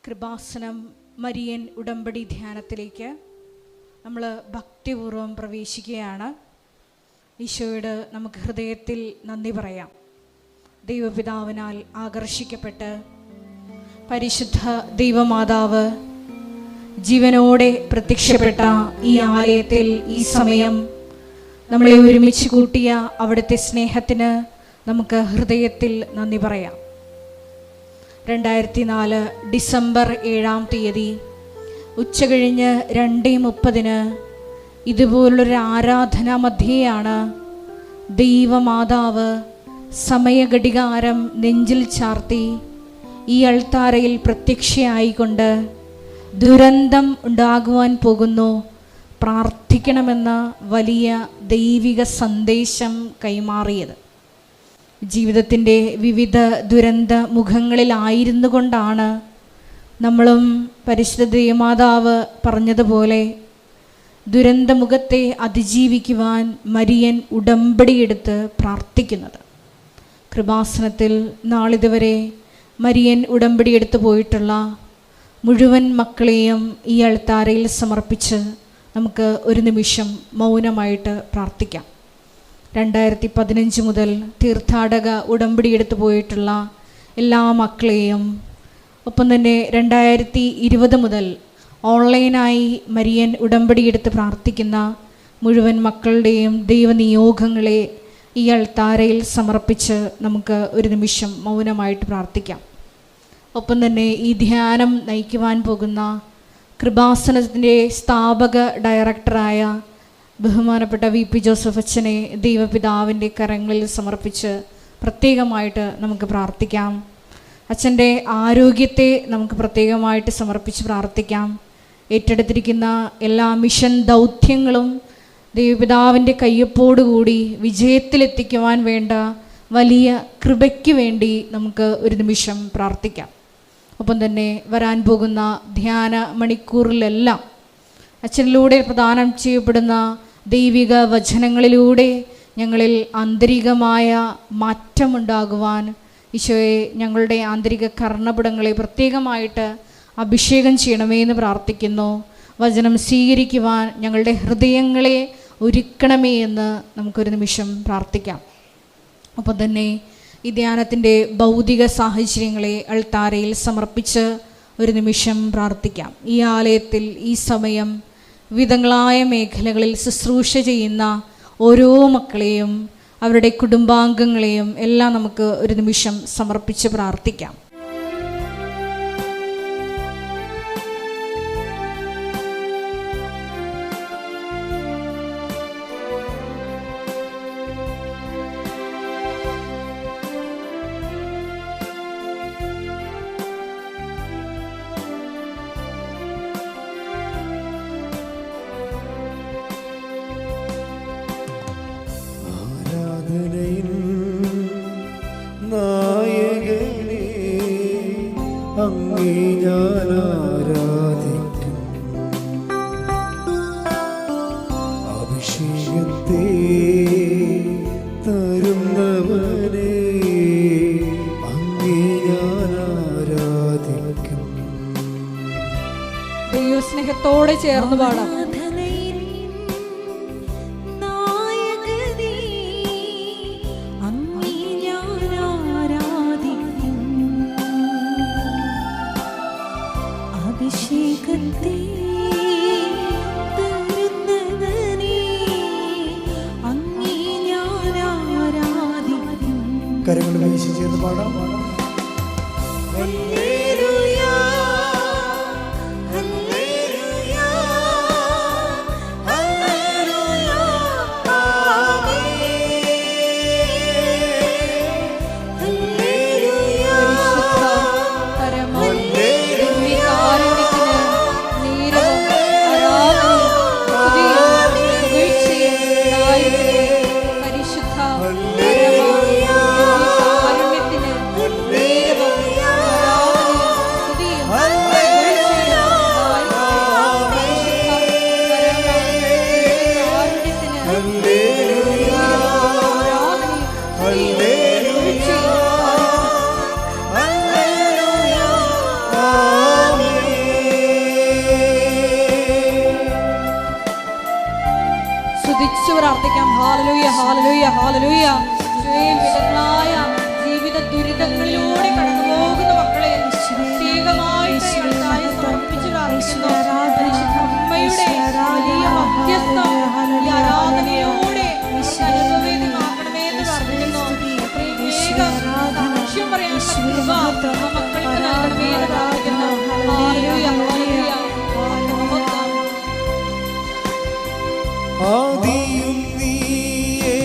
Kripasanam Marian ഉടമ്പടി ധ്യാനത്തിലേക്ക് നമ്മൾ ഭക്തിപൂർവ്വം പ്രവേശിക്കുകയാണ്. ഈശോയോട് നമുക്ക് ഹൃദയത്തിൽ നന്ദി പറയാം. ദൈവപിതാവിനാൽ ആകർഷിക്കപ്പെട്ട് പരിശുദ്ധ ദൈവമാതാവ് ജീവനോടെ പ്രത്യക്ഷപ്പെട്ട ഈ ആലയത്തിൽ ഈ സമയം നമ്മളെ ഒരുമിച്ച് കൂട്ടിയ അവിടുത്തെ സ്നേഹത്തിന് നമുക്ക് ഹൃദയത്തിൽ നന്ദി പറയാം. 2004 ഡിസംബർ 7-ാം തീയതി ഉച്ചകഴിഞ്ഞ് 2:30 ഇതുപോലുള്ളൊരു ആരാധനാ മധ്യേയാണ് ദൈവമാതാവ് സമയഘടികാരം നെഞ്ചിൽ ചാർത്തി ഈ അൾത്താരയിൽ പ്രത്യക്ഷയായിക്കൊണ്ട് ദുരന്തം ഉണ്ടാകുവാൻ പോകുന്നു, പ്രാർത്ഥിക്കണമെന്ന വലിയ ദൈവിക സന്ദേശം കൈമാറിയത്. ജീവിതത്തിൻ്റെ വിവിധ ദുരന്ത മുഖങ്ങളിലായിരുന്നു കൊണ്ടാണ് നമ്മളും പരിശുദ്ധ ദൈവമാതാവ് പറഞ്ഞതുപോലെ ദുരന്തമുഖത്തെ അതിജീവിക്കുവാൻ മരിയൻ ഉടമ്പടിയെടുത്ത് പ്രാർത്ഥിക്കുന്നത്. കൃപാസനത്തിൽ നാളിതുവരെ മരിയൻ ഉടമ്പടിയെടുത്ത് പോയിട്ടുള്ള മുഴുവൻ മക്കളെയും ഈ അൾത്താരയിൽ സമർപ്പിച്ച് നമുക്ക് ഒരു നിമിഷം മൗനമായിട്ട് പ്രാർത്ഥിക്കാം. 2015 മുതൽ തീർത്ഥാടക ഉടമ്പടിയെടുത്ത് പോയിട്ടുള്ള എല്ലാ മക്കളെയും, ഒപ്പം തന്നെ 2020 മുതൽ ഓൺലൈനായി മരിയൻ ഉടമ്പടിയെടുത്ത് പ്രാർത്ഥിക്കുന്ന മുഴുവൻ മക്കളുടെയും ദൈവനിയോഗങ്ങളെ ഈ അൾത്താരയിൽ സമർപ്പിച്ച് നമുക്ക് ഒരു നിമിഷം മൗനമായിട്ട് പ്രാർത്ഥിക്കാം. ഒപ്പം തന്നെ ഈ ധ്യാനം നയിക്കുവാൻ പോകുന്ന കൃപാസനത്തിൻ്റെ സ്ഥാപക ഡയറക്ടറായ ബഹുമാനപ്പെട്ട VP ജോസഫ് അച്ഛനെ ദൈവപിതാവിൻ്റെ കരങ്ങളിൽ സമർപ്പിച്ച് പ്രത്യേകമായിട്ട് നമുക്ക് പ്രാർത്ഥിക്കാം. അച്ഛൻ്റെ ആരോഗ്യത്തെ നമുക്ക് പ്രത്യേകമായിട്ട് സമർപ്പിച്ച് പ്രാർത്ഥിക്കാം. ഏറ്റെടുത്തിരിക്കുന്ന എല്ലാ മിഷൻ ദൗത്യങ്ങളും ദൈവപിതാവിൻ്റെ കയ്യൊപ്പോടുകൂടി വിജയത്തിലെത്തിക്കുവാൻ വേണ്ട വലിയ കൃപയ്ക്ക് വേണ്ടി നമുക്ക് ഒരു നിമിഷം പ്രാർത്ഥിക്കാം. ഒപ്പം തന്നെ വരാൻ പോകുന്ന ധ്യാന മണിക്കൂറിലെല്ലാം അച്ഛനിലൂടെ പ്രദാനം ചെയ്യപ്പെടുന്ന ദൈവിക വചനങ്ങളിലൂടെ ഞങ്ങളിൽ ആന്തരികമായ മാറ്റമുണ്ടാകുവാൻ ഈശോയെ ഞങ്ങളുടെ ആന്തരിക കർണപുടങ്ങളെ പ്രത്യേകമായിട്ട് അഭിഷേകം ചെയ്യണമേ എന്ന് പ്രാർത്ഥിക്കുന്നു. വചനം സ്വീകരിക്കുവാൻ ഞങ്ങളുടെ ഹൃദയങ്ങളെ ഒരുക്കണമേ എന്ന് നമുക്കൊരു നിമിഷം പ്രാർത്ഥിക്കാം. ഒപ്പം തന്നെ ഈ ധ്യാനത്തിൻ്റെ ഭൗതിക സാഹചര്യങ്ങളെ അൾത്താരയിൽ സമർപ്പിച്ച് ഒരു നിമിഷം പ്രാർത്ഥിക്കാം. ഈ ആലയത്തിൽ ഈ സമയം വിവിധങ്ങളായ മേഖലകളിൽ ശുശ്രൂഷ ചെയ്യുന്ന ഓരോ മക്കളെയും അവരുടെ കുടുംബാംഗങ്ങളെയും എല്ലാം നമുക്ക് ഒരു നിമിഷം സമർപ്പിച്ച് പ്രാർത്ഥിക്കാം. നായകനെ അങ്ങേ ഞാൻ ആരാധിക്കും, അഭിഷേകത്തെ തരുന്നവനെ അങ്ങേ ഞാൻ ആരാധിക്കും. ദൈവസ്നേഹത്തോടെ ചേർന്ന് പാടാം. കരങ്ങൾ വീശി ചേർന്ന് പാടാം. പരിശുദ്ധ ഹല്ലേലൂയ. വിവിധങ്ങളായ ജീവിത ദുരിതങ്ങളിലൂടെ കടന്നു പോകുന്ന മക്കളെ പ്രത്യേകമായിട്ട് ഈ അൾത്താരയിൽ സമർപ്പിച്ച് പ്രാർത്ഥിക്കുന്നു. പരിശുദ്ധ അമ്മയുടെ വലിയ മധ്യസ്ഥം ഈ ആരാധനയോടെ അനുഭവേദ്യമാക്കണമേ എന്ന് പ്രാർത്ഥിക്കുന്നു. വേഗം സാക്ഷ്യം പറയാനുള്ള കൃപ ആ മക്കൾക്ക് നൽകണമേ എന്ന് പ്രാർത്ഥിക്കുന്നു. ഹല്ലേലൂയ, ഹല്ലേലൂയ. ആദിയും നീയേ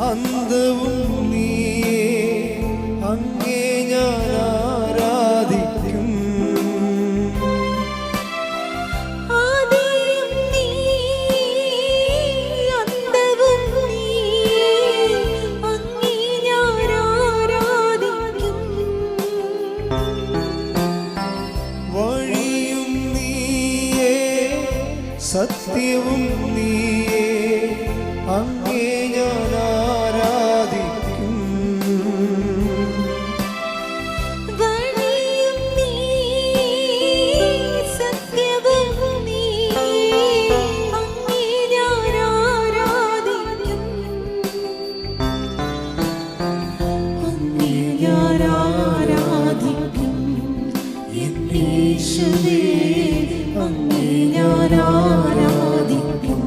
അന്തവും നീയേ അങ്ങേ ഞാൻ ആരാധിക്കും. ആദിയും നീ അന്തവും നീ അങ്ങേ ഞാൻ ആരാധിക്കും. വഴിയും നീയേ സത്യവും നീയേ അങ്ങേ ഞാൻ ആരാധിക്കും. വഴിയും നീ സത്യവും നീ അങ്ങേ ഞാൻ ആരാധിക്കും. അങ്ങേ ഞാൻ ആരാധിക്കും. യേശുവേ അങ്ങേ ഞാൻ ആരാധിക്കും.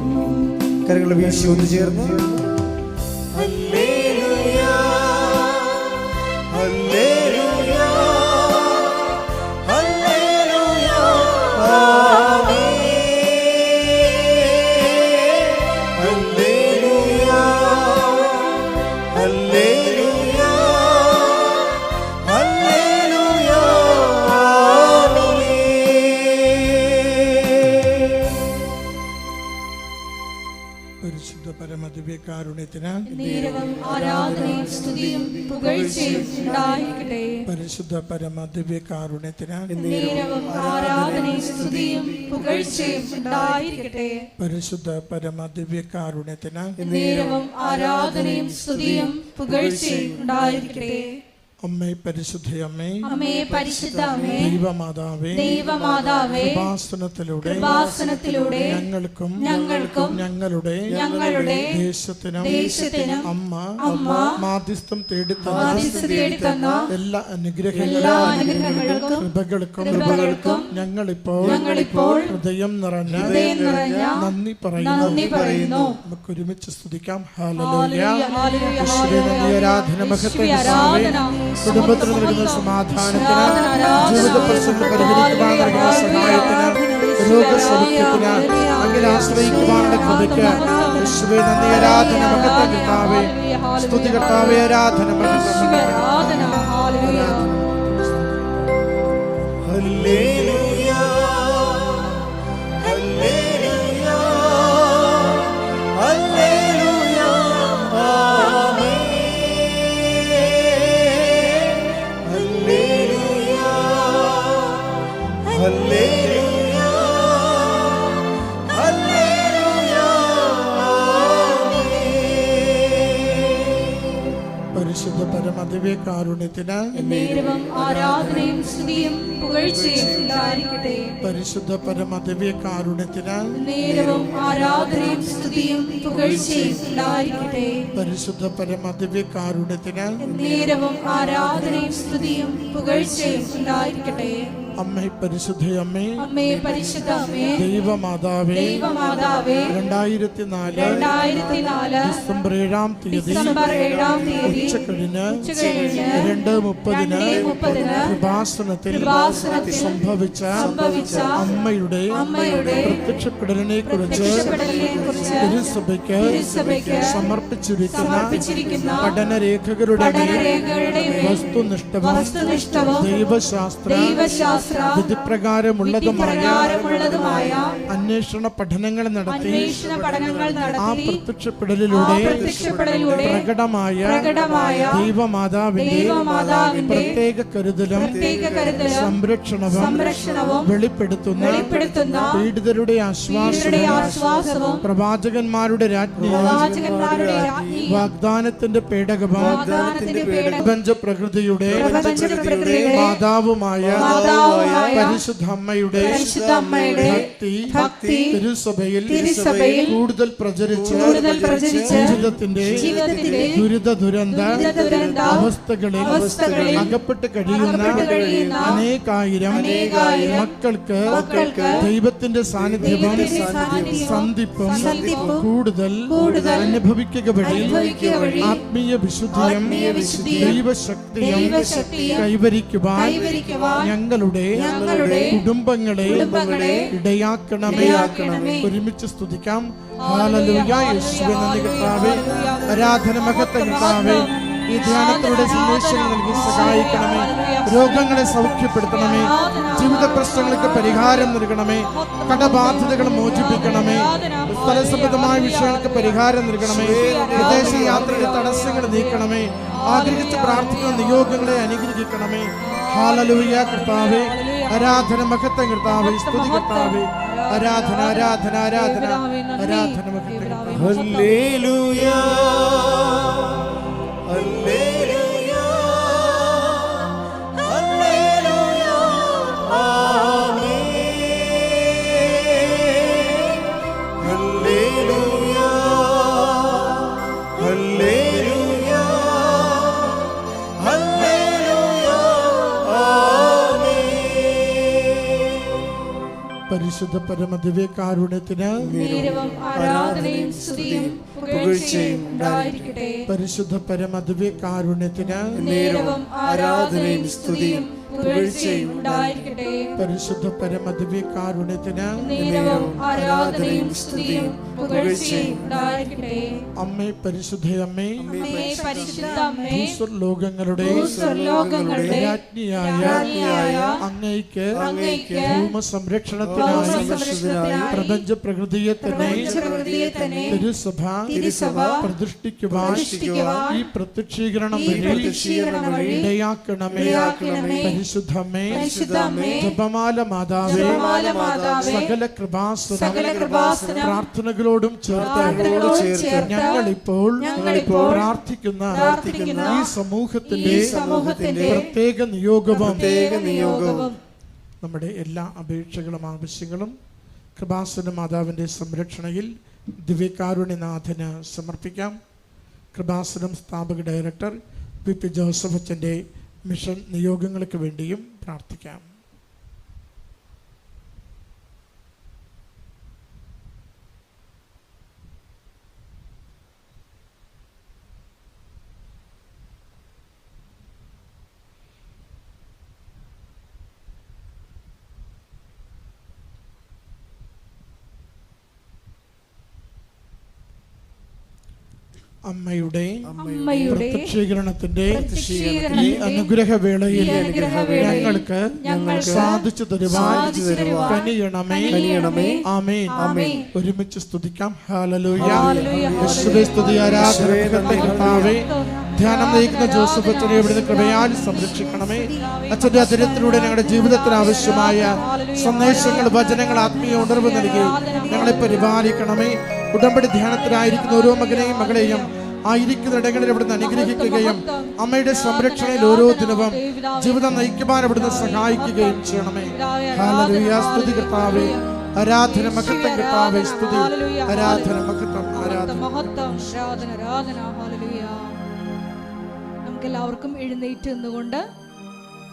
കരങ്ങൾ വീശി ഒന്ന് ചേർന്ന് ഹല്ലേലൂയ, ഹല്ലേലൂയ, ഹല്ലേലൂയ, ആമേൻ. ഹല്ലേലൂയ, ഹല്ലേലൂയ, ഹല്ലേലൂയ, ആമേൻ. പരിശുദ്ധ പരമദിവ്യകാരുണ്യത്തിന് നേരവും ആരാധനയും സ്തുതിയും പുകഴ്ചയും ഉണ്ടായിരിക്കട്ടെ. പരിശുദ്ധ പരമദിവ്യകാരുണ്യത്തിന് നേരവും ആരാധനയും സ്തുതിയും പുകഴ്ചയും ഉണ്ടായിരിക്കട്ടെ. പരിശുദ്ധ പരമദിവ്യകാരുണ്യത്തിന് നേരവും ആരാധനയും സ്തുതിയും പുകഴ്ചയും ഉണ്ടായിരിക്കട്ടെ. അമ്മേ പരിശുദ്ധയമ്മേ, അമ്മേ പരിശുദ്ധ അമ്മേ, ദൈവമാതാവേ, ദൈവമാതാവേ, കൃപാസനത്തിലൂടെ ഞങ്ങൾക്കും ഞങ്ങളുടെ ദേശത്തിനും അമ്മ മാധ്യസ്ഥം തേടിത്തന്ന എല്ലാ അനുഗ്രഹങ്ങൾക്കും കൃപകൾക്കും ഞങ്ങളിപ്പോൾ ഹൃദയം നിറഞ്ഞ നന്ദി പറയുന്നു. നമുക്ക് ഒരുമിച്ച് സ്തുതിക്കാം. ഹല്ലേലൂയ. ആരാധന മഹത്വം കുടുംബത്തിന് നൽകുന്ന സമാധാനത്തിന്, ജീവിത പ്രശ്നങ്ങൾ പരിഹരിക്കുവാൻ നൽകുന്ന സഹായത്തിന്, രോഗസൗഖ്യത്തിന്, അങ്ങനെ ആശ്രയിക്കുവാനുള്ള കൃപയ്ക്ക് യേശുവേ നന്ദി. ആരാധന മഹത്വം കർത്താവേ, സ്തുതി കർത്താവേ, ആരാധന മഹത്വം. ഹല്ലേലൂയ, ഹല്ലേലൂയ, ഹല്ലേലൂയ, ആമേൻ. ഹല്ലേലൂയ, ഹല്ലേലൂയ, ഹല്ലേലൂയ, ആമേൻ. പരിശുദ്ധ പരമദിവ്യകാരുണ്യത്തിന് നേരവും ആരാധനയും സ്തുതിയും പുകഴ്ചയും ഉണ്ടായിരിക്കട്ടെ. പരിശുദ്ധ പരമദിവ്യകാരുണ്യത്തിന് നേരവും ആരാധനയും സ്തുതിയും പുകഴ്ചയും ഉണ്ടായിരിക്കട്ടെ. പരിശുദ്ധ പരമദിവ്യകാരുണ്യത്തിന് നേരവും ആരാധനയും സ്തുതിയും പുകഴ്ചയും ഉണ്ടായിരിക്കട്ടെ. അമ്മേ പരിശുദ്ധയമ്മേ, അമ്മേ പരിശുദ്ധ അമ്മേ, ദൈവമാതാവേ, ദൈവമാതാവേ, 2004 ഡിസംബർ 7-ാം തീയതി ഉച്ചകഴിഞ്ഞ് 2:30 കൃപാസനത്തിൽ സംഭവിച്ച അമ്മയുടെ പ്രത്യക്ഷപ്പെടലിനെ കുറിച്ച് തിരുസഭയ്ക്ക് സമർപ്പിച്ചിരിക്കുന്ന പഠനരേഖകളുടെ വസ്തുനിഷ്ഠവും ദൈവശാസ്ത്ര വിധിപ്രകാരമുള്ളതുമായ അന്വേഷണ പഠനങ്ങൾ നടത്തി ആ പ്രത്യക്ഷപ്പെടലിലൂടെ പ്രകടമായ ദൈവമാതാവിന്റെ പ്രത്യേക കരുതലും സംരക്ഷണവും വെളിപ്പെടുത്തുന്ന പീഡിതരുടെ ആശ്വാസവും പ്രവാചകന്മാരുടെ രാജ്ഞിയും വാഗ്ദാനത്തിന്റെ പേടകവും പ്രപഞ്ച പ്രകൃതിയുടെ മാതാവുമായ മാതാവുമായ പരിശുദ്ധ അമ്മയുടെ പരിശുദ്ധ അമ്മയുടെ ഭക്തി തിരുസഭയിൽ കൂടുതൽ പ്രചരിച്ച് ജീവിതത്തിന്റെ ദുരിത ദുരന്ത അവസ്ഥകളിൽ അകപ്പെട്ട് കഴിയുന്ന അനേകായിരം മക്കൾക്ക് ദൈവത്തിന്റെ സാന്നിധ്യവും സന്ധിപ്പും കൂടുതൽ അനുഭവിക്കുക വഴി ആത്മീയ വിശുദ്ധിയും ദൈവശക്തിയും കൈവരിക്കുവാൻ ഞങ്ങളുടെ കുടുംബങ്ങളെ ഇടയാക്കണമേ. ഒരുമിച്ച് സ്തുതിക്കാം. ഹല്ലേലൂയ. യേശുവേ നന്ദി കർത്താവേ. ആരാധന മഹത്വം കർത്താവേ. ഈ ധ്യാനത്തിലൂടെ സന്ദേശങ്ങൾ നൽകി സഹായിക്കണമേ. രോഗങ്ങളെ സൗഖ്യപ്പെടുത്തണമേ. ജീവിത പ്രശ്നങ്ങൾക്ക് പരിഹാരം നൽകണമേ. കടബാധ്യതകൾ മോചിപ്പിക്കണമേ. സ്ഥലസംബന്ധമായ വിഷയങ്ങൾക്ക് പരിഹാരം നൽകണമേ. വിദേശ യാത്രയുടെ തടസ്സങ്ങൾ നീക്കണമേ. ആഗ്രഹിച്ച് പ്രാർത്ഥിക്കുന്ന നിയോഗങ്ങളെ അനുഗ്രഹിക്കണമേ. ഹല്ലേലൂയ കർത്താവേ. ആരാധന മഹത്വം കർത്താവേ. സ്തുതി കർത്താവേ. ആരാധന ആരാധന ആരാധന ആരാധന മഹത്വം. ഹല്ലേലൂയ ഹല്ലേലൂയ ഹല്ലേലൂയ ആമേൻ. ഹല്ലേലൂയ ഹല്ലേലൂയ ഹല്ലേലൂയ ആമേൻ. പരിശുദ്ധ പരമദിവ്യകാരുണ്യത്തിന് നേരവും ആരാധനയും സ്തുതിയും പുകഴ്ചയും ഉണ്ടായിരിക്കട്ടെ. പരിശുദ്ധ പരമദിവ്യകാരുണ്യത്തിന് നേരവും ആരാധനയും സ്തുതിയും പുകഴ്ചയും ഉണ്ടായിരിക്കട്ടെ. പരിശുദ്ധ പരമദിവ്യകാരുണ്യത്തിന് നേരവും ആരാധനയും സ്തുതിയും പുകഴ്ചയും ഉണ്ടായിരിക്കട്ടെ. അമ്മേ പരിശുദ്ധ അമ്മേ, അമ്മേ പരിശുദ്ധ അമ്മേ, ഭൂസ്വർലോകങ്ങളുടെ ഭൂസ്വർലോകങ്ങളുടെ രാജ്ഞിയായ അങ്ങയ്ക്ക് ഭൂമസംരക്ഷണത്തിനായി പ്രപഞ്ച പ്രകൃതിയെ തന്നെ തിരുസഭ പ്രതിഷ്ഠിക്കുവാൻ ഈ പ്രത്യക്ഷീകരണം വഴി ഇടയാക്കണമേ. പരിശുദ്ധമേ, ജപമാല മാതാവേ, സകല കൃപാസനം പ്രാർത്ഥനകളോടും ചേർത്ത് ഞങ്ങളിപ്പോൾ പ്രാർത്ഥിക്കുന്ന ഈ സമൂഹത്തിന്റെ പ്രത്യേക നിയോഗവും നമ്മുടെ എല്ലാ അപേക്ഷകളും ആവശ്യങ്ങളും കൃപാസന മാതാവിന്റെ സംരക്ഷണയിൽ ദിവ്യകാരുണ്യനാഥന് സമർപ്പിക്കാം. കൃപാസനം സ്ഥാപക ഡയറക്ടർ പി ജോസഫ് അച്ഛൻ്റെ മിഷൻ നിയോഗങ്ങൾക്ക് വേണ്ടിയും പ്രാർത്ഥിക്കാം. അമ്മയുടെ പ്രത്യക്ഷീകരണത്തിന്റെ ഈ അനുഗ്രഹ വേളയിൽ ഞങ്ങൾക്ക് സാധിച്ചു തരുവാൻ കനിയണമേ. ആമേൻ. ഒരുമിച്ച് സ്തുതിക്കാം. ഹല്ലേലൂയ. യേശുവേ സ്തുതി ആരാധന കർത്താവേ. ധ്യാനം നയിക്കുന്ന ജോസഫ് അച്ഛനെ ഇവിടുന്ന് കൃപയാൽ സംരക്ഷിക്കണമേ. അച്ഛന്റെ അതിരത്തിലൂടെ ഞങ്ങളുടെ ജീവിതത്തിന് ആവശ്യമായ സന്ദേശങ്ങൾ, വചനങ്ങൾ, ആത്മീയ ഉണർവ് നൽകി ഞങ്ങളെ പരിപാലിക്കണമേ. ഉടമ്പടി ധ്യാനത്തിലായിരിക്കുന്ന ഓരോ മകനെയും മകളെയും ആയിരിക്കുന്ന ഇടങ്ങളിൽ ഇവിടുന്ന് അനുഗ്രഹിക്കുകയും അമ്മയുടെ സംരക്ഷണയിൽ ഓരോ ദിനവും ജീവിതം നയിക്കുവാൻ ഇവിടുന്ന് സഹായിക്കുകയും ചെയ്യണമേ. ഹല്ലേലൂയ. സ്തുതി കർത്താവേ. ആരാധന മഹത്വം കർത്താവേ. സ്തുതി ആരാധന മഹത്വം ആരാധന. നമുക്കെല്ലാവർക്കും എഴുന്നേറ്റ് നിന്നുകൊണ്ട്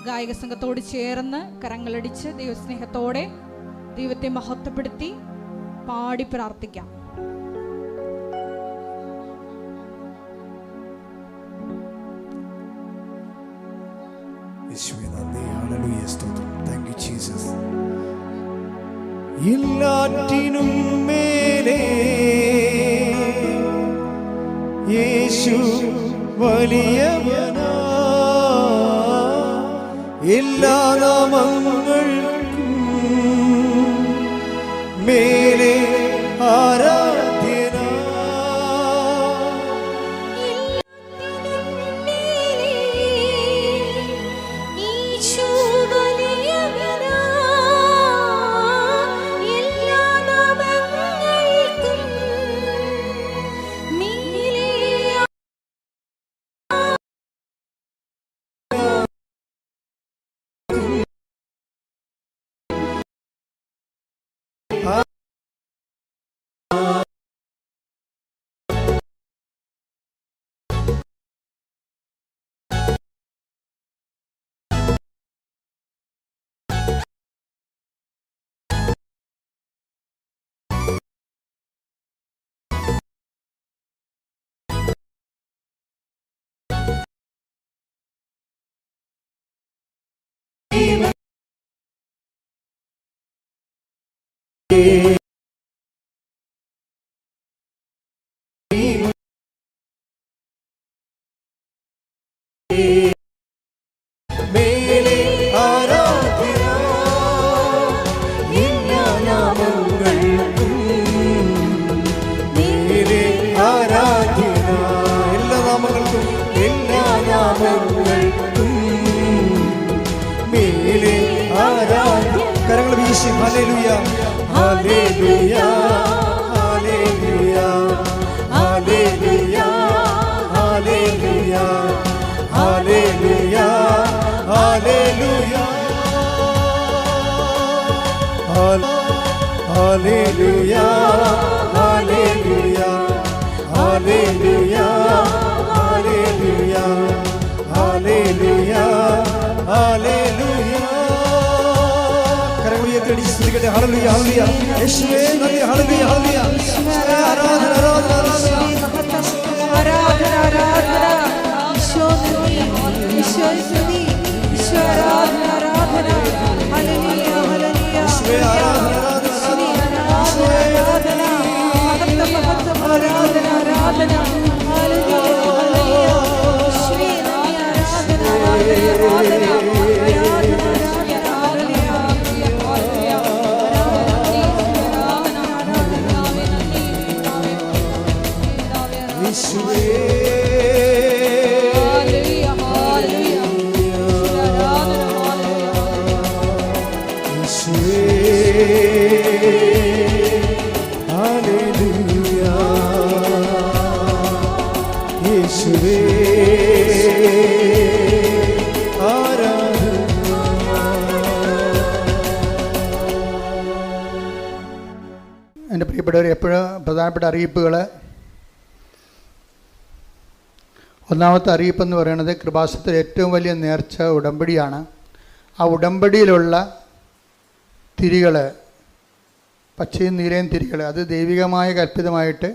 ഗായക സംഘത്തോട് ചേർന്ന് കരങ്ങളടിച്ച് ദൈവസ്നേഹത്തോടെ ദൈവത്തെ മഹത്വപ്പെടുത്തി പാടി പ്രാർത്ഥിക്കാം. യേശുവേ നന്ദി. ഹല്ലേലൂയ. സ്തോത്രം. Thank you Jesus. എല്ലാറ്റിനും മേലെ യേശു വലിയവനാ. എല്ലാ നാമങ്ങൾക്കും മേലെ ആരാധ്യനാ. മേലെ ആരാധ്യ എല്ലാ നാമങ്ങൾക്കും മേലെ ആരാധ്യ എല്ലാ നാമങ്ങൾക്കും മേലെ ആരാധ്യ. കരങ്ങൾ വീശി ഹല്ലേലൂയ ഹല്ലേലൂയ ഹല്ലേലൂയ ഹല്ലേലൂയ ഹല്ലേലൂയ ഹല്ലേലൂയ ഹല്ലേലൂയ ഹല്ലേലൂയ ഹല്ലേലൂയ ഹല്ലേലൂയ ഹല്ലേലൂയ ഹല്ലേലൂയ ഹല്ലേലൂയ. കരങ്ങൾ ഉയർത്തി സ്തുതിക്കട്ടെ. ഹല്ലേലൂയ ഹല്ലേലൂയ. യേശുവേ നന്ദി. ഹല്ലേലൂയ ഹല്ലേലൂയ. ആരാധന ആരാധന ആരാധന. ആരാധന ആരാധന. ഈശോ നന്ദി. ഈശോ സ്തുതി. ഈശോ ആരാധന ആരാധന. ഹല്ലേലൂയ ഹല്ലേലൂയ. യേശുവേ ആരാധന ആരാധന ആരാധന മഹത്വം ആരാധന ആരാധന. ഹല്ലേലൂയ ഹല്ലേലൂയ. ഈശോയെ നന്ദി. ആരാധന ആരാധന യേശുവേ യേശുവേ ഹല്ലേലൂയ യേശുവേ എൻ്റെ പ്രിയപ്പെട്ടവർ, എപ്പോഴും പ്രധാനപ്പെട്ട അറിയിപ്പുകൾ. ഒന്നാമത്തെ അറിയിപ്പെന്ന് പറയുന്നത് കൃപാസനത്തിലെ ഏറ്റവും വലിയ നേർച്ച ഉടമ്പടിയാണ്. ആ ഉടമ്പടിയിലുള്ള തിരികൾ, പച്ചയും നീലയും തിരികൾ, അത് ദൈവികമായ കൽപ്പിതമായിട്ട്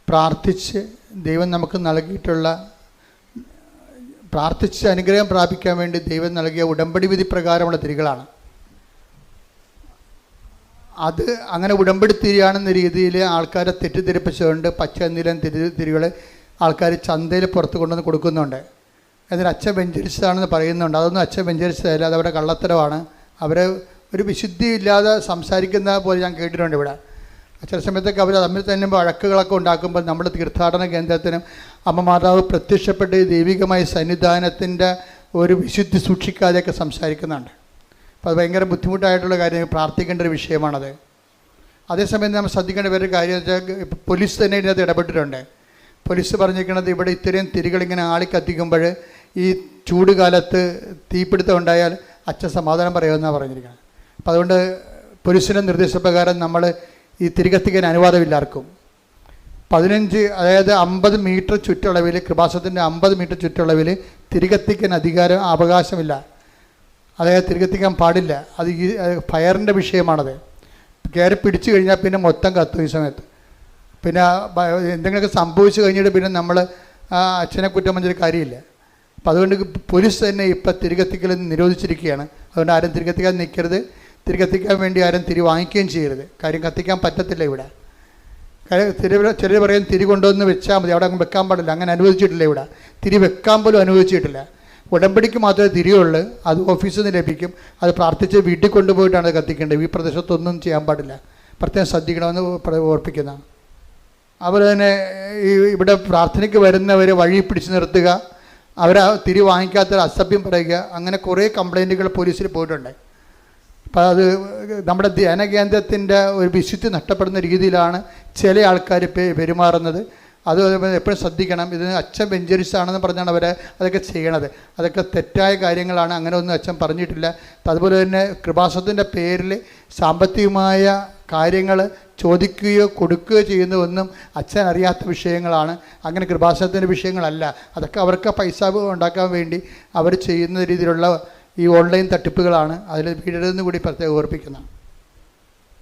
പ്രാർത്ഥിച്ച് ദൈവം നമുക്ക് നൽകിയിട്ടുള്ള, പ്രാർത്ഥിച്ച് അനുഗ്രഹം പ്രാപിക്കാൻ വേണ്ടി ദൈവം നൽകിയ ഉടമ്പടി വിധി പ്രകാരമുള്ള തിരികളാണ്. അത് അങ്ങനെ ഉടമ്പടി തിരിയാണെന്ന രീതിയിൽ ആൾക്കാരെ തെറ്റിദ്ധരിപ്പിച്ചുകൊണ്ട് പച്ച നീലം തിരികൾ ആൾക്കാർ ചന്തയിൽ പുറത്ത് കൊണ്ടുവന്ന് കൊടുക്കുന്നുണ്ട്. എന്നിട്ട് അച്ഛൻ വെഞ്ചരിച്ചതാണെന്ന് പറയുന്നുണ്ട്. അതൊന്നും അച്ഛൻ വെഞ്ചരിച്ചതല്ല, അതവിടെ കള്ളത്തരമാണ്. അവരെ ഒരു വിശുദ്ധി ഇല്ലാതെ സംസാരിക്കുന്ന പോലെ ഞാൻ കേട്ടിട്ടുണ്ട്. ഇവിടെ ചില സമയത്തൊക്കെ അവർ തമ്മിൽ തന്നെ വഴക്കുകളൊക്കെ ഉണ്ടാക്കുമ്പോൾ നമ്മൾ തീർത്ഥാടന കേന്ദ്രത്തിനും അമ്മ മാതാവ് പ്രത്യക്ഷപ്പെട്ട് ദൈവികമായ സന്നിധാനത്തിൻ്റെ ഒരു വിശുദ്ധി സൂക്ഷിക്കാതെയൊക്കെ സംസാരിക്കുന്നുണ്ട്. അപ്പോൾ അത് ഭയങ്കര ബുദ്ധിമുട്ടായിട്ടുള്ള കാര്യം, പ്രാർത്ഥിക്കേണ്ട ഒരു വിഷയമാണത്. അതേസമയം നമ്മൾ ശ്രദ്ധിക്കേണ്ട വേറൊരു കാര്യം വെച്ചാൽ പോലീസ് തന്നെ ഇതിനകത്ത് ഇടപെട്ടിട്ടുണ്ട്. പോലീസ് പറഞ്ഞിരിക്കുന്നത് ഇവിടെ ഇത്രയും തിരികളിങ്ങനെ ആളിക്കത്തിക്കുമ്പോൾ ഈ ചൂട് കാലത്ത് തീപിടുത്തം ഉണ്ടായാൽ അച്ഛൻ സമാധാനം പറയുമെന്നാണ് പറഞ്ഞിരിക്കുന്നത്. അപ്പോൾ അതുകൊണ്ട് പോലീസിൻ്റെ നിർദ്ദേശപ്രകാരം നമ്മൾ ഈ തിരികത്തിക്കാൻ അനുവാദമില്ലാർക്കും. 15 അതായത് 50 മീറ്റർ ചുറ്റളവിൽ, കൃപാസനത്തിൻ്റെ 50 മീറ്റർ ചുറ്റളവിൽ തിരികത്തിക്കാൻ അവകാശമില്ല. അതായത് തിരികത്തിക്കാൻ പാടില്ല. അത് ഈ ഫയറിൻ്റെ വിഷയമാണത്. കയറി പിടിച്ചു കഴിഞ്ഞാൽ പിന്നെ മൊത്തം കത്തും. ഈ സമയത്ത് പിന്നെ എന്തെങ്കിലുമൊക്കെ സംഭവിച്ചു കഴിഞ്ഞിട്ട് പിന്നെ നമ്മൾ അച്ഛനെ കുറ്റം പറഞ്ഞൊരു കാര്യമില്ല. അപ്പോൾ അതുകൊണ്ട് പോലീസ് തന്നെ ഇപ്പം തിരികത്തിക്കൽ നിരോധിച്ചിരിക്കുകയാണ്. അതുകൊണ്ട് ആരും തിരികത്തിക്കാൻ നിൽക്കരുത്. തിരികത്തിക്കാൻ വേണ്ടി ആരും തിരി വാങ്ങിക്കുകയും ചെയ്യരുത്. കാര്യം കത്തിക്കാൻ പറ്റത്തില്ല ഇവിടെ. ചിലർ പറയും തിരി കൊണ്ടുവന്ന് വെച്ചാൽ മതി, അവിടെ അങ്ങ് വെക്കാൻ പാടില്ല. അങ്ങനെ അനുവദിച്ചിട്ടില്ല ഇവിടെ. തിരി വെക്കാൻ പോലും അനുവദിച്ചിട്ടില്ല. ഉടമ്പടിക്ക് മാത്രമേ തിരിയുള്ളൂ. അത് ഓഫീസിൽ നിന്ന് ലഭിക്കും. അത് പ്രാർത്ഥിച്ച് വീട്ടിൽ കൊണ്ടുപോയിട്ടാണ് അത് കത്തിക്കേണ്ടത്. ഈ പ്രദേശത്തൊന്നും ചെയ്യാൻ പാടില്ല. പ്രത്യേകം ശ്രദ്ധിക്കണമെന്ന് ഓർപ്പിക്കുന്നതാണ്. അതുപോലെ തന്നെ ഇവിടെ പ്രാർത്ഥനയ്ക്ക് വരുന്നവർ വഴി പിടിച്ചു നിർത്തുക, അവരെ തിരി വാങ്ങിക്കാത്തൊരു അസഭ്യം പറയുക, അങ്ങനെ കുറേ കംപ്ലൈൻറ്റുകൾ പോലീസിൽ പോയിട്ടുണ്ട്. അപ്പോൾ അത് നമ്മുടെ ധ്യാനകേന്ദ്രത്തിൻ്റെ ഒരു വിശുദ്ധി നഷ്ടപ്പെടുന്ന രീതിയിലാണ് ചില ആൾക്കാർ പെരുമാറുന്നത്. അത് എപ്പോഴും ശ്രദ്ധിക്കണം. ഇതിന് അച്ഛൻ വെഞ്ചരിച്ചാണെന്ന് പറഞ്ഞാണ് അവർ അതൊക്കെ ചെയ്യണത്. അതൊക്കെ തെറ്റായ കാര്യങ്ങളാണ്. അങ്ങനെ ഒന്നും അച്ഛൻ പറഞ്ഞിട്ടില്ല. അതുപോലെ തന്നെ കൃപാസനത്തിൻ്റെ പേരിൽ സാമ്പത്തികമായ കാര്യങ്ങൾ ചോദിക്കുകയോ കൊടുക്കുകയോ ചെയ്യുന്നതൊന്നും അച്ഛൻ അറിയാത്ത വിഷയങ്ങളാണ്. അങ്ങനെ കൃപാസനത്തിൻ്റെ വിഷയങ്ങളല്ല. അതൊക്കെ അവർക്ക് പൈസ ഉണ്ടാക്കാൻ വേണ്ടി അവർ ചെയ്യുന്ന രീതിയിലുള്ള ഈ ഓൺലൈൻ തട്ടിപ്പുകളാണ്. അതിൽ വീടരുതെന്ന് കൂടി പ്രത്യേകം ഓർപ്പിക്കുന്ന.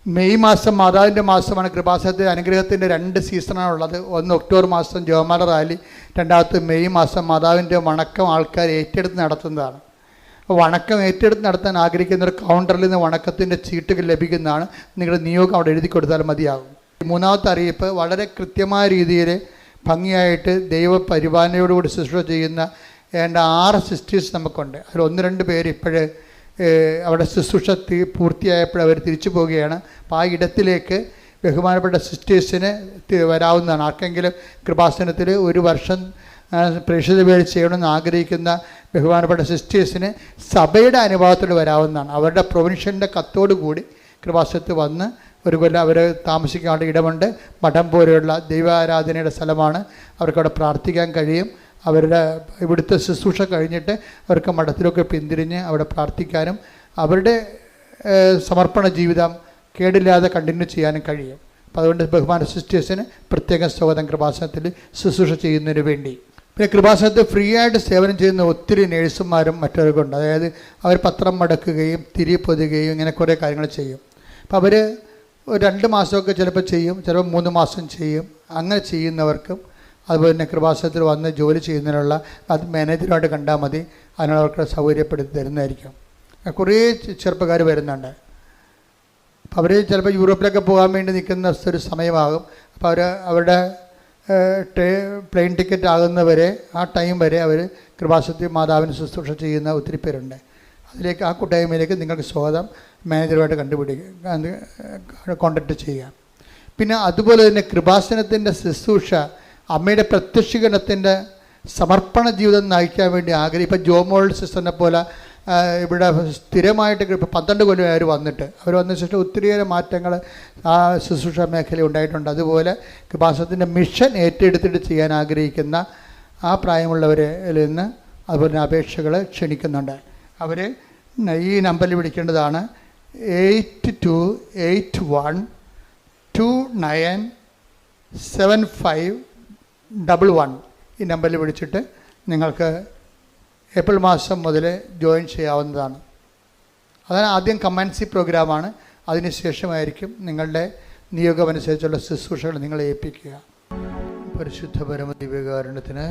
മെയ് മാസം മാതാവിൻ്റെ മാസമാണ്. കൃപാസനത്തിൻ്റെ അനുഗ്രഹത്തിൻ്റെ 2 സീസണാണുള്ളത്. ഒന്ന് ഒക്ടോബർ മാസം ജോമാല റാലി, രണ്ടാമത്തെ മെയ് മാസം മാതാവിൻ്റെ വണക്കം ആൾക്കാർ ഏറ്റെടുത്ത് നടത്തുന്നതാണ്. വണക്കം ഏറ്റെടുത്ത് നടത്താൻ ആഗ്രഹിക്കുന്ന ഒരു കൗണ്ടറിൽ നിന്ന് വണക്കത്തിൻ്റെ ചീട്ടുകൾ ലഭിക്കുന്നതാണ്. നിങ്ങളുടെ നിയോഗം അവിടെ എഴുതി കൊടുത്താൽ മതിയാകും. മൂന്നാമത്തെ അറിയിപ്പ്, വളരെ കൃത്യമായ രീതിയിൽ ഭംഗിയായിട്ട് ദൈവപരിപാലനയോടുകൂടി ശുശ്രൂഷ ചെയ്യുന്ന 6 സിസ്റ്റേഴ്സ് നമുക്കുണ്ട്. അതിൽ 1-2 പേര് ഇപ്പോഴേ അവിടെ ശുശ്രൂഷ പൂർത്തിയായപ്പോൾ അവർ തിരിച്ചു പോവുകയാണ്. അപ്പോൾ ആ ഇടത്തിലേക്ക് ബഹുമാനപ്പെട്ട സിസ്റ്റേഴ്സിന് വരാവുന്നതാണ്. ആർക്കെങ്കിലും കൃപാസനത്തിൽ 1 വർഷം പ്രേക്ഷിത വേല ചെയ്യണമെന്ന് ആഗ്രഹിക്കുന്ന ബഹുമാനപ്പെട്ട സിസ്റ്റേഴ്സിന് സഭയുടെ അനുഭവത്തോട് വരാവുന്നതാണ്. അവരുടെ പ്രൊവിൻഷ്യലിൻ്റെ കത്തോടു കൂടി കൃപാസനത്തിൽ വന്ന് 1 കൊല്ലം അവർ താമസിക്കാനുള്ള ഇടമുണ്ട്. മഠം പോലെയുള്ള ദൈവാരാധനയുടെ സ്ഥലമാണ്. അവർക്കവിടെ പ്രാർത്ഥിക്കാൻ കഴിയും. അവരുടെ ഇവിടുത്തെ ശുശ്രൂഷ കഴിഞ്ഞിട്ട് അവർക്ക് മഠത്തിലൊക്കെ പിന്തിരിഞ്ഞ് അവിടെ പ്രാർത്ഥിക്കാനും അവരുടെ സമർപ്പണ ജീവിതം കേടില്ലാതെ കണ്ടിന്യൂ ചെയ്യാനും കഴിയും. അപ്പോൾ അതുകൊണ്ട് ബഹുമാന സിസ്റ്റേഴ്സിന് പ്രത്യേക സ്വാഗതം കൃപാസനത്തിൽ ശുശ്രൂഷ ചെയ്യുന്നതിന് വേണ്ടി. പിന്നെ കൃപാസനത്തിൽ ഫ്രീ ആയിട്ട് സേവനം ചെയ്യുന്ന ഒത്തിരി നേഴ്സുമാരും മറ്റവർക്കുണ്ട്. അതായത് അവർ പത്രം മടക്കുകയും തിരി പൊതുകയും ഇങ്ങനെ കുറേ കാര്യങ്ങൾ ചെയ്യും. അപ്പോൾ അവർ 2 മാസമൊക്കെ ചിലപ്പോൾ ചെയ്യും, ചിലപ്പോൾ 3 മാസം ചെയ്യും. അങ്ങനെ ചെയ്യുന്നവർക്കും അതുപോലെ തന്നെ കൃപാസനത്തിൽ വന്ന് ജോലി ചെയ്യുന്നതിനുള്ള അത് മാനേജറുമായിട്ട് കണ്ടാൽ മതി. അതിനവർക്ക് സൗകര്യപ്പെടുത്തി തരുന്നതായിരിക്കും. കുറേ ചെറുപ്പക്കാർ വരുന്നുണ്ട്. അപ്പോൾ അവർ ചിലപ്പോൾ യൂറോപ്പിലൊക്കെ പോകാൻ വേണ്ടി നിൽക്കുന്ന ഒരു സമയമാകും. അപ്പോൾ അവരുടെ പ്ലെയിൻ ടിക്കറ്റ് ആകുന്നവരെ ആ ടൈം വരെ അവർ കൃപാസനത്തിൽ മാതാവിന് ശുശ്രൂഷ ചെയ്യുന്ന ഒത്തിരി പേരുണ്ട്. അതിലേക്ക് ആ കൂട്ടായ്മയിലേക്ക് നിങ്ങൾക്ക് സ്വാഗതം മാനേജറുമായിട്ട് കോൺടാക്റ്റ് ചെയ്യാം. പിന്നെ അതുപോലെ തന്നെ കൃപാസനത്തിൻ്റെ ശുശ്രൂഷ അമ്മയുടെ പ്രത്യക്ഷീകരണത്തിൻ്റെ സമർപ്പണ ജീവിതം നയിക്കാൻ വേണ്ടി ഇപ്പം ജോമോൾ സിസ്റ്ററിനെ പോലെ ഇവിടെ സ്ഥിരമായിട്ട് ഇപ്പോൾ 12 കൊല്ലം അവർ വന്നിട്ട് അവർ വന്ന ശേഷം ഒത്തിരിയേറെ മാറ്റങ്ങൾ ആ ശുശ്രൂഷ മേഖല ഉണ്ടായിട്ടുണ്ട്. അതുപോലെ കൃപാസനത്തിൻ്റെ മിഷൻ ഏറ്റെടുത്തിട്ട് ചെയ്യാൻ ആഗ്രഹിക്കുന്ന ആ പ്രായമുള്ളവരിൽ നിന്ന് അതുപോലെ അപേക്ഷകൾ ക്ഷണിക്കുന്നുണ്ട്. അവർ ഈ നമ്പറിൽ വിളിക്കേണ്ടതാണ് 8281297511. ഈ നമ്പറിൽ വിളിച്ചിട്ട് നിങ്ങൾക്ക് ഏപ്രിൽ മാസം മുതൽ ജോയിൻ ചെയ്യാവുന്നതാണ്. അതാണ് ആദ്യം കമാൻസി പ്രോഗ്രാമാണ്. അതിനുശേഷമായിരിക്കും നിങ്ങളുടെ നിയോഗമനുസരിച്ചുള്ള ശുശ്രൂഷകൾ നിങ്ങളെ ഏൽപ്പിക്കുക. പരിശുദ്ധ പരമ ദിവ്യകാരുണ്യത്തിന്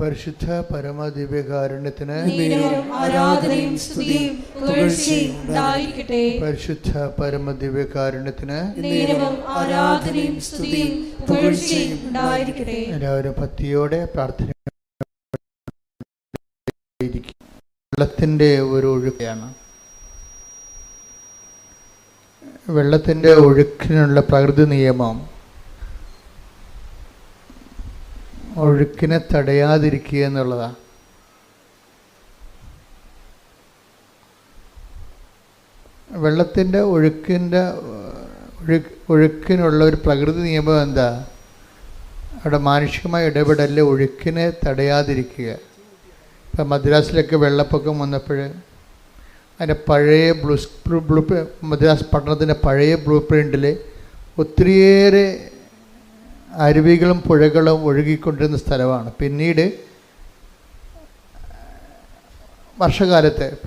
പരിശുദ്ധ പരമ ദിവ്യകാരുണ്യത്തിന് പരിശുദ്ധ പരമ ദിവ്യകാരുണ്യത്തിന് എല്ലാവരും ഭക്തിയോടെ പ്രാർത്ഥന. വെള്ളത്തിൻ്റെ ഒരു ഒഴുക്കാണ്. വെള്ളത്തിൻ്റെ ഒഴുക്കിനുള്ള പ്രകൃതി നിയമം ഒഴുക്കിനെ തടയാതിരിക്കുക എന്നുള്ളതാണ്. വെള്ളത്തിൻ്റെ ഒഴുക്കിനുള്ള ഒരു പ്രകൃതി നിയമം എന്താ? അവിടെ മാനുഷികമായ ഇടപെടലിൽ ഒഴുക്കിനെ തടയാതിരിക്കുക. ഇപ്പം മദ്രാസിലൊക്കെ വെള്ളപ്പൊക്കം വന്നപ്പോൾ അതിൻ്റെ പഴയ മദ്രാസ് പട്ടണത്തിൻ്റെ പഴയ ബ്ലൂ പ്രിൻറ്റിൽ ഒത്തിരിയേറെ അരുവികളും പുഴകളും ഒഴുകിക്കൊണ്ടിരുന്ന സ്ഥലമാണ്. പിന്നീട്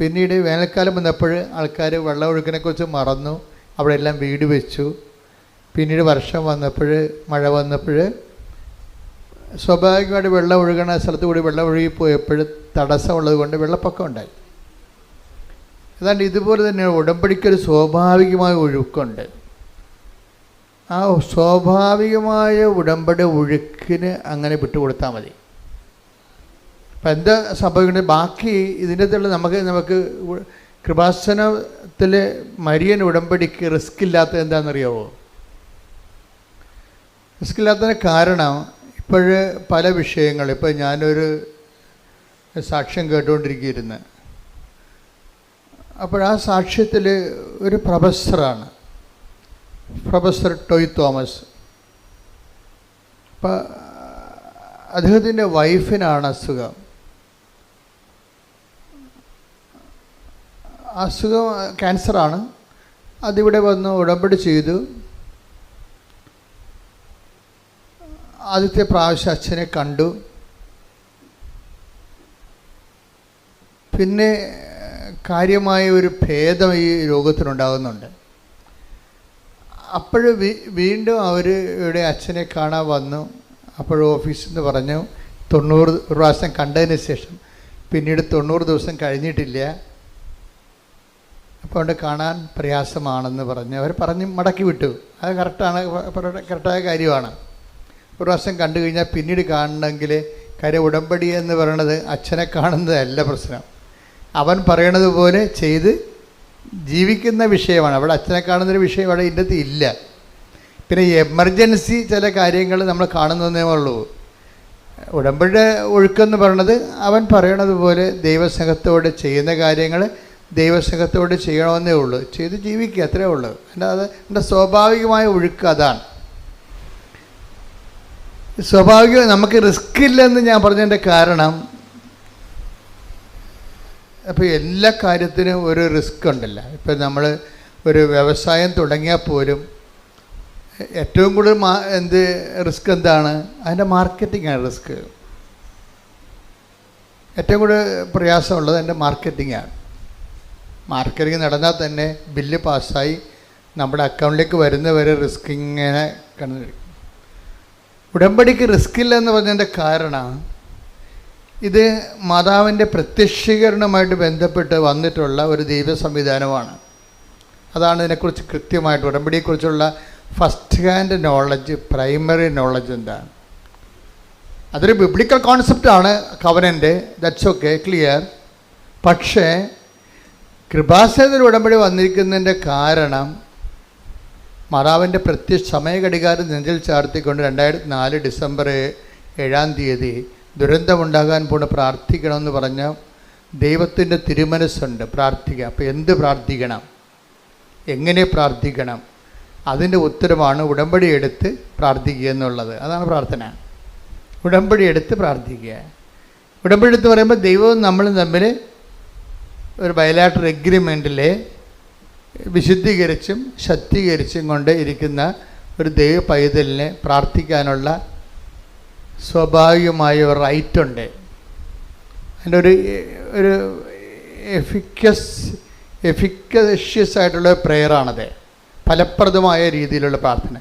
പിന്നീട് വേനൽക്കാലം വന്നപ്പോൾ ആൾക്കാർ വെള്ളം ഒഴുക്കിനെക്കുറിച്ച് മറന്നു, അവിടെ എല്ലാം വീട് വെച്ചു. പിന്നീട് മഴ വന്നപ്പോൾ സ്വാഭാവികമായിട്ട് വെള്ളം ഒഴുകണ സ്ഥലത്ത് കൂടി വെള്ളം ഒഴുകിപ്പോയപ്പോൾ തടസ്സമുള്ളത് കൊണ്ട് വെള്ളപ്പൊക്കം ഉണ്ടായി. ഏതാണ്ട് ഇതുപോലെ തന്നെ ഉടമ്പടിക്കൊരു സ്വാഭാവികമായ ഒഴുക്കുണ്ട്. ആ സ്വാഭാവികമായ ഉടമ്പടി ഒഴുക്കിന് അങ്ങനെ വിട്ടുകൊടുത്താൽ മതി. അപ്പം എന്താ സംഭവിക്കുന്നത്? ബാക്കി ഇതിൻ്റെ അകത്തുള്ള നമുക്ക് കൃപാസനത്തിൽ മരിയൻ ഉടമ്പടിക്ക് റിസ്ക് ഇല്ലാത്തത് എന്താണെന്നറിയാമോ? റിസ്ക് ഇല്ലാത്തതിന് കാരണം പല വിഷയങ്ങൾ ഞാനൊരു സാക്ഷ്യം കേട്ടുകൊണ്ടിരിക്കുകയായിരുന്നു. അപ്പോൾ ആ സാക്ഷ്യത്തിൽ ഒരു പ്രൊഫസറാണ്, പ്രൊഫസർ ടോയ് തോമസ്. അപ്പം അദ്ദേഹത്തിൻ്റെ വൈഫിനാണ് അസുഖം. അസുഖം ക്യാൻസറാണ്. അതിവിടെ വന്ന് ഉടമ്പടി ചെയ്തു. ആദ്യത്തെ പ്രാവശ്യം അച്ഛനെ കണ്ടു. പിന്നെ കാര്യമായ ഒരു ഭേദം ഈ രോഗത്തിനുണ്ടാകുന്നുണ്ട്. അപ്പോൾ വീണ്ടും അവർ ഇവിടെ അച്ഛനെ കാണാൻ വന്നു. അപ്പോൾ ഓഫീസിൽ നിന്ന് പറഞ്ഞു 90 പ്രാവശ്യം കണ്ടതിന് ശേഷം പിന്നീട് 90 ദിവസം കഴിഞ്ഞിട്ടില്ല, അപ്പോൾ അവിടെ കാണാൻ പ്രയാസമാണെന്ന് പറഞ്ഞ് അവർ പറഞ്ഞ് മടക്കി വിട്ടു. അത് കറക്റ്റായ കാര്യമാണ്. ഒരു പ്രാവശ്യം കണ്ടു കഴിഞ്ഞാൽ പിന്നീട് കാണണമെങ്കിൽ കാര്യം ഉടമ്പടി എന്ന് പറയണത് അച്ഛനെ കാണുന്നതല്ല പ്രശ്നം, അവൻ പറയണത് പോലെ ചെയ്ത് ജീവിക്കുന്ന വിഷയമാണ്. അവിടെ അച്ഛനെ കാണുന്നൊരു വിഷയം അവിടെ ഇതിൻ്റെ ഇല്ല. പിന്നെ എമർജൻസി ചില കാര്യങ്ങൾ നമ്മൾ കാണുന്നതേ ഉള്ളൂ. ഉടമ്പടിയുടെ ഒഴുക്കെന്ന് പറയണത് അവൻ പറയണത് പോലെ ദൈവസ്നേഹത്തോടെ ചെയ്യുന്ന കാര്യങ്ങൾ ദൈവസ്നേഹത്തോടെ ചെയ്യണമെന്നേ ഉള്ളൂ, ചെയ്ത് ജീവിക്കുക, അത്രേ ഉള്ളൂ. അല്ലാതെ എൻ്റെ സ്വാഭാവികമായ ഒഴുക്ക് അതാണ്. സ്വാഭാവികം നമുക്ക് റിസ്ക് ഇല്ലെന്ന് ഞാൻ പറഞ്ഞതിൻ്റെ കാരണം, അപ്പോൾ എല്ലാ കാര്യത്തിനും ഒരു റിസ്ക് ഉണ്ടല്ലോ. ഇപ്പം നമ്മൾ ഒരു വ്യവസായം തുടങ്ങിയാൽ പോലും ഏറ്റവും കൂടുതൽ റിസ്ക് എന്താണ്? അതിൻ്റെ മാർക്കറ്റിംഗാണ് റിസ്ക്. ഏറ്റവും കൂടുതൽ പ്രയാസമുള്ളത് അതിൻ്റെ മാർക്കറ്റിംഗാണ്. മാർക്കറ്റിംഗ് നടന്നാൽ തന്നെ ബില്ല് പാസ്സായി നമ്മുടെ അക്കൗണ്ടിലേക്ക് വരുന്നവരെ റിസ്ക് ഇങ്ങനെ കണ്ടു. ഉടമ്പടിക്ക് റിസ്ക് ഇല്ല എന്ന് പറഞ്ഞതിൻ്റെ കാരണം ഇത് മാതാവിൻ്റെ പ്രത്യക്ഷീകരണമായിട്ട് ബന്ധപ്പെട്ട് വന്നിട്ടുള്ള ഒരു ദൈവ സംവിധാനമാണ്. അതാണ് ഇതിനെക്കുറിച്ച് കൃത്യമായിട്ട് ഉടമ്പടിയെക്കുറിച്ചുള്ള first hand knowledge, primary knowledge എന്താണ്. അതൊരു ബിബ്ലിക്കൽ കോൺസെപ്റ്റാണ് കവനൻ്റ്, ദാറ്റ്സ് ഓക്കെ, ക്ലിയർ. പക്ഷേ കൃപാസനത്തിൽ ഉടമ്പടി വന്നിരിക്കുന്നതിൻ്റെ കാരണം മാതാവിൻ്റെ സമയഘടികാരം നെഞ്ചിൽ ചാർത്തിക്കൊണ്ട് 2004 ഡിസംബർ 7 ദുരന്തമുണ്ടാകാൻ പോണ പ്രാർത്ഥിക്കണമെന്ന് പറഞ്ഞ ദൈവത്തിൻ്റെ തിരുമനസ്സുണ്ട് പ്രാർത്ഥിക്കുക. അപ്പോൾ എന്ത് പ്രാർത്ഥിക്കണം, എങ്ങനെ പ്രാർത്ഥിക്കണം, അതിൻ്റെ ഉത്തരമാണ് ഉടമ്പടി എടുത്ത് പ്രാർത്ഥിക്കുക എന്നുള്ളത്. അതാണ് പ്രാർത്ഥന. ഉടമ്പടി എടുത്ത് പ്രാർത്ഥിക്കുക. ഉടമ്പടി എടുത്ത് പറയുമ്പോൾ ദൈവവും നമ്മളും തമ്മിൽ ഒരു ബയലാറ്ററൽ എഗ്രിമെൻറ്റിൽ വിശുദ്ധീകരിച്ചും ശക്തീകരിച്ചും കൊണ്ട് ഇരിക്കുന്ന ഒരു ദൈവ പൈതലിനെ പ്രാർത്ഥിക്കാനുള്ള സ്വാഭാവികമായ ഒരു റൈറ്റുണ്ട്. അതിൻ്റെ ഒരു എഫിക്കഷ്യസ് ആയിട്ടുള്ള പ്രെയറാണത്, ഫലപ്രദമായ രീതിയിലുള്ള പ്രാർത്ഥന.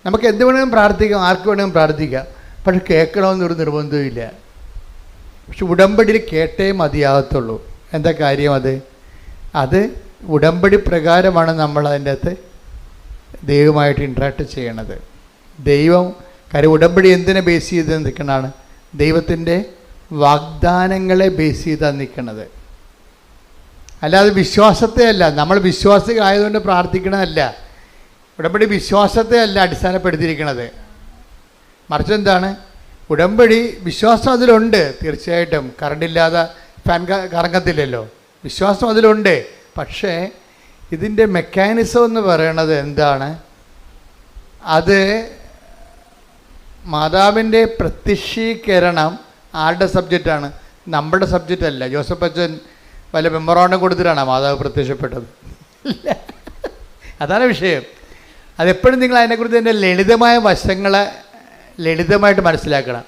നമുക്ക് എന്ത് വേണമെങ്കിലും പ്രാർത്ഥിക്കാം, ആർക്ക് വേണമെങ്കിലും പ്രാർത്ഥിക്കാം, പക്ഷെ കേൾക്കണമെന്നൊരു നിർബന്ധമില്ല. പക്ഷെ ഉടമ്പടിയിൽ കേട്ടേ മതിയാകത്തുള്ളൂ. എന്താ കാര്യം? അത് ഉടമ്പടി പ്രകാരമാണ് നമ്മൾ അതിൻ്റെ അകത്ത് ദൈവമായിട്ട് ഇൻട്രാക്ട് ചെയ്യണത്. ദൈവം കാര്യം ഉടമ്പടി എന്തിനെ ബേസ് ചെയ്ത് നിൽക്കണതാണ്? ദൈവത്തിൻ്റെ വാഗ്ദാനങ്ങളെ ബേസ് ചെയ്താണ് നിൽക്കുന്നത്. അല്ലാതെ വിശ്വാസത്തെ അല്ല. നമ്മൾ വിശ്വാസികളായതുകൊണ്ട് പ്രാർത്ഥിക്കണമല്ല. ഉടമ്പടി വിശ്വാസത്തെ അല്ല അടിസ്ഥാനപ്പെടുത്തിയിരിക്കണത്. മറിച്ച് എന്താണ്? ഉടമ്പടി വിശ്വാസം അതിലുണ്ട്, തീർച്ചയായിട്ടും. കറണ്ടില്ലാതെ ഫാൻ കറങ്ങത്തില്ലല്ലോ, വിശ്വാസം അതിലുണ്ട്. പക്ഷേ ഇതിൻ്റെ മെക്കാനിസം എന്ന് പറയണത് എന്താണ്? അത് മാതാവിൻ്റെ പ്രത്യക്ഷീകരണം ആരുടെ സബ്ജക്റ്റാണ്? നമ്മുടെ സബ്ജക്റ്റ് അല്ല. ജോസഫ് അച്ഛൻ വല്ല മെമ്മോറാണ്ടം കൊടുത്തിട്ടാണ് മാതാവ് പ്രത്യക്ഷപ്പെട്ടത്? അതാണ് വിഷയം. അതെപ്പോഴും നിങ്ങൾ അതിനെക്കുറിച്ച് എൻ്റെ ലളിതമായ വശങ്ങളെ ലളിതമായിട്ട് മനസ്സിലാക്കണം.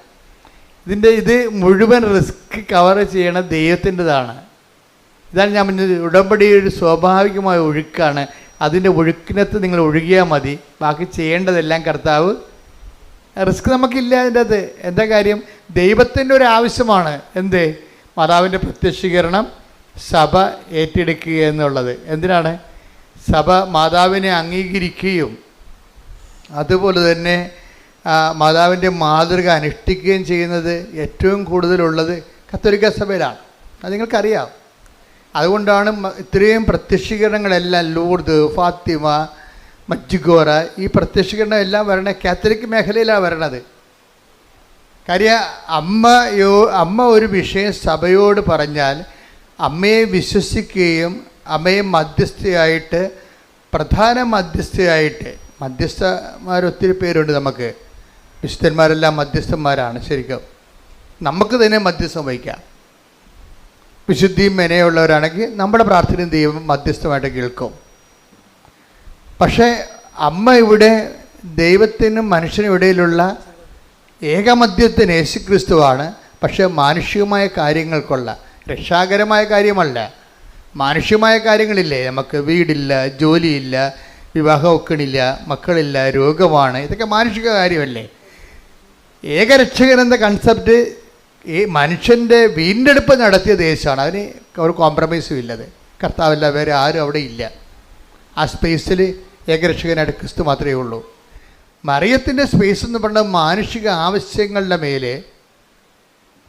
ഇത് മുഴുവൻ റിസ്ക് കവർ ചെയ്യണ ദൈവത്തിൻ്റെതാണ്. ഇതാണ് ഞാൻ പറഞ്ഞത്. ഉടമ്പടി ഒരു സ്വാഭാവികമായ ഒഴുക്കാണ്. അതിൻ്റെ ഒഴുക്കിനകത്ത് നിങ്ങൾ ഒഴുകിയാൽ മതി. ബാക്കി ചെയ്യേണ്ടതെല്ലാം കർത്താവ്. റിസ്ക് നമുക്കില്ല അതിൻ്റെ അത്. എന്താ കാര്യം? ദൈവത്തിൻ്റെ ഒരു ആവശ്യമാണ്. എന്ത്? മാതാവിൻ്റെ പ്രത്യക്ഷീകരണം സഭ ഏറ്റെടുക്കുക എന്നുള്ളത്. എന്തിനാണ്? സഭ മാതാവിനെ അംഗീകരിക്കുകയും അതുപോലെ തന്നെ മാതാവിൻ്റെ മാതൃക അനുഷ്ഠിക്കുകയും ചെയ്യുന്നത് ഏറ്റവും കൂടുതലുള്ളത് കത്തോലിക്ക സഭയിലാണ്. അത് നിങ്ങൾക്കറിയാം. അതുകൊണ്ടാണ് ഇത്രയും പ്രത്യക്ഷീകരണങ്ങളെല്ലാം ലൂർദ്, ഫാത്തിമ, മജ്ജിഗോറ, ഈ പ്രത്യക്ഷീകരണം എല്ലാം വരണത് കാത്തലിക് മേഖലയിലാണ് വരണത്. കാര്യം അമ്മ ഒരു വിഷയം സഭയോട് പറഞ്ഞാൽ അമ്മയെ വിശ്വസിക്കുകയും അമ്മയെ മധ്യസ്ഥയായിട്ട്, പ്രധാന മധ്യസ്ഥയായിട്ട്, മധ്യസ്ഥന്മാരൊത്തിരി പേരുണ്ട് നമുക്ക്, വിശുദ്ധന്മാരെല്ലാം മധ്യസ്ഥന്മാരാണ്. ശരിക്കും നമുക്ക് തന്നെ മധ്യസ്ഥം വഹിക്കാം. വിശുദ്ധിയും മെനയുള്ളവരാണെങ്കിൽ നമ്മുടെ പ്രാർത്ഥനയും ദൈവം മധ്യസ്ഥമായിട്ട് കേൾക്കും. പക്ഷേ അമ്മ ഇവിടെ ദൈവത്തിനും മനുഷ്യനും ഇടയിലുള്ള ഏകമധ്യത്തിന് യേശുക്രിസ്തുവാണ്. പക്ഷേ മാനുഷികമായ കാര്യങ്ങൾക്കുള്ള, രക്ഷാകരമായ കാര്യമല്ല, മാനുഷികമായ കാര്യങ്ങളില്ലേ, നമുക്ക് വീടില്ല, ജോലിയില്ല, വിവാഹം ഒക്കണില്ല, മക്കളില്ല, രോഗമാണ്, ഇതൊക്കെ മാനുഷിക കാര്യമല്ലേ. ഏകരക്ഷകൻ എന്ന കൺസെപ്റ്റ് ഈ മനുഷ്യൻ്റെ വീണ്ടെടുപ്പ് നടത്തിയ ദേശമാണ്. അതിന് ഒരു കോംപ്രമൈസും ഇല്ലത്. കർത്താവല്ല, വേറെ ആരും അവിടെ ഇല്ല. ആ സ്പേസിൽ ഏകരക്ഷകനായിട്ട് ക്രിസ്തു മാത്രമേ ഉള്ളൂ. മറിയത്തിൻ്റെ സ്പേസ് എന്ന് പറഞ്ഞാൽ മാനുഷിക ആവശ്യങ്ങളുടെ മേലെ,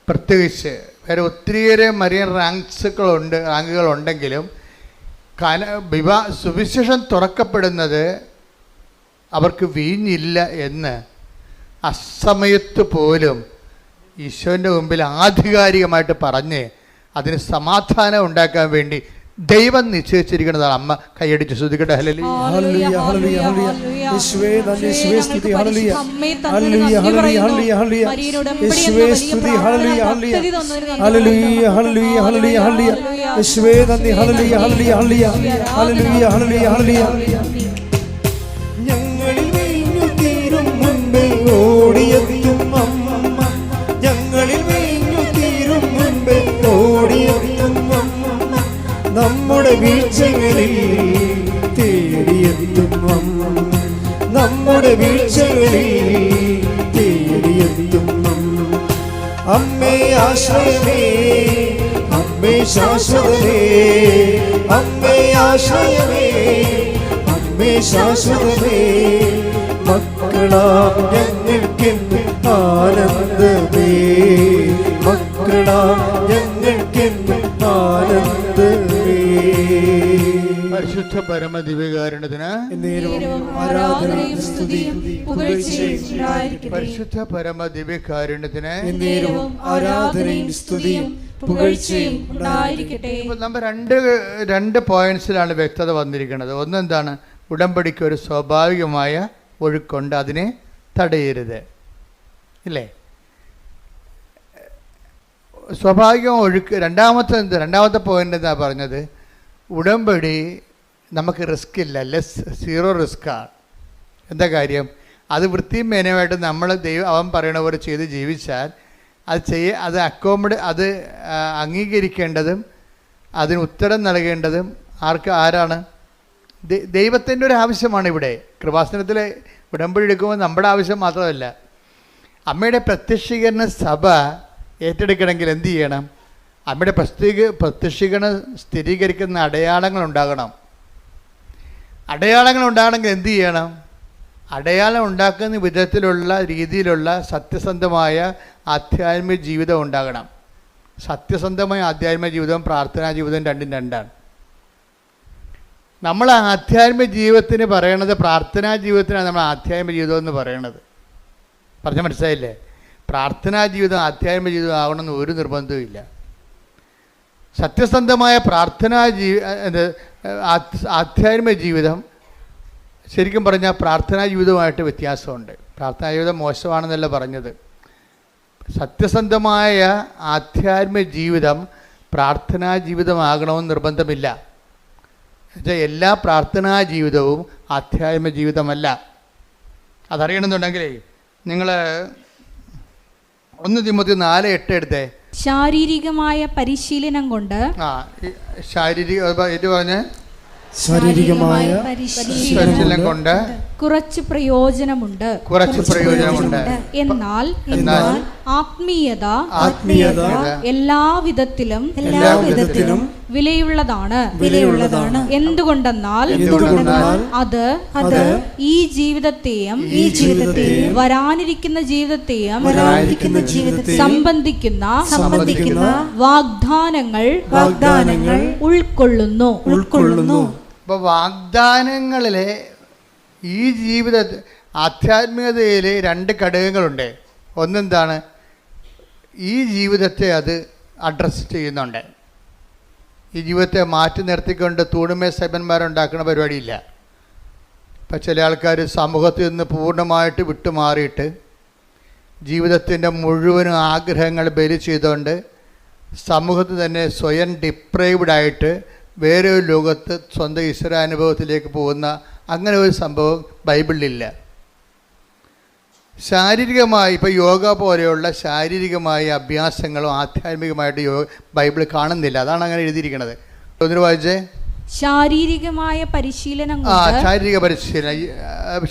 പ്രത്യേകിച്ച് വേറെ ഒത്തിരിയേറെ മറിയൻ റാങ്കുകളുണ്ടെങ്കിലും സുവിശേഷം തുറക്കപ്പെടുന്നത് അവർക്ക് വീഞ്ഞില്ല എന്ന് അസമയത്ത് പോലും ഈശോൻ്റെ മുമ്പിൽ ആധികാരികമായിട്ട് പറഞ്ഞ് അതിന് സമാധാനം ഉണ്ടാക്കാൻ വേണ്ടി ദൈവം നിശ്ചയിച്ചിരിക്കുന്നതാണ്. അമ്മ കൈയടിച്ച് ശ്രദ്ധിക്കട്ടെ. ഹല്ലേലൂയ ഹല്ലേലൂയ ഹല്ലേലൂയ യേശുവേ നന്ദി, യേശുവേ സ്തുതി. ഹല്ലേലൂയ ഹല്ലേലൂയ ഹല്ലേലൂയ ഹല്ലേലൂയ യേശുവേ സ്തുതി. ഹല്ലേലൂയ ഹല്ലേലൂയ ഹല്ലേലൂയ ഹല്ലേലൂയ ഹല്ലേലൂയ ഹല്ലേലൂയ യേശുവേ നന്ദി. ഹല്ലേലൂയ ഹല്ലേലൂയ ഹല്ലേലൂയ ഹല്ലേലൂയ ഹല്ലേലൂയ. ഞങ്ങളിൽ വീഞ്ഞു തീരും മുൻപേ ഓടിയെത്തും അമ്മ, ഞങ്ങളിൽ വീഞ്ഞു തീരും മുൻപേ ഓടിയെത്തും അമ്മ, നമ്മുടെ വീഴ്ചകളിൽ തേടിയെത്തും അമ്മ, നമ്മുടെ വീഴ്ചകളിൽ തേടിയെത്തും അമ്മ. അമ്മേ ആശ്രയമേ, അമ്മേ ശാശ്വതമേ, അമ്മേ ആശ്രയമേ, അമ്മേ ശാശ്വതമേ, മക്കളാം ഞങ്ങൾക്കെന്ന് ആനന്ദമേ, മക്കളാം ഞങ്ങൾക്കെന്ന് ആനന്ദമേ. പരിശുദ്ധ പരമ ദിവ്യകാരുണ്യത്തിന് ആരാധനയും സ്തുതിയും പുകഴ്ചയും ഉണ്ടായിരിക്കട്ടെ. പരിശുദ്ധ പരമ ദിവ്യകാരുണ്യത്തിന് ആരാധനയും സ്തുതിയും പുകഴ്ചയും ഉണ്ടായിരിക്കട്ടെ. ഇപ്പോൾ നമ്മൾ രണ്ട് പോയിന്റ്സിലാണ് വ്യക്തത വന്നിരിക്കുന്നത്. ഒന്നെന്താണ്? ഉടമ്പടിക്ക് ഒരു സ്വാഭാവികമായ ഒഴുക്കുണ്ട്, അതിനെ തടയരുത്, ഇല്ലേ? സ്വാഭാവിക ഒഴുക്ക്. രണ്ടാമത്തെ പോയിന്റ് എന്താ പറഞ്ഞത്? ഉടമ്പടി നമുക്ക് റിസ്ക് ഇല്ല, സീറോ റിസ്ക്കാണ്. എന്താ കാര്യം? അത് വൃത്തിയും മേനയുമായിട്ട് നമ്മൾ അവൻ പറയണ പോലെ ചെയ്ത് ജീവിച്ചാൽ അത് അത് അംഗീകരിക്കേണ്ടതും അതിന് ഉത്തരം നൽകേണ്ടതും ആരാണ്? ദൈവത്തിൻ്റെ ഒരു ആവശ്യമാണ് ഇവിടെ. കൃപാസനത്തിൽ ഉടമ്പടി എടുക്കുമ്പോൾ നമ്മുടെ ആവശ്യം മാത്രമല്ല, അമ്മയുടെ പ്രത്യക്ഷീകരണ സഭ ഏറ്റെടുക്കണമെങ്കിൽ എന്ത് ചെയ്യണം? അമ്മയുടെ പ്രത്യക്ഷീകരണം സ്ഥിരീകരിക്കുന്ന അടയാളങ്ങൾ ഉണ്ടാകണം. അടയാളങ്ങൾ ഉണ്ടാകണമെങ്കിൽ എന്ത് ചെയ്യണം? അടയാളം ഉണ്ടാക്കുന്ന വിധത്തിലുള്ള രീതിയിലുള്ള സത്യസന്ധമായ ആധ്യാത്മിക ജീവിതം ഉണ്ടാകണം. സത്യസന്ധമായ ആധ്യാത്മിക ജീവിതവും പ്രാർത്ഥനാ ജീവിതവും രണ്ടാണ്. നമ്മൾ ആധ്യാത്മിക ജീവിതത്തിന് പറയണത്, പ്രാർത്ഥനാ ജീവിതത്തിനാണ് നമ്മൾ ആധ്യാത്മിക ജീവിതം എന്ന് പറയണത്. പറഞ്ഞാൽ മനസ്സിലായില്ലേ? പ്രാർത്ഥനാ ജീവിതം ആധ്യാത്മിക ജീവിതം ആകണമെന്ന് ഒരു നിർബന്ധവും ഇല്ല. സത്യസന്ധമായ ആധ്യാത്മിക ജീവിതം ശരിക്കും പറഞ്ഞാൽ പ്രാർത്ഥനാ ജീവിതവുമായിട്ട് വ്യത്യാസമുണ്ട്. പ്രാർത്ഥനാ ജീവിതം മോശമാണെന്നല്ല പറഞ്ഞത്. സത്യസന്ധമായ ആധ്യാത്മിക ജീവിതം പ്രാർത്ഥനാ ജീവിതമാകണമെന്ന് നിർബന്ധമില്ല. എന്നുവെച്ചാൽ എല്ലാ പ്രാർത്ഥനാ ജീവിതവും ആധ്യാത്മിക ജീവിതമല്ല. അതറിയണമെന്നുണ്ടെങ്കിലേ നിങ്ങൾ 1 തിമോത്തി 4:8 എടുത്തേ. ശാരീരികമായ പരിശീലനം കൊണ്ട് ശാരീരികമായ പരിശീലനം കൊണ്ട് കുറച്ച് പ്രയോജനമുണ്ട്. എന്നാൽ ആത്മീയത എല്ലാവിധത്തിലും വിലയുള്ളതാണ്. എന്തുകൊണ്ടെന്നാൽ അത് ഈ ജീവിതത്തെയും വരാനിരിക്കുന്ന ജീവിതത്തെയും സംബന്ധിക്കുന്ന വാഗ്ദാനങ്ങൾ ഉൾക്കൊള്ളുന്നു. അപ്പോൾ വാഗ്ദാനങ്ങളിലെ ഈ ആധ്യാത്മികതയിൽ 2 ഘടകങ്ങളുണ്ട്. ഒന്നെന്താണ്? ഈ ജീവിതത്തെ അത് അഡ്രസ്സ് ചെയ്യുന്നുണ്ട്. ഈ ജീവിതത്തെ മാറ്റി നിർത്തിക്കൊണ്ട് തൂണുമേ സൈബന്മാരുണ്ടാക്കുന്ന പരിപാടിയില്ല. ഇപ്പം ചില ആൾക്കാർ സമൂഹത്തിൽ നിന്ന് പൂർണ്ണമായിട്ട് വിട്ടുമാറിയിട്ട് ജീവിതത്തിൻ്റെ മുഴുവൻ ആഗ്രഹങ്ങൾ ബലി ചെയ്തുകൊണ്ട് സമൂഹത്തിൽ തന്നെ സ്വയം ഡിപ്രൈവ്ഡായിട്ട് വേറെ ഒരു ലോകത്ത് സ്വന്തം ഈശ്വരാനുഭവത്തിലേക്ക് പോകുന്ന അങ്ങനെ ഒരു സംഭവം ബൈബിളിലില്ല. ശാരീരികമായി ഇപ്പോൾ യോഗ പോലെയുള്ള ശാരീരികമായ അഭ്യാസങ്ങളും ആധ്യാത്മികമായിട്ട് ബൈബിൾ കാണുന്നില്ല. അതാണ് അങ്ങനെ എഴുതിയിരിക്കുന്നത്. ഒന്നിനു വായിച്ചേ. ശാരീരികമായ പരിശീലനം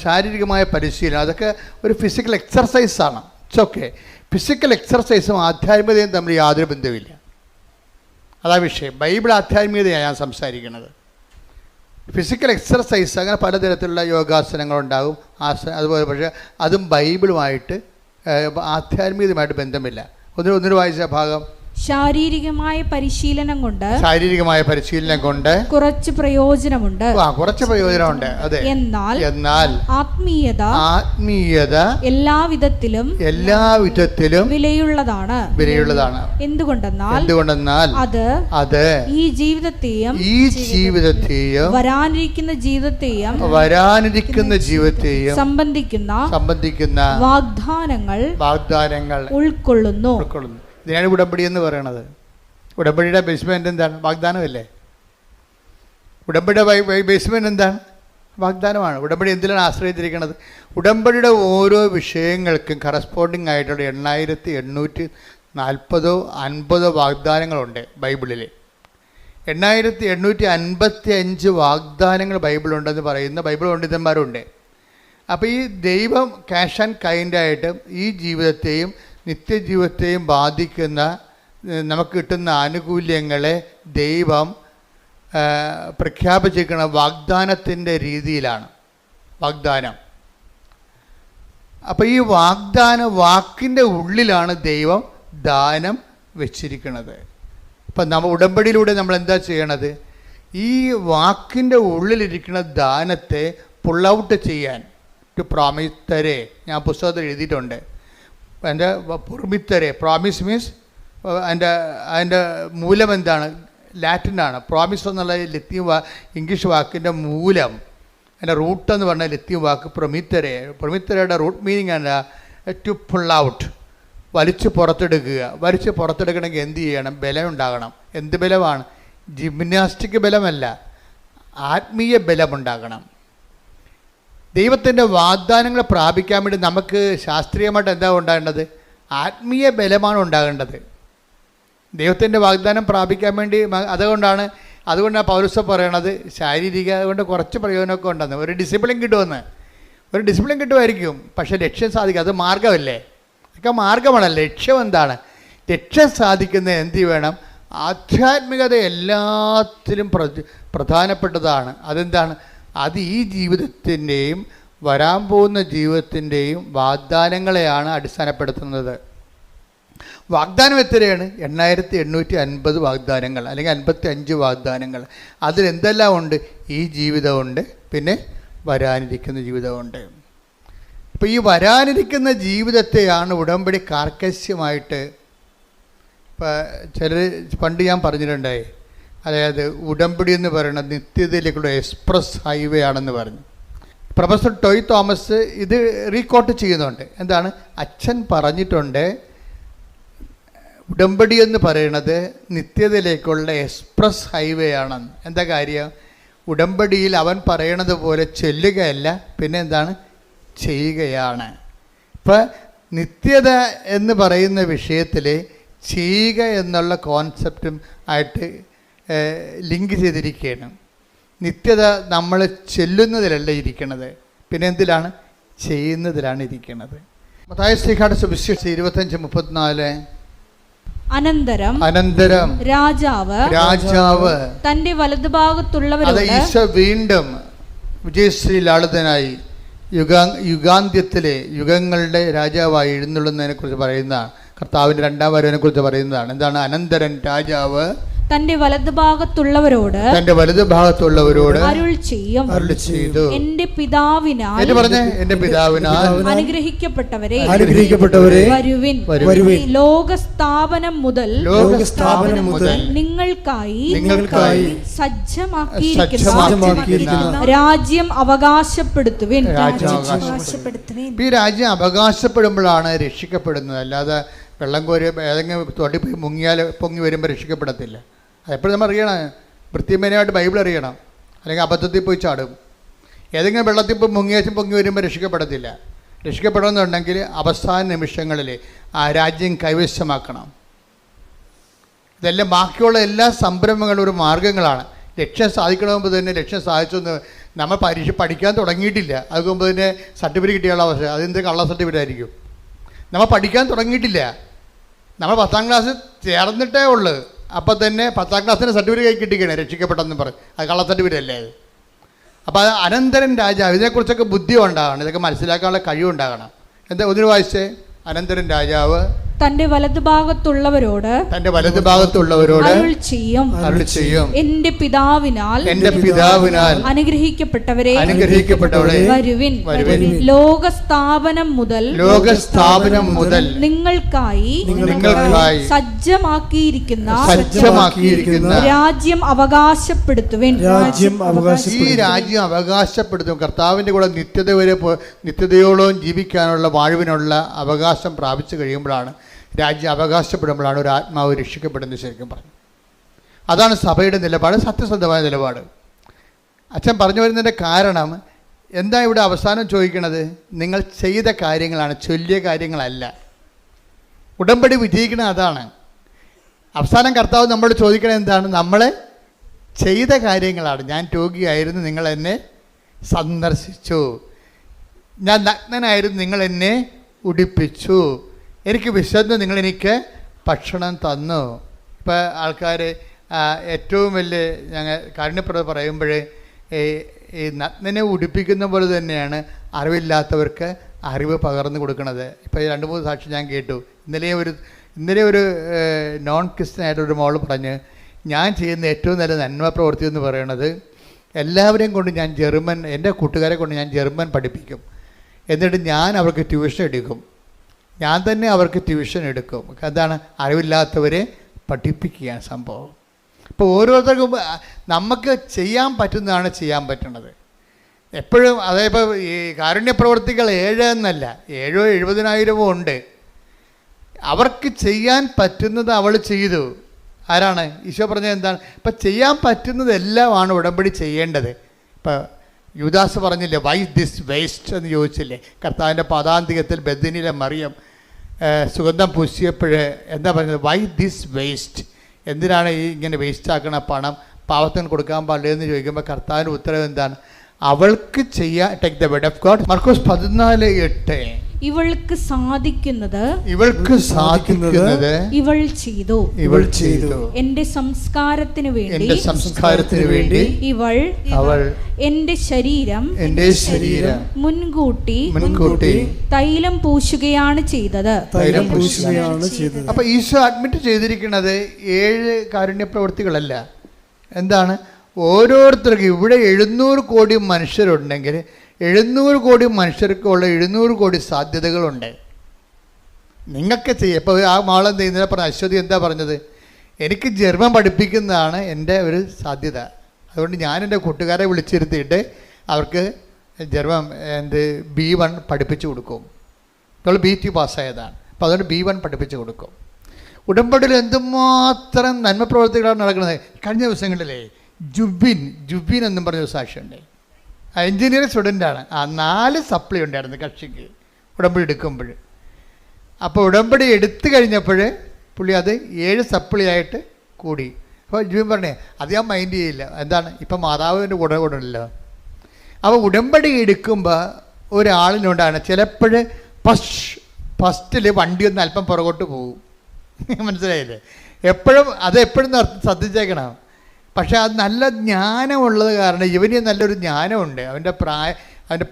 ശാരീരികമായ പരിശീലനം അതൊക്കെ ഒരു ഫിസിക്കൽ എക്സർസൈസാണ്. It's okay. ഫിസിക്കൽ എക്സർസൈസും ആധ്യാത്മികതയും തമ്മിൽ യാതൊരു ബന്ധവുമില്ല. അതാ വിഷയം. ബൈബിൾ ആധ്യാത്മികതയാണ് ഞാൻ സംസാരിക്കുന്നത്. ഫിസിക്കൽ എക്സർസൈസ് അങ്ങനെ പലതരത്തിലുള്ള യോഗാസനങ്ങളുണ്ടാകും, അതുപോലെ. പക്ഷേ അതും ബൈബിളുമായിട്ട് ആധ്യാത്മികതയുമായിട്ട് ബന്ധമില്ല. ഒന്നിനു വായിച്ച ഭാഗം. ശാരീരികമായ പരിശീലനം കൊണ്ട് കുറച്ച് പ്രയോജനമുണ്ട്. കുറച്ച് പ്രയോജനമുണ്ട്. അതെ. എന്നാൽ ആത്മീയത എല്ലാവിധത്തിലും വിലയുള്ളതാണ്. എന്തുകൊണ്ടെന്നാൽ അത് ഈ ജീവിതത്തെയും വരാനിരിക്കുന്ന ജീവിതത്തെയും സംബന്ധിക്കുന്ന വാഗ്ദാനങ്ങൾ ഉൾക്കൊള്ളുന്നു. ഇതിനാണ് ഉടമ്പടി എന്ന് പറയണത്. ഉടമ്പടിയുടെ ബേസ്മെന്റ് എന്താണ്? വാഗ്ദാനമല്ലേ. ഉടമ്പടിയുടെ ബേസ്മെന്റ് എന്താണ്? വാഗ്ദാനമാണ്. ഉടമ്പടി എന്തിലാണ് ആശ്രയിച്ചിരിക്കുന്നത്? ഉടമ്പടിയുടെ ഓരോ വിഷയങ്ങൾക്കും കറസ്പോണ്ടിങ് ആയിട്ടുള്ള 8840 വാഗ്ദാനങ്ങളുണ്ട് ബൈബിളിൽ. 8855 വാഗ്ദാനങ്ങൾ ബൈബിളുണ്ടെന്ന് പറയുന്ന ബൈബിൾ പണ്ഡിതന്മാരുണ്ട്. അപ്പോൾ ഈ ദൈവം ക്യാഷ് ആൻഡ് കൈൻഡായിട്ട് ഈ ജീവിതത്തെയും നിത്യജീവിതത്തെയും ബാധിക്കുന്ന നമുക്ക് കിട്ടുന്ന ആനുകൂല്യങ്ങളെ ദൈവം പ്രഖ്യാപിച്ചിരിക്കുന്ന വാഗ്ദാനത്തിൻ്റെ രീതിയിലാണ്. വാഗ്ദാനം. അപ്പോൾ ഈ വാക്കിൻ്റെ ഉള്ളിലാണ് ദൈവം ദാനം വെച്ചിരിക്കുന്നത്. അപ്പം ഉടമ്പടിയിലൂടെ നമ്മൾ എന്താ ചെയ്യണത്? ഈ വാക്കിൻ്റെ ഉള്ളിലിരിക്കുന്ന ദാനത്തെ പുൾ ഔട്ട് ചെയ്യാൻ ടു പ്രോമിസ് തരേ. ഞാൻ പുസ്തകത്തിൽ എഴുതിയിട്ടുണ്ട്. എൻ്റെ പുറമിത്തരെ. പ്രോമിസ് മീൻസ് അതിൻ്റെ മൂലം എന്താണ്? ലാറ്റിനാണ്. പ്രോമിസ് എന്നുള്ള ലത്തീൻ ഇംഗ്ലീഷ് വാക്കിൻ്റെ മൂലം, അതിൻ്റെ റൂട്ട് എന്ന് പറഞ്ഞാൽ ലത്തീൻ വാക്ക് പ്രൊമിത്തരെ. പ്രൊമിത്തരയുടെ റൂട്ട് മീനിങ് ആണ് ടു പുൾ ഔട്ട്, വലിച്ചു പുറത്തെടുക്കണമെങ്കിൽ എന്ത് ചെയ്യണം? ബലം ഉണ്ടാകണം. എന്ത് ബലമാണ്? ജിംനാസ്റ്റിക് ബലമല്ല, ആത്മീയ ബലമുണ്ടാകണം. ദൈവത്തിൻ്റെ വാഗ്ദാനങ്ങൾ പ്രാപിക്കാൻ വേണ്ടി നമുക്ക് ശാസ്ത്രീയമായിട്ട് എന്താ ഉണ്ടാകേണ്ടത്? ആത്മീയ ബലമാണ് ഉണ്ടാകേണ്ടത്. ദൈവത്തിൻ്റെ വാഗ്ദാനം പ്രാപിക്കാൻ വേണ്ടി അതുകൊണ്ടാണ് പൗലോസ് പറയണത് ശാരീരിക കൊണ്ട് കുറച്ച് പ്രയോജനമൊക്കെ ഉണ്ടെന്ന്. ഒരു ഡിസിപ്ലിൻ കിട്ടുമായിരിക്കും, പക്ഷേ ലക്ഷ്യം സാധിക്കും. അത് മാർഗമല്ലേ? അതൊക്കെ മാർഗമാണ്. ലക്ഷ്യം എന്താണ്? ലക്ഷ്യം സാധിക്കുന്നത് എന്ത് വേണം? ആധ്യാത്മികത എല്ലാത്തിലും പ്രധാനപ്പെട്ടതാണ്. അതെന്താണ്? അത് ഈ ജീവിതത്തിൻ്റെയും വരാൻ പോകുന്ന ജീവിതത്തിൻ്റെയും വാഗ്ദാനങ്ങളെയാണ് അടിസ്ഥാനപ്പെടുത്തുന്നത്. വാഗ്ദാനം എത്രയാണ്? 8850 വാഗ്ദാനങ്ങൾ, അല്ലെങ്കിൽ 55 വാഗ്ദാനങ്ങൾ. അതിലെന്തെല്ലാം ഉണ്ട്? ഈ ജീവിതമുണ്ട്, പിന്നെ വരാനിരിക്കുന്ന ജീവിതമുണ്ട്. അപ്പോൾ ഈ വരാനിരിക്കുന്ന ജീവിതത്തെയാണ് ഉടമ്പടി കാർക്കശ്യമായിട്ട്, ഇപ്പോൾ ചിലർ പണ്ട് ഞാൻ പറഞ്ഞിട്ടുണ്ടായി, അതായത് ഉടമ്പടി എന്ന് പറയുന്നത് നിത്യതയിലേക്കുള്ള എക്സ്പ്രസ് ഹൈവേ ആണെന്ന് പറഞ്ഞു. പ്രൊഫസർ ടോയ് തോമസ് ഇത് റീകോട്ട് ചെയ്യുന്നുണ്ട്. എന്താണ്? അച്ഛൻ പറഞ്ഞിട്ടുണ്ട് ഉടമ്പടി എന്ന് പറയുന്നത് നിത്യതയിലേക്കുള്ള എക്സ്പ്രസ് ഹൈവേ ആണെന്ന്. എന്താ കാര്യം? ഉടമ്പടിയിൽ അവൻ പറയണത് പോലെ ചെല്ലുകയല്ല, പിന്നെ എന്താണ്? ചെയ്യുകയാണ്. ഇപ്പം നിത്യത എന്ന് പറയുന്ന വിഷയത്തിൽ ചെയ്യുക എന്നുള്ള കോൺസെപ്റ്റും ആയിട്ട് ലിങ്ക് ചെയ്തിരിക്കുകയാണ്. നിത്യത നമ്മൾ ചെല്ലുന്നതിലല്ല ഇരിക്കുന്നത്, പിന്നെ എന്തിലാണ്? ചെയ്യുന്നതിലാണ് ഇരിക്കുന്നത്. മത്തായി ശ്രീകാട് സുവിശേഷം 25:34. അനന്തരം രാജാവ് തന്റെ വലതുഭാഗത്തുള്ളവരോട്, ഈശോ വീണ്ടും വിജയശ്രീ ലാളിതനായി യുഗാന്ത്യത്തിലെ യുഗങ്ങളുടെ രാജാവായി എഴുന്നള്ളുന്നതിനെ കുറിച്ച് പറയുന്നതാണ്. കർത്താവിൻ്റെ രണ്ടാം വരവിനെ കുറിച്ച് പറയുന്നതാണ്. എന്താണ്? അനന്തരം രാജാവ് തന്റെ വലതുഭാഗത്തുള്ളവരോട് അരുൾ ചെയ്തു, എന്റെ പിതാവിനാൽ അനുഗ്രഹിക്കപ്പെട്ടവരെ വരുവിൻ. ലോകസ്ഥാപനം മുതൽ നിങ്ങൾക്കായി സജ്ജമാക്കിയിരിക്കുന്ന രാജ്യം അവകാശപ്പെടുത്തുവിൻ. ഈ രാജ്യം അവകാശപ്പെടുമ്പോഴാണ് രക്ഷിക്കപ്പെടുന്നത്. അല്ലാതെ വെള്ളം കോരി ഏതെങ്കിലും തൊടി പോയി മുങ്ങിയാൽ പൊങ്ങി വരുമ്പോൾ രക്ഷിക്കപ്പെടത്തില്ല. അതെപ്പോഴും നമ്മൾ അറിയണം, വൃത്തിമേനയായിട്ട് ബൈബിൾ അറിയണം, അല്ലെങ്കിൽ അബദ്ധത്തിൽ പോയി ചാടും. ഏതെങ്കിലും വെള്ളത്തിൽ പോയി മുങ്ങിയാച്ചും പൊങ്ങി വരുമ്പോൾ രക്ഷിക്കപ്പെടത്തില്ല. രക്ഷിക്കപ്പെടണമെന്നുണ്ടെങ്കിൽ അവസാന നിമിഷങ്ങളിൽ ആ രാജ്യം കൈവശമാക്കണം. ഇതെല്ലാം ബാക്കിയുള്ള എല്ലാ സംരംഭങ്ങളും ഒരു മാർഗ്ഗങ്ങളാണ്. ലക്ഷ്യം സാധിക്കണമെങ്കിൽ തന്നെ ലക്ഷ്യം സാധിച്ചൊന്ന് നമ്മൾ പഠിക്കാൻ തുടങ്ങിയിട്ടില്ല, അതുകൊണ്ട് മുമ്പ് തന്നെ സർട്ടിഫിക്കറ്റ് കിട്ടിയുള്ള അവസ്ഥ അതെന്ത് കള്ള സർട്ടിഫിക്കറ്റ് ആയിരിക്കും. നമ്മൾ പഠിക്കാൻ തുടങ്ങിയിട്ടില്ല, നമ്മൾ 10ാം ക്ലാസ് ചേർന്നിട്ടേ ഉള്ളൂ, അപ്പം തന്നെ 10ാം ക്ലാസ്സിന് സർട്ടിഫിക്കറ്റ് കിട്ടിക്കണേ രക്ഷിക്കപ്പെട്ടെന്ന് പറയും. അത് കള്ള സർട്ടിഫിക്കറ്റ് അല്ലേ അത്? അപ്പോൾ അത് അനന്തരൻ രാജാവ്, ഇതിനെക്കുറിച്ചൊക്കെ ബുദ്ധി ഉണ്ടാകണം, ഇതൊക്കെ മനസ്സിലാക്കാനുള്ള കഴിവുണ്ടാകണം. എന്താ ഒന്നിനു വായിച്ചേ? അനന്തരൻ രാജാവ് തന്റെ വലതുഭാഗത്തുള്ളവരോട് അരുൾ ചെയ്യും, എന്റെ പിതാവിനാൽ അനുഗ്രഹിക്കപ്പെട്ടവരെ വരുവിൻ. ലോകസ്ഥാപനം മുതൽ നിങ്ങൾക്കായി സജ്ജമാക്കിയിരിക്കുന്ന രാജ്യം അവകാശപ്പെടുത്തുവിൻ. ഈ രാജ്യം അവകാശപ്പെടുത്തും. കർത്താവിന്റെ കൂടെ നിത്യതയോളം ജീവിക്കാനുള്ള വാഴുവിനുള്ള അവകാശം പ്രാപിച്ചു കഴിയുമ്പോഴാണ്, രാജ്യം അവകാശപ്പെടുമ്പോഴാണ് ഒരു ആത്മാവ് രക്ഷിക്കപ്പെടുന്നത്. ശരിക്കും പറഞ്ഞു അതാണ് സഭയുടെ നിലപാട്, സത്യസന്ധമായ നിലപാട്. അച്ഛൻ പറഞ്ഞു വരുന്നതിൻ്റെ കാരണം എന്താ? ഇവിടെ അവസാനം ചോദിക്കണത് നിങ്ങൾ ചെയ്ത കാര്യങ്ങളാണ്, ചൊല്ലിയ കാര്യങ്ങളല്ല. ഉടമ്പടി വിജയിക്കണത് അതാണ്. അവസാനം കർത്താവ് നമ്മളോട് ചോദിക്കണത് എന്താണ്? നമ്മളെ ചെയ്ത കാര്യങ്ങളാണ്. ഞാൻ രോഗിയായിരുന്നു, നിങ്ങൾ എന്നെ സന്ദർശിച്ചു. ഞാൻ നഗ്നനായിരുന്നു, നിങ്ങൾ എന്നെ ഉടുപ്പിച്ചു. എനിക്ക് വിശന്ന് നിങ്ങളെനിക്ക് ഭക്ഷണം തന്നു. ഇപ്പോൾ ആൾക്കാർ ഏറ്റവും വലിയ ഞങ്ങൾ കാരുണ്യപ്രവൃത്തി പറയുമ്പോൾ ഈ നഗ്നനെ ഉടുപ്പിക്കുന്ന പോലെ തന്നെയാണ് അറിവില്ലാത്തവർക്ക് അറിവ് പകർന്നു കൊടുക്കുന്നത്. ഇപ്പോൾ 2-3 സാക്ഷി ഞാൻ കേട്ടു. ഇന്നലെ ഒരു നോൺ ക്രിസ്ത്യനായിട്ടൊരു മോൾ പറഞ്ഞ്, ഞാൻ ചെയ്യുന്ന ഏറ്റവും നല്ല നന്മ പ്രവൃത്തി എന്ന് പറയുന്നത് എല്ലാവരെയും കൊണ്ട് ഞാൻ എൻ്റെ കൂട്ടുകാരെ കൊണ്ട് ഞാൻ ജർമ്മൻ പഠിപ്പിക്കും, എന്നിട്ട് ഞാൻ അവർക്ക് ട്യൂഷൻ എടുക്കും, ഞാൻ തന്നെ അവർക്ക് ട്യൂഷൻ എടുക്കും. എന്താണ്? അറിവില്ലാത്തവരെ പഠിപ്പിക്കുകയാണ് സംഭവം. ഇപ്പോൾ ഓരോരുത്തർക്കും നമുക്ക് ചെയ്യാൻ പറ്റുന്നതാണ് ചെയ്യാൻ പറ്റുന്നത് എപ്പോഴും. അതായത് ഈ കാരുണ്യപ്രവർത്തികൾ 7 എന്നല്ല, 7 70,000 ഉണ്ട്. അവർക്ക് ചെയ്യാൻ പറ്റുന്നത് അവൾ ചെയ്തു. ആരാണ്? ഈശോ പറഞ്ഞത് എന്താണ്? ഇപ്പം ചെയ്യാൻ പറ്റുന്നതെല്ലാമാണ് ഉടമ്പടി ചെയ്യേണ്ടത്. ഇപ്പം യൂദാസ് പറഞ്ഞില്ലേ, വൈ ദിസ് വേസ്റ്റ് എന്ന് ചോദിച്ചില്ലേ? കർത്താവിൻ്റെ പാദാന്തികത്തിൽ ബെഥനിയിലെ മറിയം സുഗന്ധം പൂശിയപ്പോൾ എന്താ പറഞ്ഞത്? Why this waste? എന്തിനാണ് ഈ ഇങ്ങനെ വേസ്റ്റ് ആക്കണ പണം? പാവത്തിന് കൊടുക്കാൻ പാടില്ല എന്ന് ചോദിക്കുമ്പോൾ കർത്താവിൻ്റെ ഉത്തരവ് എന്താണ്? അവൾക്ക് ചെയ്യാൻ take the word of God. മർക്കോസ് 14:8 ഇവൾക്ക് സാധിക്കുന്നത് ഇവൾ ചെയ്തു. എന്റെ സംസ്കാരത്തിന് വേണ്ടി ഇവൾ എന്റെ ശരീരം മുൻകൂട്ടി തൈലം പൂശുകയാണ് ചെയ്തത്. അപ്പൊ ഈശോ അഡ്മിറ്റ് ചെയ്തിരിക്കുന്നത് 7 കാരുണ്യ പ്രവൃത്തികളല്ല. എന്താണ്? ഓരോരുത്തർക്കും ഇവിടെ 700 കോടി മനുഷ്യരുണ്ടെങ്കിൽ 700 കോടി മനുഷ്യർക്കുള്ള 700 കോടി സാധ്യതകളുണ്ട്. നിങ്ങൾക്ക് ചെയ്യാം. ഇപ്പോൾ ആ മാളം ചെയ്യുന്നതിനെ പറഞ്ഞ അശ്വതി എന്താ പറഞ്ഞത്? എനിക്ക് ജർമ്മൻ പഠിപ്പിക്കുന്നതാണ് എൻ്റെ ഒരു സാധ്യത. അതുകൊണ്ട് ഞാൻ എൻ്റെ കൂട്ടുകാരെ വിളിച്ചിരുത്തിയിട്ട് അവർക്ക് ജർമ്മൻ B1 പഠിപ്പിച്ചു കൊടുക്കും. ഇപ്പോൾ B2 പാസ്സായതാണ്, അപ്പോൾ അതുകൊണ്ട് B1 പഠിപ്പിച്ചു കൊടുക്കും. ഉടമ്പടിയിൽ എന്തുമാത്രം നന്മ പ്രവർത്തികളാണ് നടക്കുന്നത്. കഴിഞ്ഞ ദിവസങ്ങളിലേ ജുബിൻ എന്നും പറഞ്ഞൊരു സാക്ഷിയുണ്ട്. എഞ്ചിനീയറിംഗ് സ്റ്റുഡൻ്റാണ്. 4 സപ്ലി ഉണ്ടായിരുന്നു കക്ഷിക്ക് ഉടമ്പടി എടുക്കുമ്പോൾ. അപ്പോൾ ഉടമ്പടി എടുത്തു കഴിഞ്ഞപ്പോൾ പുള്ളി അത് 7 സപ്ലി ആയിട്ട് കൂടി. അപ്പോൾ ജുബിൻ പറഞ്ഞേ അത് ഞാൻ മൈൻഡ് ചെയ്യില്ല. എന്താണ്? ഇപ്പം മാതാവിൻ്റെ കൂടെ ഉണ്ടല്ലോ. അപ്പോൾ ഉടമ്പടി എടുക്കുമ്പോൾ ഒരാളിനുണ്ടാണ് ചിലപ്പോൾ ഫസ്റ്റിൽ വണ്ടി ഒന്ന് അല്പം പുറകോട്ട് പോകും. മനസ്സിലായില്ലേ? എപ്പോഴും ശ്രദ്ധിച്ചേക്കണം. പക്ഷെ അത് നല്ല ജ്ഞാനമുള്ളത് കാരണം ഇവന് നല്ലൊരു ജ്ഞാനമുണ്ട്, അവൻ്റെ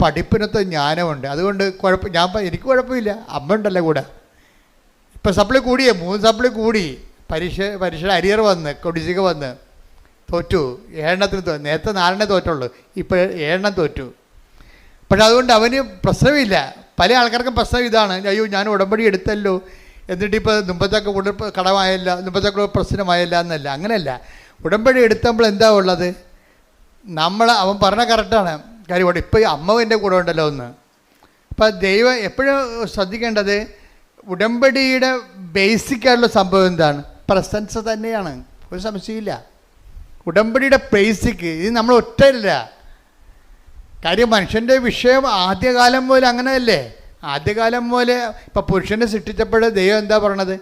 പഠിപ്പിനത്തെ ജ്ഞാനമുണ്ട്. അതുകൊണ്ട് എനിക്ക് കുഴപ്പമില്ല. അമ്മ ഉണ്ടല്ലോ കൂടെ. ഇപ്പം സപ്ലി കൂടിയേ, 3 സപ്ലി കൂടി. പരീക്ഷയുടെ അരിയർ വന്ന് കൊടിശിക വന്ന് തോറ്റു. 7 നേരത്തെ 4 തോറ്റുള്ളൂ, ഇപ്പോൾ 7 തോറ്റു. പക്ഷെ അതുകൊണ്ട് അവന് പ്രശ്നമില്ല. പല ആൾക്കാർക്കും പ്രശ്നം ഇതാണ്, അയ്യോ ഞാൻ ഉടമ്പടി എടുത്തല്ലോ എന്നിട്ടിപ്പോൾ മുമ്പത്തൊക്കെ കടമായല്ല, മുമ്പത്തൊക്കെ പ്രശ്നമായല്ല എന്നല്ല. അങ്ങനെയല്ല. ഉടമ്പടി എടുത്തപ്പോൾ എന്താ ഉള്ളത്? അവൻ പറഞ്ഞ കറക്റ്റാണ് കാര്യമുണ്ട്. ഇപ്പോൾ അമ്മ എൻ്റെ കൂടെ ഉണ്ടല്ലോ ഒന്ന്. അപ്പം ദൈവം എപ്പോഴും ശ്രദ്ധിക്കേണ്ടത് ഉടമ്പടിയുടെ ബേസിക് ആയിട്ടുള്ള സംഭവം എന്താണ്? പ്രസൻസ് തന്നെയാണ്, ഒരു സംശയമില്ല. ഉടമ്പടിയുടെ ബേസിക് ഇത് നമ്മൾ ഒറ്റയില്ല. കാര്യം മനുഷ്യൻ്റെ വിഷയം ആദ്യകാലം പോലെ അങ്ങനെയല്ലേ. ആദ്യകാലം പോലെ ഇപ്പം പുരുഷനെ സൃഷ്ടിച്ചപ്പോൾ ദൈവം എന്താ പറയണത്?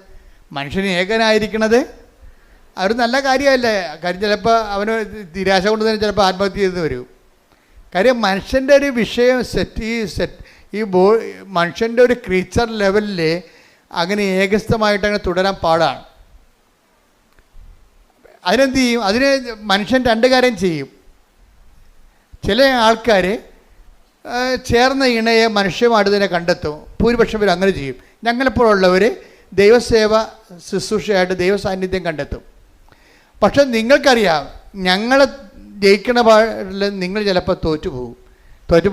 മനുഷ്യന് ഏകനായിരിക്കണത് അതൊരു നല്ല കാര്യമല്ലേ. കാര്യം ചിലപ്പോൾ അവന് നിരാശ കൊണ്ട് തന്നെ ചിലപ്പോൾ ആത്മഹത്യ ചെയ്ത് വരും. കാര്യം മനുഷ്യൻ്റെ ഒരു വിഷയം ഈ മനുഷ്യൻ്റെ ഒരു ക്രീച്ചർ ലെവലിൽ അങ്ങനെ ഏകസ്ഥമായിട്ട് അങ്ങനെ തുടരാൻ പാടാണ്. അതിനെന്ത് ചെയ്യും? അതിന് മനുഷ്യൻ രണ്ട് കാര്യം ചെയ്യും. ചില ആൾക്കാർ ചേർന്ന ഇണയെ മനുഷ്യമായിട്ട് തന്നെ കണ്ടെത്തും. ഭൂരിപക്ഷം പേര് അങ്ങനെ ചെയ്യും. ഞങ്ങളെപ്പോഴുള്ളവർ ദൈവസേവ ശുശ്രൂഷയായിട്ട് ദൈവസാന്നിധ്യം കണ്ടെത്തും. പക്ഷെ നിങ്ങൾക്കറിയാം, ഞങ്ങളെ ജയിക്കണ പാടിൽ നിങ്ങൾ ചിലപ്പോൾ തോറ്റു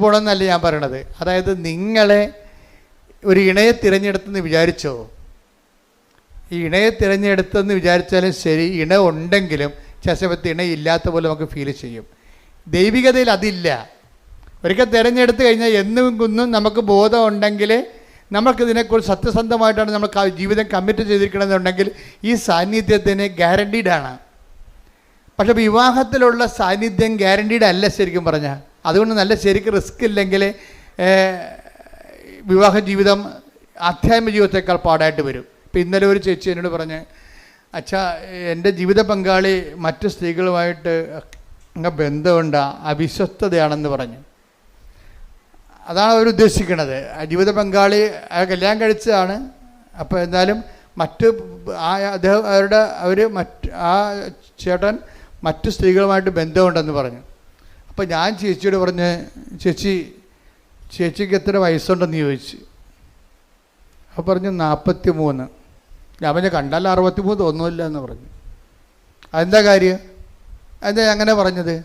പോകണമെന്നല്ല ഞാൻ പറയണത്. അതായത് നിങ്ങളെ ഒരു ഇണയെ തിരഞ്ഞെടുത്തെന്ന് വിചാരിച്ചോ, ഈ ഇണയെ തിരഞ്ഞെടുത്തെന്ന് വിചാരിച്ചാലും ശരി, ഇണ ഉണ്ടെങ്കിലും ചില സമയത്ത് ഇണയില്ലാത്ത പോലെ നമുക്ക് ഫീൽ ചെയ്യും. ദൈവികതയിൽ അതില്ല. ഒരിക്കൽ തിരഞ്ഞെടുത്ത് കഴിഞ്ഞാൽ എന്നും കുന്നും നമുക്ക് ബോധം ഉണ്ടെങ്കിൽ നമുക്കിതിനെക്കുറിച്ച് സത്യസന്ധമായിട്ടാണ് നമ്മൾ ജീവിതം കമ്മിറ്റ് ചെയ്തിരിക്കണമെന്നുണ്ടെങ്കിൽ ഈ സാന്നിധ്യത്തിന് ഗ്യാരണ്ടീഡാണ്. പക്ഷെ വിവാഹത്തിലുള്ള സാന്നിധ്യം ഗ്യാരണ്ടീഡ് അല്ല ശരിക്കും പറഞ്ഞാൽ. അതുകൊണ്ട് നല്ല ശരിക്കും റിസ്ക് ഇല്ലെങ്കിൽ വിവാഹ ജീവിതം ആധ്യാത്മിക ജീവിതത്തേക്കാൾ പാടായിട്ട് വരും. ഇപ്പം ഇന്നലെ ഒരു ചേച്ചി എന്നോട് പറഞ്ഞ്, അച്ഛാ എൻ്റെ ജീവിത പങ്കാളി മറ്റു സ്ത്രീകളുമായിട്ട് ബന്ധമുണ്ട്, അവിശ്വസ്തതയാണെന്ന് പറഞ്ഞു. അതാണ് അവർ ഉദ്ദേശിക്കുന്നത്. ജീവിത പങ്കാളി കല്യാണം കഴിച്ചതാണ്, അപ്പോൾ എന്നാലും ചേട്ടൻ മറ്റു സ്ത്രീകളുമായിട്ട് ബന്ധമുണ്ടെന്ന് പറഞ്ഞു. അപ്പോൾ ഞാൻ ചേച്ചിയോട് പറഞ്ഞ്, ചേച്ചിക്ക് എത്ര വയസ്സുണ്ടെന്ന് ചോദിച്ചു. അപ്പോൾ പറഞ്ഞു 43. ഞാൻ പറഞ്ഞ കണ്ടാൽ 63 തോന്നുന്നില്ല എന്ന് പറഞ്ഞു. അതെന്താ കാര്യം? എന്താ അങ്ങനെ പറഞ്ഞത്?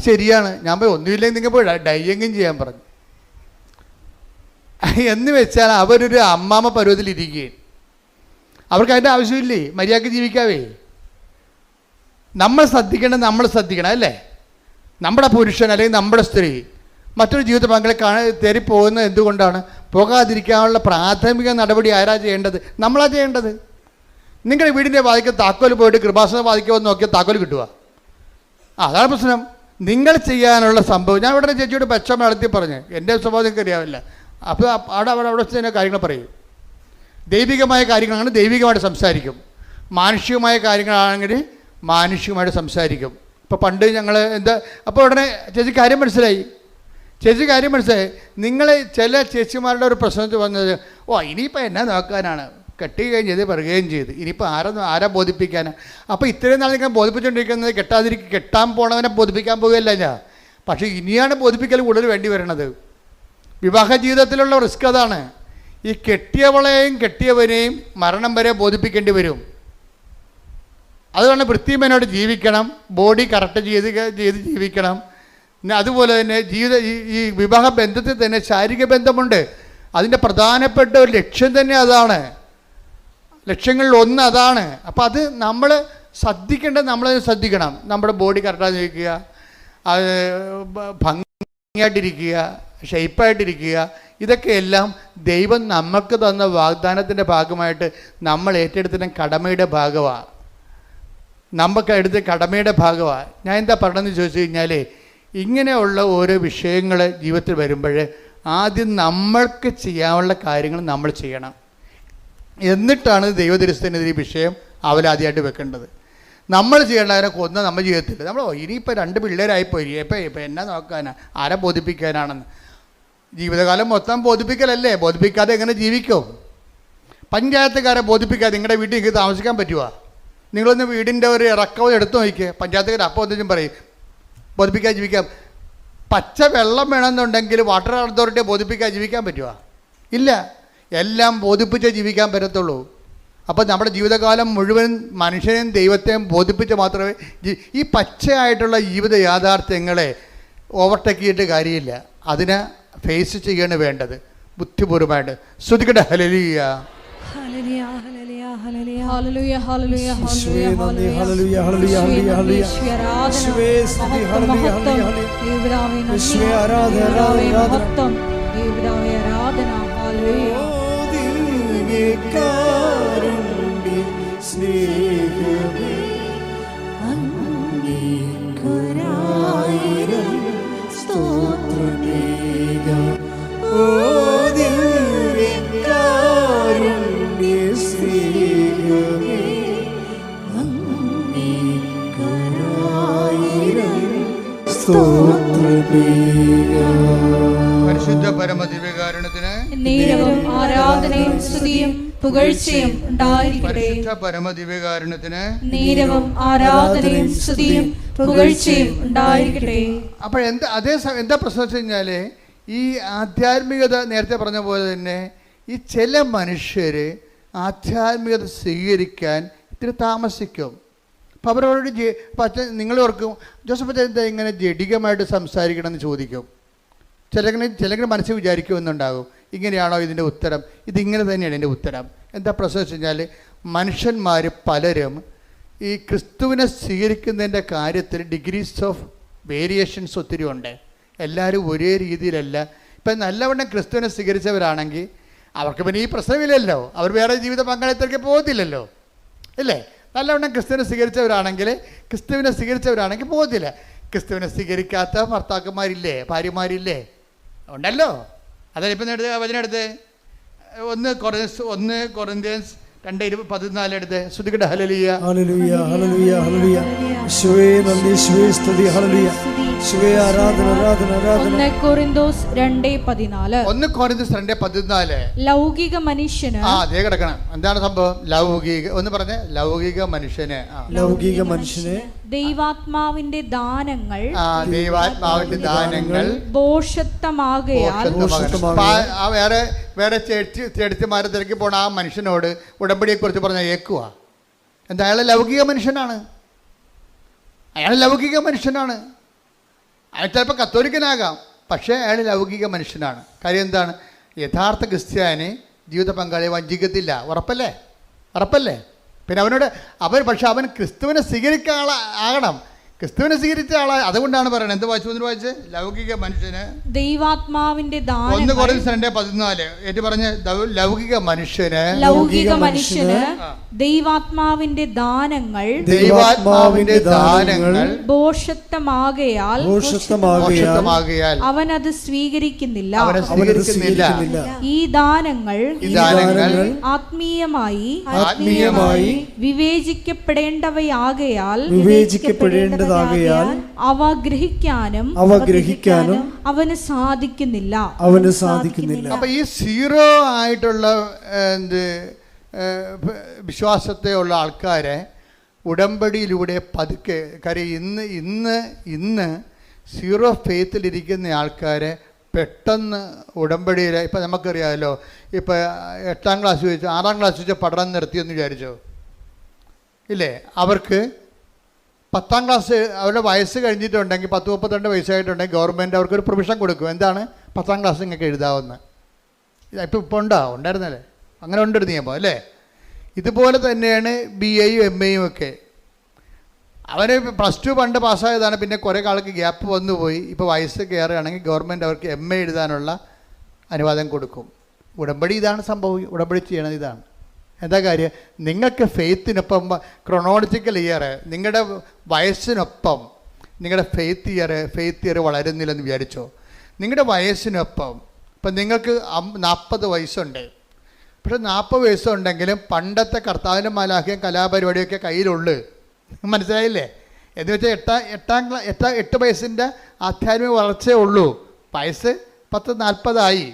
ശരിയാണ്. ഞാൻ പോയി ഒന്നുമില്ലെങ്കിൽ നിങ്ങൾ പോയി ഡൈയെങ്കിലും ചെയ്യാൻ പറഞ്ഞു. എന്ന് വെച്ചാൽ അവരൊരു അമ്മാമ പരുവത്തിലിരിക്കുകയും അവർക്ക് അതിൻ്റെ ആവശ്യമില്ലേ, മര്യാദയ്ക്ക് ജീവിക്കാവേ. നമ്മൾ ശ്രദ്ധിക്കണം അല്ലേ? നമ്മുടെ പുരുഷൻ അല്ലെങ്കിൽ നമ്മുടെ സ്ത്രീ മറ്റൊരു ജീവിത പങ്കാളി തേറിപ്പോകുന്നത് എന്തുകൊണ്ടാണ്? പോകാതിരിക്കാനുള്ള പ്രാഥമിക നടപടി ആരാ ചെയ്യേണ്ടത്? നമ്മളാ ചെയ്യേണ്ടത്. നിങ്ങളുടെ വീടിൻ്റെ വാതിക്കൽ താക്കോൽ പോയിട്ട് കൃപാസന വാതിക്കൽ നോക്കിയാൽ താക്കോൽ കിട്ടുക. അതാണ് പ്രശ്നം. നിങ്ങൾ ചെയ്യാനുള്ള സംഭവം ഞാൻ ഉടനെ ചേച്ചിയോട് പച്ചമ നടത്തി പറഞ്ഞ്, എൻ്റെ സ്വഭാവം നിങ്ങൾക്ക് അറിയാവില്ല. അപ്പോൾ അവിടെ തന്നെ കാര്യങ്ങൾ പറയും. ദൈവികമായ കാര്യങ്ങളാണ് ദൈവികമായിട്ട് സംസാരിക്കും, മാനുഷികമായ കാര്യങ്ങളാണെങ്കിൽ മാനുഷികമായിട്ട് സംസാരിക്കും. ഇപ്പോൾ പണ്ട് ഞങ്ങൾ അപ്പോൾ ഉടനെ ചേച്ചി കാര്യം മനസ്സിലായി. നിങ്ങൾ ചില ചേച്ചിമാരുടെ ഒരു പ്രശ്നത്തിൽ വന്നത്, ഇനിയിപ്പോൾ എന്നാ നോക്കാനാണ്, കെട്ടി കഴിഞ്ഞത് പറയുകയും ചെയ്ത്, ഇനിയിപ്പോൾ ആരാ ബോധിപ്പിക്കാനാണ്? അപ്പോൾ ഇത്രയും നാൾ നിങ്ങൾ ബോധിപ്പിച്ചുകൊണ്ടിരിക്കുന്നത് കെട്ടാൻ പോണവനെ ബോധിപ്പിക്കാൻ പോകുകയല്ല ഞാൻ. പക്ഷേ ഇനിയാണ് ബോധിപ്പിക്കൽ കൂടുതൽ വേണ്ടി വരണത്. വിവാഹ ജീവിതത്തിലുള്ള റിസ്ക് അതാണ്. ഈ കെട്ടിയവളെയും കെട്ടിയവനെയും മരണം വരെ ബോധിപ്പിക്കേണ്ടി വരും. അതുകൊണ്ട് വൃത്തിമേനോട് ജീവിക്കണം, ബോഡി കറക്റ്റ് ചെയ്ത് ജീവിക്കണം. അതുപോലെ തന്നെ ഈ വിവാഹ ബന്ധത്തിൽ തന്നെ ശാരീരിക ബന്ധമുണ്ട്. അതിൻ്റെ പ്രധാനപ്പെട്ട ഒരു ലക്ഷ്യം തന്നെ അതാണ്. ലക്ഷ്യങ്ങളിൽ ഒന്ന് അതാണ്. അപ്പം അത് നമ്മൾ ശ്രദ്ധിക്കണം. നമ്മുടെ ബോഡി കറക്റ്റായി ജീവിക്കുക, അത് ഭംഗിയായിട്ടിരിക്കുക, ഷെയ്പ്പായിട്ടിരിക്കുക. ഇതൊക്കെയെല്ലാം ദൈവം നമുക്ക് തന്ന വാഗ്ദാനത്തിൻ്റെ ഭാഗമായിട്ട് നമ്മൾ ഏറ്റെടുത്തിൻ്റെ കടമയുടെ ഭാഗമാണ്. ഞാൻ എന്താ പറഞ്ഞതെന്ന് ചോദിച്ചു കഴിഞ്ഞാൽ, ഇങ്ങനെയുള്ള ഓരോ വിഷയങ്ങൾ ജീവിതത്തിൽ വരുമ്പോൾ ആദ്യം നമ്മൾക്ക് ചെയ്യാനുള്ള കാര്യങ്ങൾ നമ്മൾ ചെയ്യണം. എന്നിട്ടാണ് ദൈവദരിസനത്തിനെതിരെ വിഷയം അവലാദ്യമായിട്ട് വെക്കേണ്ടത്. നമ്മൾ ചെയ്യേണ്ടതിനെ കൊന്ന നമ്മുടെ ജീവിതത്തിൽ നമ്മൾ ഇനിയിപ്പോൾ 2 പിള്ളേരായിപ്പോയി, ഇപ്പം എന്നാ നോക്കാനാ, ആരെ ബോധിപ്പിക്കാനാണെന്ന്. ജീവിതകാലം മൊത്തം ബോധിപ്പിക്കലല്ലേ? ബോധിപ്പിക്കാതെ എങ്ങനെ ജീവിക്കും? പഞ്ചായത്തുകാരെ ബോധിപ്പിക്കാതെ നിങ്ങളുടെ വീട്ടിൽ നിങ്ങൾക്ക് താമസിക്കാൻ പറ്റുമോ? നിങ്ങളൊന്ന് വീടിൻ്റെ ഒരു ഇറക്കം എടുത്തു നോക്കിയേ, പഞ്ചായത്തുകാർ അപ്പോൾ ഒന്നും പറയും ബോധിപ്പിക്കാൻ ജീവിക്കാം. പച്ച വെള്ളം വേണമെന്നുണ്ടെങ്കിൽ വാട്ടർ അതോറിറ്റിയെ ബോധിപ്പിക്കാൻ ജീവിക്കാൻ പറ്റുമോ? ഇല്ല. എല്ലാം ബോധിപ്പിച്ചേ ജീവിക്കാൻ പറ്റത്തുള്ളൂ. അപ്പോൾ നമ്മുടെ ജീവിതകാലം മുഴുവൻ മനുഷ്യനെയും ദൈവത്തെയും ബോധിപ്പിച്ച് മാത്രമേ ഈ പച്ചയായിട്ടുള്ള ജീവിത യാഥാർത്ഥ്യങ്ങളെ ഓവർടേക്ക് ചെയ്തിട്ട് കാര്യമില്ല. അതിനെ ഫേസ് ചെയ്യാണ് വേണ്ടത് ബുദ്ധിപൂർവമായിട്ട്. ശ്രുതിക്കട്ടെ ഹല്ലേലൂയ. ആരാധന പരിശുദ്ധ പരമദിവ്യകാരുണ്യത്തിന് നേരവും ആരാധനയും സ്തുതിയും പുകഴ്ചയും ഉണ്ടായിരിക്കട്ടെ. പരിശുദ്ധ പരമദിവ്യകാരുണ്യത്തിന് നേരവും ആരാധനയും സ്തുതിയും പുകഴ്ചയും ഉണ്ടായിരിക്കട്ടെ. അപ്പോൾ എന്താ പ്രശ്നം വെച്ച് കഴിഞ്ഞാൽ ഈ ആധ്യാത്മികത നേരത്തെ പറഞ്ഞ പോലെ തന്നെ ഈ ചില മനുഷ്യർ ആധ്യാത്മികത സ്വീകരിക്കാൻ ഇത്തിരി താമസിക്കും. അപ്പോൾ അവരോട് നിങ്ങൾ ഓർക്കും ജോസഫ് എന്താ ഇങ്ങനെ ജഡികമായിട്ട് സംസാരിക്കണം എന്ന് ചോദിക്കും. ചിലങ്ങനെ മനസ്സിൽ വിചാരിക്കുമെന്നുണ്ടാകും, ഇങ്ങനെയാണോ ഇതിൻ്റെ ഉത്തരം, ഇതിങ്ങനെ തന്നെയാണ് എൻ്റെ ഉത്തരം. എന്താ പ്രശ്നം വെച്ച് കഴിഞ്ഞാൽ മനുഷ്യന്മാർ പലരും ഈ ക്രിസ്തുവിനെ സ്വീകരിക്കുന്നതിൻ്റെ കാര്യത്തിൽ ഡിഗ്രീസ് ഓഫ് വേരിയേഷൻസ് ഒത്തിരി ഉണ്ട്. എല്ലാവരും ഒരേ രീതിയിലല്ല. ഇപ്പം നല്ലവണ്ണം ക്രിസ്തുവിനെ സ്വീകരിച്ചവരാണെങ്കിൽ അവർക്ക് പിന്നെ ഈ പ്രശ്നമില്ലല്ലോ, അവർ വേറെ ജീവിത പങ്കാളിത്തത്തിലേക്ക് പോകത്തില്ലല്ലോ, ഇല്ലേ? നല്ലവണ്ണം ക്രിസ്തുവിനെ സ്വീകരിച്ചവരാണെങ്കിൽ പോകത്തില്ല. ക്രിസ്തുവിനെ സ്വീകരിക്കാത്ത ഭർത്താക്കന്മാരില്ലേ, ഭാര്യമാരില്ലേ? ഉണ്ടല്ലോ. അതായത് ഇപ്പം വചനെടുത്ത് 1 കൊറിന്ത്യൻസ് 2:14 എടുത്ത് ശ്രുതികട ഹല്ലേലൂയ ഹല്ലേലൂയ ഹല്ലേലൂയ ഹല്ലേലൂയ. യേശുവേ നന്ദി, യേശുവേ സ്തുതി, ഹല്ലേലൂയ. യേശുവേ ആരാധന ആരാധന ആരാധന. 1 കൊരിന്തോസ് 2:14. 1 കൊരിന്ത്യൻസ് 2:14. ലൗകിക മനുഷ്യന് അതേ കിടക്കണം. എന്താണ് സംഭവം? ലൗകിക ഒന്ന് പറഞ്ഞേ. ലൗകിക മനുഷ്യന് ദൈവാത്മാവിന്റെ ദാനങ്ങൾ ഭോഷത്വമാകയാൽ വേറെ ചേച്ചിമാരെ തിരക്കി പോണ ആ മനുഷ്യനോട് ഉടമ്പടിയെ കുറിച്ച് പറഞ്ഞ ഏക്കുക. എന്താ? അയാൾ ലൗകിക മനുഷ്യനാണ്. അയാൾ ചിലപ്പോൾ കത്തോലിക്കനാകാം, പക്ഷേ അയാൾ ലൗകിക മനുഷ്യനാണ്. കാര്യം എന്താണ്? യഥാർത്ഥ ക്രിസ്ത്യാനി ജീവിത പങ്കാളിയെ വഞ്ചിക്കത്തില്ല. ഉറപ്പല്ലേ? പിന്നെ പക്ഷെ അവൻ ക്രിസ്തുവിനെ സ്വീകരിക്കാൻ ആകണം. ക്രിസ്തുവിനെ സ്വീകരിച്ച ആളാണ്. അതുകൊണ്ടാണ് പറയുന്നത്. എന്ത് വായിച്ച് ലൗകിക മനുഷ്യന് ദൈവാത്മാവിന്റെ 1 കൊരിന്ത്യൻസ് 2:14 ഏറ്റു പറഞ്ഞ് ലൗകിക മനുഷ്യന് ദൈവാത്മാവിന്റെ ദാനങ്ങൾ ഭോഷത്വമാകയാൽ അവനത് സ്വീകരിക്കുന്നില്ല. ഈ ദാനങ്ങൾ ആത്മീയമായി വിവേചിക്കപ്പെടേണ്ടവയാകയാൽ അവ ഗ്രഹിക്കാനും അവന് സാധിക്കുന്നില്ല. അപ്പൊ ഈ സീറോ ആയിട്ടുള്ള വിശ്വാസത്തെ ഉള്ള ആൾക്കാരെ ഉടമ്പടിയിലൂടെ പതുക്കെ, കാര്യം ഇന്ന് സീറോ ഫെയ്ത്തിലിരിക്കുന്ന ആൾക്കാരെ പെട്ടെന്ന് ഉടമ്പടിയിൽ, ഇപ്പം നമുക്കറിയാമല്ലോ, ഇപ്പം 8ാം ക്ലാസ് വെച്ച് 6ാം ക്ലാസ് വെച്ച് പഠനം നിർത്തിയെന്ന് വിചാരിച്ചോ ഇല്ലേ? അവർക്ക് 10ാം ക്ലാസ് അവരുടെ വയസ്സ് കഴിഞ്ഞിട്ടുണ്ടെങ്കിൽ 10-32 വയസ്സായിട്ടുണ്ടെങ്കിൽ ഗവൺമെൻറ് അവർക്കൊരു പ്രൊവിഷൻ കൊടുക്കും. എന്താണ്? 10ാം ക്ലാസ് നിങ്ങൾക്ക് എഴുതാവുന്ന. ഇപ്പോൾ ഉണ്ടായിരുന്നല്ലേ? അങ്ങനെ ഉണ്ടൊരു നിയമം അല്ലേ? ഇതുപോലെ തന്നെയാണ് BAയും MAയും ഒക്കെ. അവർ +2 പണ്ട് പാസ്സായതാണ്. പിന്നെ കുറേ കാലത്ത് ഗ്യാപ്പ് വന്നുപോയി. ഇപ്പോൾ വയസ്സ് കയറുകയാണെങ്കിൽ ഗവൺമെൻറ് അവർക്ക് MA എഴുതാനുള്ള അനുവാദം കൊടുക്കും. ഉടമ്പടി ഇതാണ് സംഭവം. ഉടമ്പടി ചെയ്യണത് ഇതാണ്. എന്താ കാര്യം? നിങ്ങൾക്ക് ഫെയ്ത്തിനൊപ്പം ക്രൊണോളജിക്കൽ ഇയർ, നിങ്ങളുടെ വയസ്സിനൊപ്പം നിങ്ങളുടെ ഫെയ്ത്ത് ഇയർ വളരുന്നില്ലെന്ന് വിചാരിച്ചോ? നിങ്ങളുടെ വയസ്സിനൊപ്പം ഇപ്പം നിങ്ങൾക്ക് 40 വയസ്സുണ്ട്. പക്ഷെ 40 വയസ്സുണ്ടെങ്കിലും പണ്ടത്തെ കർത്താവിൻ്റെ മാലാഖയും കലാപരിപാടിയൊക്കെ കയ്യിലുള്ളു. മനസ്സിലായില്ലേ? എന്ന് വെച്ചാൽ 8 വയസ്സിൻ്റെ ആധ്യാത്മിക വളർച്ചയേ ഉള്ളൂ. വയസ്സ് 40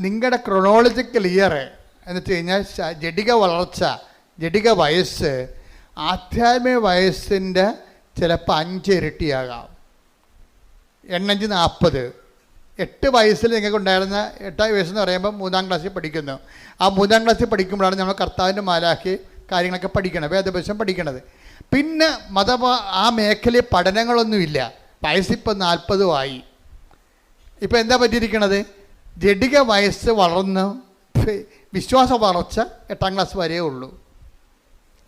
നിങ്ങളുടെ ക്രൊണോളജിക്കൽ ഇയർ എന്ന് വെച്ച് കഴിഞ്ഞാൽ ജഡിക വളർച്ച, ജഡിക വയസ്സ് ആധ്യാത്മിക വയസ്സിൻ്റെ ചിലപ്പോൾ 5 ഇരട്ടിയാകാം. 8 40. 8 വയസ്സിൽ നിങ്ങൾക്ക് ഉണ്ടായിരുന്ന 8 വയസ്സെന്ന് പറയുമ്പോൾ 3ാം ക്ലാസ്സിൽ പഠിക്കുന്നു. ആ 3ാം ക്ലാസ്സിൽ പഠിക്കുമ്പോഴാണ് നമ്മൾ കർത്താവിൻ്റെ മാലാഖി കാര്യങ്ങളൊക്കെ പഠിക്കണം, വേദപുസ്തകം പഠിക്കണത്. പിന്നെ ആ മേഖലയിൽ പഠനങ്ങളൊന്നുമില്ല. വയസ്സിപ്പോൾ 40 ആയി. ഇപ്പോൾ എന്താ പറ്റിയിരിക്കണത്? ജഡിക വയസ്സ് വളർന്ന് വിശ്വാസ വളർച്ച 8ാം ക്ലാസ് വരെയേ ഉള്ളൂ.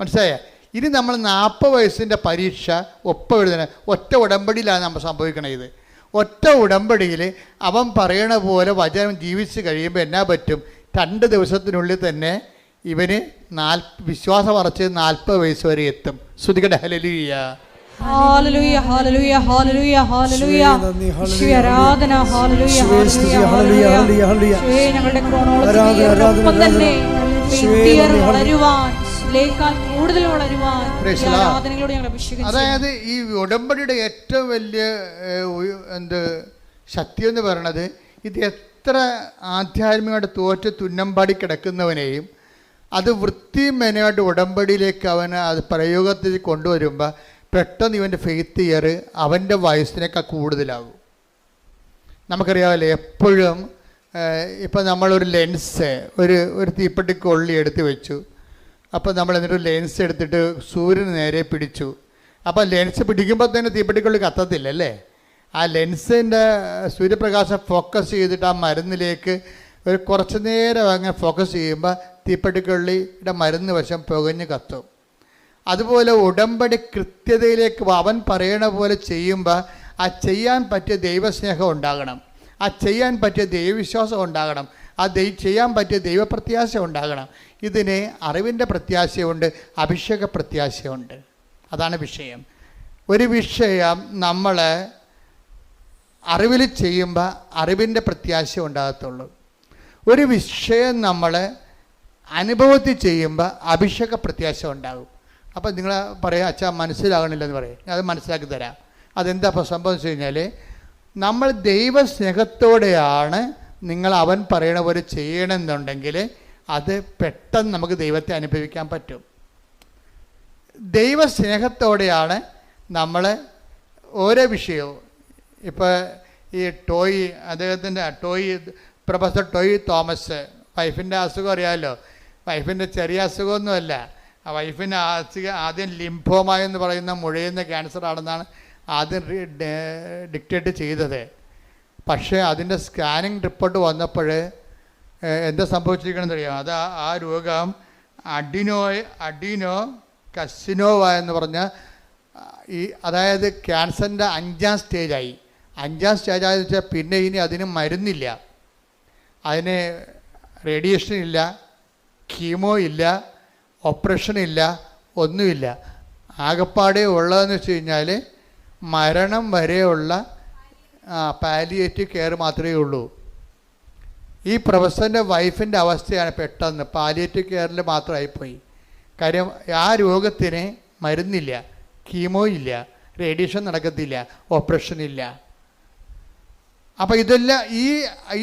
മനസ്സിലായ? ഇനി നമ്മൾ 40 വയസ്സിൻ്റെ പരീക്ഷ ഒപ്പം എഴുതണ ഒറ്റ ഉടമ്പടിയിലാണ് നമ്മൾ സംഭവിക്കണത്. ഇത് ഒറ്റ ഉടമ്പടിയിൽ അവൻ പറയണ പോലെ വചനം ജീവിച്ച് കഴിയുമ്പോൾ എന്നാ പറ്റും? 2 ദിവസത്തിനുള്ളിൽ തന്നെ ഇവന് വിശ്വാസ വളർച്ച 40 വയസ്സ് വരെ എത്തും. ശ്രുതികട ഹല്ലേലൂയ. ഹല്ലേലൂയ ഹല്ലേലൂയ ഹല്ലേലൂയ ഹല്ലേലൂയ. യേശുവേ ആരാധന. ഹല്ലേലൂയ ഹല്ലേലൂയ ഹല്ലേലൂയ. യേശുവേ ഞങ്ങളുടെ ക്രോണോളജിയോടൊപ്പം തന്നെ വളരുവാൻ ഇതിലേക്കാൾ കൂടുതൽ വളരുവാൻ Praise ഈ the Lord. ആരാധനകളോട് ഞങ്ങൾ അഭിഷേകം ചെയ്യുന്നു. അതായത് ഈ ഉടമ്പടിയുടെ ഏറ്റവും വലിയ ശക്തി എന്ന് പറയുന്നത്, ഇത് എത്ര ആധ്യാത്മികമായിട്ട് തോറ്റ് തുന്നമ്പാടി കിടക്കുന്നവനെയും അത് വൃത്തിമെനയായിട്ട് ഉടമ്പടിയിലേക്ക് അവന് അത് പ്രയോഗത്തിൽ കൊണ്ടുവരുമ്പോൾ പെട്ടെന്ന് ഇവൻ്റെ ഫെയ്ത്ത് ഇയർ അവൻ്റെ വയസ്സിനേക്കാൾ കൂടുതലാകും. നമുക്കറിയാമല്ലോ, എപ്പോഴും ഇപ്പം നമ്മളൊരു ലെൻസ് ഒരു തീപ്പെട്ടിക്കൊള്ളി എടുത്ത് വെച്ചു. അപ്പോൾ നമ്മൾ എന്നിട്ട് ലെൻസ് എടുത്തിട്ട് സൂര്യന് നേരെ പിടിച്ചു. അപ്പോൾ ലെൻസ് പിടിക്കുമ്പോൾ തന്നെ തീപ്പെട്ടിക്കൊള്ളി കത്തത്തില്ല അല്ലേ? ആ ലെൻസിൻ്റെ സൂര്യപ്രകാശം ഫോക്കസ് ചെയ്തിട്ട് ആ മരുന്നിലേക്ക് ഒരു കുറച്ച് നേരം അങ്ങനെ ഫോക്കസ് ചെയ്യുമ്പോൾ തീപ്പെട്ടിക്കൊള്ളിയുടെ മരുന്ന് വശം പുകഞ്ഞ് കത്തും. അതുപോലെ ഉടമ്പടി കൃത്യതയിലേക്ക് അവൻ പറയണ പോലെ ചെയ്യുമ്പോൾ ആ ചെയ്യാൻ പറ്റിയ ദൈവസ്നേഹം ഉണ്ടാകണം, ആ ചെയ്യാൻ പറ്റിയ ദൈവവിശ്വാസം ഉണ്ടാകണം, ആ ചെയ്യാൻ പറ്റിയ ദൈവപ്രത്യാശ ഉണ്ടാകണം. ഇതിന് അറിവിൻ്റെ പ്രത്യാശയുണ്ട്, അഭിഷേക പ്രത്യാശയുണ്ട്. അതാണ് വിഷയം. ഒരു വിഷയം നമ്മൾ അറിവിൽ ചെയ്യുമ്പോൾ അറിവിൻ്റെ പ്രത്യാശ ഉണ്ടാകത്തുള്ളൂ. ഒരു വിഷയം നമ്മൾ അനുഭവത്തിൽ ചെയ്യുമ്പോൾ അഭിഷേക പ്രത്യാശ ഉണ്ടാകും. അപ്പം നിങ്ങൾ പറയാം, അച്ഛാ മനസ്സിലാകണില്ലെന്ന് പറയും. അത് മനസ്സിലാക്കി തരാം. അതെന്താ ഇപ്പോൾ സംഭവം വെച്ച് കഴിഞ്ഞാൽ, നമ്മൾ ദൈവസ്നേഹത്തോടെയാണ് നിങ്ങൾ അവൻ പറയണ പോലെ ചെയ്യണമെന്നുണ്ടെങ്കിൽ അത് പെട്ടെന്ന് നമുക്ക് ദൈവത്തെ അനുഭവിക്കാൻ പറ്റും. ദൈവസ്നേഹത്തോടെയാണ് നമ്മൾ ഓരോ വിഷയവും. ഇപ്പോൾ ഈ അദ്ദേഹത്തിൻ്റെ പ്രൊഫസർ ടോയ് തോമസ്, വൈഫിൻ്റെ അസുഖം അറിയാമല്ലോ. വൈഫിൻ്റെ ചെറിയ അസുഖമൊന്നുമല്ല. ആ വൈഫിന് ആദ്യം ലിംഫോമ എന്ന് പറയുന്ന മുഴയുന്ന ക്യാൻസർ ആണെന്നാണ് ആദ്യം ഡിക്റ്റേറ്റ് ചെയ്തത്. പക്ഷേ അതിൻ്റെ സ്കാനിങ് റിപ്പോർട്ട് വന്നപ്പോൾ എന്താ സംഭവിച്ചിരിക്കണമെന്ന് അറിയാം. അത് ആ രോഗം അഡിനോ കസിനോവ എന്ന് പറഞ്ഞ അതായത് ക്യാൻസറിൻ്റെ 5ാം സ്റ്റേജായി. 5ാം സ്റ്റേജായെന്ന് വെച്ചാൽ പിന്നെ ഇനി അതിന് മരുന്നില്ല, അതിന് റേഡിയേഷൻ ഇല്ല, കീമോ ഇല്ല, ഓപ്പറേഷൻ ഇല്ല, ഒന്നുമില്ല. ആകപ്പാടെ ഉള്ളതെന്ന് വെച്ച് കഴിഞ്ഞാൽ മരണം വരെയുള്ള പാലിയേറ്റീവ് കെയർ മാത്രമേ ഉള്ളൂ. ഈ പ്രൊഫസറിൻ്റെ വൈഫിൻ്റെ അവസ്ഥയാണ് പെട്ടെന്ന് പാലിയേറ്റീവ് കെയറിൽ മാത്രമായിപ്പോയി. കാര്യം ആ രോഗത്തിന് മരുന്നില്ല, കീമോ ഇല്ല, റേഡിയേഷൻ നടക്കത്തില്ല, ഓപ്പറേഷൻ ഇല്ല. അപ്പോൾ ഇതെല്ലാം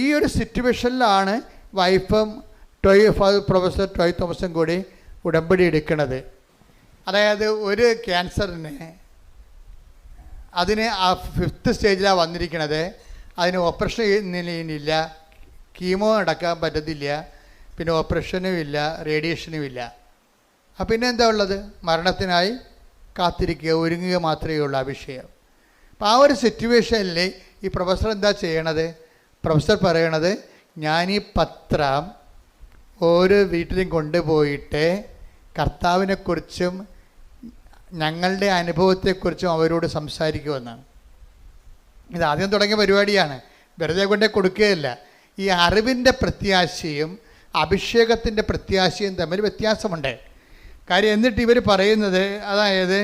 ഈ ഒരു സിറ്റുവേഷനിലാണ് വൈഫും പ്രൊഫസർ ടോയ് തോമസും കൂടി ഉടമ്പടി എടുക്കുന്നത്. അതായത് ഒരു ക്യാൻസറിന് അതിന് ആ 5th സ്റ്റേജിലാണ് വന്നിരിക്കുന്നത്. അതിന് ഓപ്പറേഷൻ ഇല്ല, കീമോ നടക്കാൻ പറ്റത്തില്ല, പിന്നെ ഓപ്പറേഷനും ഇല്ല, റേഡിയേഷനും ഇല്ല. അപ്പം പിന്നെ എന്താ ഉള്ളത്? മരണത്തിനായി കാത്തിരിക്കുക, ഒരുങ്ങുക മാത്രമേ ഉള്ളൂ ആ വിഷയം. അപ്പം ആ ഒരു സിറ്റുവേഷനിൽ ഈ പ്രൊഫസർ എന്താ ചെയ്യണത്? പ്രൊഫസർ പറയണത്, ഞാൻ ഈ പത്രം ഓരോ വീട്ടിലും കൊണ്ടുപോയിട്ട് കർത്താവിനെക്കുറിച്ചും ഞങ്ങളുടെ അനുഭവത്തെക്കുറിച്ചും അവരോട് സംസാരിക്കുമെന്നാണ്. ഇത് ആദ്യം തുടങ്ങിയ പരിപാടിയാണ്, വെറുതെ കൊണ്ടേ കൊടുക്കുകയല്ല. ഈ അറിവിൻ്റെ പ്രത്യാശയും അഭിഷേകത്തിൻ്റെ പ്രത്യാശയും തമ്മിൽ വ്യത്യാസമുണ്ട്. കാര്യം എന്നിട്ട് ഇവർ പറയുന്നത്, അതായത്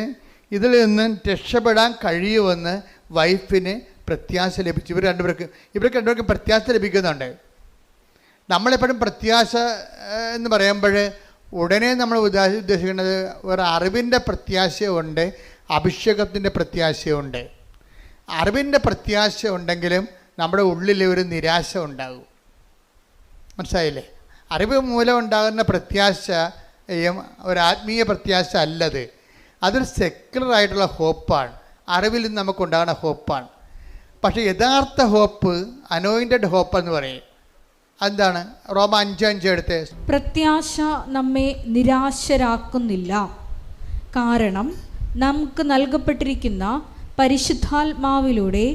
ഇതിൽ നിന്ന് രക്ഷപ്പെടാൻ കഴിയുമെന്ന് വൈഫിന് പ്രത്യാശ ലഭിച്ചു. ഇവർക്ക് രണ്ടുപേർക്കും പ്രത്യാശ ലഭിക്കുന്നുണ്ട്. നമ്മളെപ്പോഴും പ്രത്യാശ എന്ന് പറയുമ്പോൾ ഉടനെ നമ്മൾ ഉദ്ദേശിക്കുന്നത് ഒരു അറിവിൻ്റെ പ്രത്യാശയുണ്ട്, അഭിഷേകത്തിൻ്റെ പ്രത്യാശയുണ്ട്. അറിവിൻ്റെ പ്രത്യാശ ഉണ്ടെങ്കിലും നമ്മുടെ ഉള്ളിൽ ഒരു നിരാശ ഉണ്ടാകും. മനസ്സിലായില്ലേ? അറിവ് മൂലം ഉണ്ടാകുന്ന പ്രത്യാശയും ഒരു ആത്മീയ പ്രത്യാശ അല്ലത്. അതൊരു സെക്യുലറായിട്ടുള്ള ഹോപ്പാണ്. അറിവിൽ നിന്ന് നമുക്കുണ്ടാകുന്ന ഹോപ്പാണ്. പക്ഷേ യഥാർത്ഥ ഹോപ്പ് അനോയിൻറ്റഡ് ഹോപ്പ് എന്ന് പറയും. എന്താണ്? റോമ 5:5 എടുത്ത്, പ്രത്യാശ നമ്മെ നിരാശരാക്കുന്നില്ല, കാരണം നമുക്ക് നൽകപ്പെട്ടിരിക്കുന്ന പരിശുദ്ധാത്മാവിലൂടെ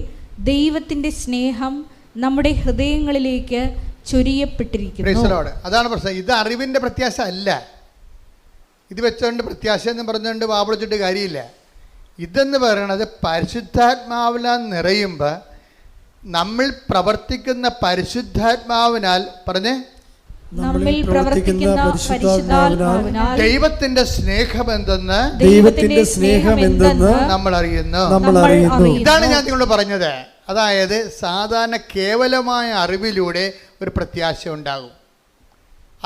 ദൈവത്തിൻ്റെ സ്നേഹം നമ്മുടെ ഹൃദയങ്ങളിലേക്ക് ചൊരിയപ്പെട്ടിരിക്കുന്നു. അതാണ് പ്രശ്നം. ഇത് അറിവിൻ്റെ പ്രത്യാശ അല്ല. ഇത് വെച്ചുകൊണ്ട് പ്രത്യാശ എന്ന് പറഞ്ഞുകൊണ്ട് വാപിളിച്ചിട്ട് കാര്യമില്ല. ഇതെന്ന് പറയണത് പരിശുദ്ധാത്മാവിനാൽ നിറയുമ്പോൾ നമ്മൾ പ്രവർത്തിക്കുന്ന പരിശുദ്ധാത്മാവിനാൽ നമ്മിൽ പ്രവർത്തിക്കുന്ന പരിശുദ്ധാത്മാവിനാൽ ദൈവത്തിന്റെ സ്നേഹമെന്തെന്ന് നമ്മൾ അറിയുന്നു. ഇതാണ് ഞാൻ നിങ്ങളോട് പറഞ്ഞത്. അതായത് സാധാരണ കേവലമായ അറിവിലൂടെ ഒരു പ്രത്യാശ ഉണ്ടാകും.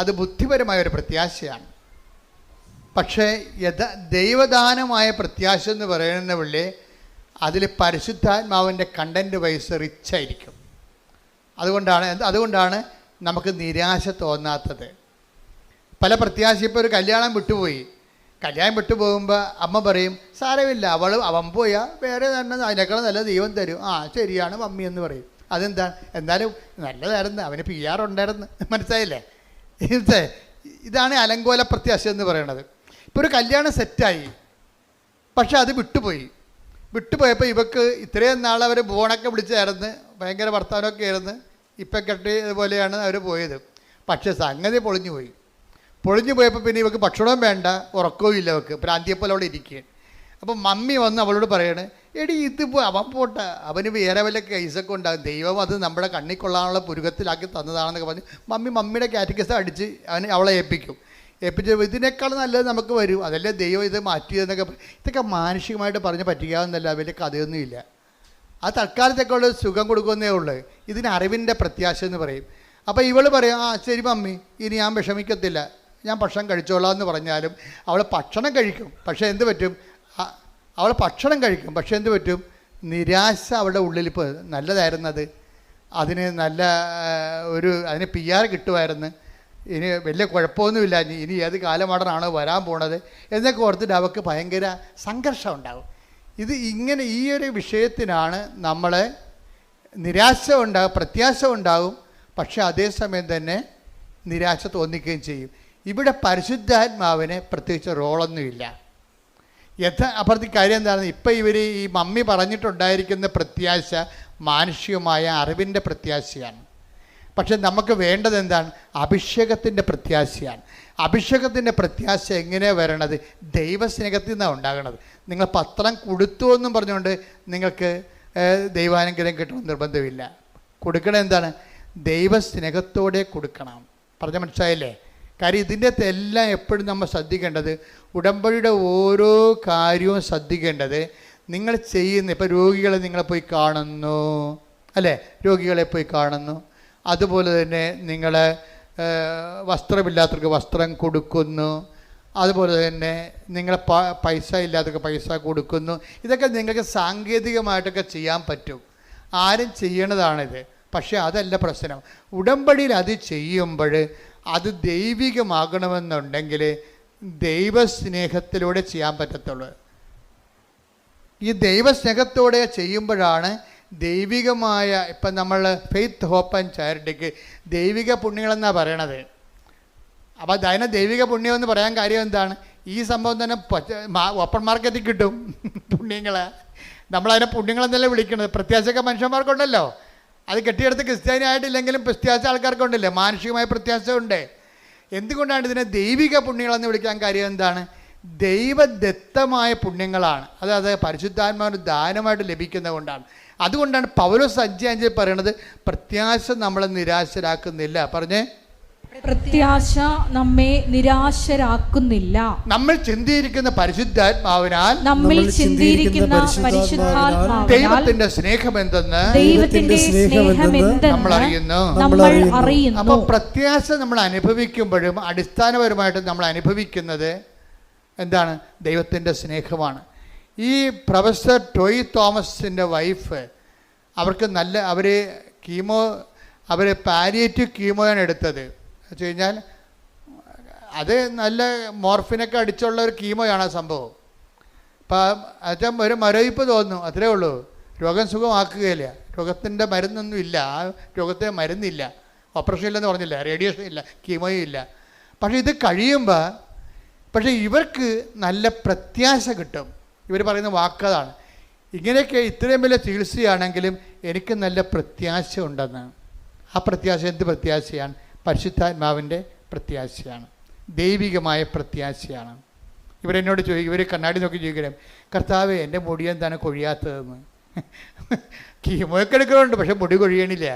അത് ബുദ്ധിപരമായ ഒരു പ്രത്യാശയാണ്. പക്ഷേ ദൈവദാനമായ പ്രത്യാശ എന്ന് പറയുന്ന പുള്ളി അതിൽ പരിശുദ്ധാത്മാവിൻ്റെ കണ്ടൻറ്റ് വൈസ് റിച്ചായിരിക്കും. അതുകൊണ്ടാണ് നമുക്ക് നിരാശ തോന്നാത്തത്. പല പ്രത്യാശ, ഇപ്പോൾ ഒരു കല്യാണം വിട്ടുപോകുമ്പോൾ അമ്മ പറയും സാരമില്ല, അവൻ പോയാൽ വേറെ തന്നെ അതിനേക്കാളും നല്ല ദൈവം തരും. ആ ശരിയാണ് മമ്മി എന്ന് പറയും. അതെന്താണ്, എന്നാലും നല്ലതായിരുന്നു, അവന് PR ഉണ്ടായിരുന്നു. മനസ്സിലായില്ലേ? ഇതാണ് അലങ്കോല പ്രത്യാശ എന്ന് പറയുന്നത്. ഇപ്പോൾ ഒരു കല്യാണം സെറ്റായി, പക്ഷെ അത് വിട്ടുപോയപ്പോൾ ഇവക്ക് ഇത്രയും നാൾ അവർ ബോണൊക്കെ വിളിച്ചായിരുന്നു, ഭയങ്കര വർത്തമാനമൊക്കെ ആയിരുന്നു, ഇപ്പം കെട്ടിയതുപോലെയാണ് അവർ പോയത്. പക്ഷേ സംഗതി പൊളിഞ്ഞു പോയപ്പോൾ പിന്നെ ഇവക്ക് ഭക്ഷണവും വേണ്ട, ഉറക്കവും ഇല്ല, അവൾക്ക് ഭ്രാന്തിയെപ്പോലെ അവിടെ ഇരിക്കുകയാണ്. അപ്പം മമ്മി വന്ന് അവളോട് പറയണേ, എടി ഇതിപ്പോൾ അവൻ പോട്ടെ, അവന് വേറെ വല്ല കേസൊക്കെ ഉണ്ടാകും, ദൈവം അത് നമ്മുടെ കണ്ണിൽ കൊള്ളാനുള്ള പുരുകത്തിലാക്കി തന്നതാണെന്നൊക്കെ പറഞ്ഞ് മമ്മിയുടെ കാറ്റഗറീസ് അടിച്ച് അവളെ ഏൽപ്പിച്ചു. ഇതിനേക്കാൾ നല്ലത് നമുക്ക് വരും, അതല്ലേ ദൈവം ഇത് മാറ്റിയതെന്നൊക്കെ. ഇതൊക്കെ മാനുഷികമായിട്ട് പറഞ്ഞ് പറ്റിക്കാവുന്നല്ല, വലിയ കഥയൊന്നുമില്ല. അത് തൽക്കാലത്തേക്കുള്ള സുഖം കൊടുക്കുന്നേ ഉള്ളൂ. ഇതിന് അറിവിൻ്റെ പ്രത്യാശ എന്ന് പറയും. അപ്പോൾ ഇവൾ പറയും, ആ ശരി മമ്മി, ഇനി ഞാൻ വിഷമിക്കത്തില്ല, ഞാൻ ഭക്ഷണം കഴിച്ചോളാം എന്ന് പറഞ്ഞാലും അവൾ ഭക്ഷണം കഴിക്കും. പക്ഷേ എന്ത് പറ്റും, നിരാശ അവളുടെ ഉള്ളിൽ. ഇപ്പോൾ നല്ലതായിരുന്നത്, അതിന് നല്ല അതിന് PR കിട്ടുമായിരുന്നു, ഇനി വലിയ കുഴപ്പമൊന്നുമില്ല, ഇനി ഏത് കാലമാടനാണോ വരാൻ പോണത് എന്നൊക്കെ ഓർത്തിട്ട് അവൾക്ക് ഭയങ്കര സംഘർഷം ഉണ്ടാകും. ഇങ്ങനെ ഈ ഒരു വിഷയത്തിനാണ് നമ്മളെ നിരാശ ഉണ്ടാകും, പ്രത്യാശ ഉണ്ടാകും, പക്ഷെ അതേസമയം തന്നെ നിരാശ തോന്നിക്കുകയും ചെയ്യും. ഇവിടെ പരിശുദ്ധാത്മാവിന് പ്രത്യേകിച്ച് റോളൊന്നുമില്ല. അപ്പുറത്തെ കാര്യം എന്താണെന്ന്, ഇപ്പം ഈ മമ്മി പറഞ്ഞിട്ടുണ്ടായിരിക്കുന്ന പ്രത്യാശ മാനുഷികമായ അറിവിൻ്റെ പ്രത്യാശയാണ്. പക്ഷെ നമുക്ക് വേണ്ടത് എന്താണ്? അഭിഷേകത്തിൻ്റെ പ്രത്യാശയാണ്. അഭിഷേകത്തിൻ്റെ പ്രത്യാശ എങ്ങനെയാണ് വരണത്? ദൈവസ്നേഹത്തിൽ നിന്നാണ് ഉണ്ടാകണത്. നിങ്ങൾ പത്രം കൊടുത്തു എന്നും പറഞ്ഞുകൊണ്ട് നിങ്ങൾക്ക് ദൈവാനുഗ്രഹം കിട്ടണമെന്ന് നിർബന്ധമില്ല. കൊടുക്കണം എന്താണ്? ദൈവസ്നേഹത്തോടെ കൊടുക്കണം. പറഞ്ഞ മനസ്സിലായില്ലേ? കാര്യം ഇതിൻ്റെ എല്ലാം എപ്പോഴും നമ്മൾ ശ്രദ്ധിക്കേണ്ടത്, ഉടമ്പടിയുടെ ഓരോ കാര്യവും ശ്രദ്ധിക്കേണ്ടത് നിങ്ങൾ ചെയ്യുന്ന. ഇപ്പോൾ രോഗികളെ നിങ്ങളെ പോയി കാണുന്നു, അല്ലേ? രോഗികളെ പോയി കാണുന്നു. അതുപോലെ തന്നെ നിങ്ങൾ വസ്ത്രമില്ലാത്തവർക്ക് വസ്ത്രം കൊടുക്കുന്നു. അതുപോലെ തന്നെ നിങ്ങൾ പൈസ ഇല്ലാത്തവർക്ക് പൈസ കൊടുക്കുന്നു. ഇതൊക്കെ നിങ്ങൾക്ക് സാങ്കേതികമായിട്ടൊക്കെ ചെയ്യാൻ പറ്റും, ആരും ചെയ്യണതാണിത്. പക്ഷേ അതല്ല പ്രശ്നം. ഉടമ്പടിയിൽ അത് ചെയ്യുമ്പോൾ അത് ദൈവികമാകണമെന്നുണ്ടെങ്കിൽ ദൈവസ്നേഹത്തിലൂടെ ചെയ്യാൻ പറ്റത്തുള്ളൂ. ഈ ദൈവസ്നേഹത്തോടെ ചെയ്യുമ്പോഴാണ് ദൈവികമായ, ഇപ്പം നമ്മൾ ഫെയ്ത്ത്, ഹോപ്പ് ആൻഡ് ചാരിറ്റിക്ക് ദൈവിക പുണ്യങ്ങളെന്നാണ് പറയണത്. അപ്പോൾ അതിനെ ദൈവിക പുണ്യം എന്ന് പറയാൻ കാര്യം എന്താണ്? ഈ സംഭവം തന്നെ ഓപ്പൺ മാർക്കറ്റിൽ കിട്ടും പുണ്യങ്ങളെ. നമ്മളതിനെ പുണ്യങ്ങളെന്നല്ലേ വിളിക്കുന്നത്. പ്രത്യാശയൊക്കെ മനുഷ്യന്മാർക്കുണ്ടല്ലോ, അത് കെട്ടിയെടുത്ത് ക്രിസ്ത്യാനി ആയിട്ടില്ലെങ്കിലും പ്രത്യാശ ആൾക്കാർക്കുണ്ടല്ലേ, മാനുഷികമായ പ്രത്യാശ ഉണ്ട്. എന്തുകൊണ്ടാണ് ഇതിനെ ദൈവിക പുണ്യങ്ങളെന്ന് വിളിക്കാൻ കാര്യം എന്താണ്? ദൈവദത്തമായ പുണ്യങ്ങളാണ്. അതായത് പരിശുദ്ധാത്മാവിന് ദാനമായിട്ട് ലഭിക്കുന്നത് കൊണ്ടാണ്. അതുകൊണ്ടാണ് പൗലോസ് 5:5 പറയണത്, പ്രത്യാശ നമ്മളെ നിരാശരാക്കുന്നില്ല. പറഞ്ഞേ, പ്രത്യാശ നമ്മെ നിരാശരാക്കുന്നില്ല. നമ്മൾ ചിന്തിയിരിക്കുന്ന പരിശുദ്ധാത്മാവിനാൽ, ദൈവത്തിന്റെ സ്നേഹമെന്തെന്ന് നമ്മൾ അറിയുന്നു. അപ്പൊ പ്രത്യാശ നമ്മൾ അനുഭവിക്കുമ്പോഴും അടിസ്ഥാനപരമായിട്ട് നമ്മൾ അനുഭവിക്കുന്നത് എന്താണ്? ദൈവത്തിൻ്റെ സ്നേഹമാണ്. ഈ പ്രൊഫസർ ടോയ് തോമസിൻ്റെ വൈഫ്, അവർ പാലിയേറ്റീവ് കീമോയാണ് എടുത്തത്. വെച്ച് കഴിഞ്ഞാൽ അത് നല്ല മോർഫിനൊക്കെ അടിച്ചുള്ള ഒരു കീമോയാണ് ആ സംഭവം. അപ്പം അച്ഛൻ ഒരു മരവിപ്പ് തോന്നുന്നു, അത്രേ ഉള്ളൂ. രോഗം സുഖമാക്കുകയില്ല. രോഗത്തിൻ്റെ മരുന്നൊന്നും ഇല്ല, ആ രോഗത്തിന് മരുന്നില്ല, ഓപ്പറേഷൻ ഇല്ലെന്ന് പറഞ്ഞില്ല, റേഡിയേഷൻ ഇല്ല, കീമോയും ഇല്ല. പക്ഷേ ഇത് കഴിയുമ്പോൾ ഇവർക്ക് നല്ല പ്രത്യാശ കിട്ടും. ഇവർ പറയുന്ന വാക്കതാണ്, ഇങ്ങനെയൊക്കെ ഇത്രയും വലിയ ചികിത്സയാണെങ്കിലും എനിക്ക് നല്ല പ്രത്യാശ ഉണ്ടെന്ന്. ആ പ്രത്യാശ എന്ത് പ്രത്യാശയാണ്? പരിശുദ്ധാത്മാവിൻ്റെ പ്രത്യാശയാണ്, ദൈവികമായ പ്രത്യാശയാണ്. ഇവരെന്നോട് ചോദിക്കും, ഇവർ കണ്ണാടി നോക്കി ചോദിക്കണം, കർത്താവേ എൻ്റെ മുടി എന്താണ് കൊഴിയാത്തതെന്ന്. കീമോയൊക്കെ എടുക്കുന്നുണ്ട്, പക്ഷെ മുടി കൊഴിയണില്ല.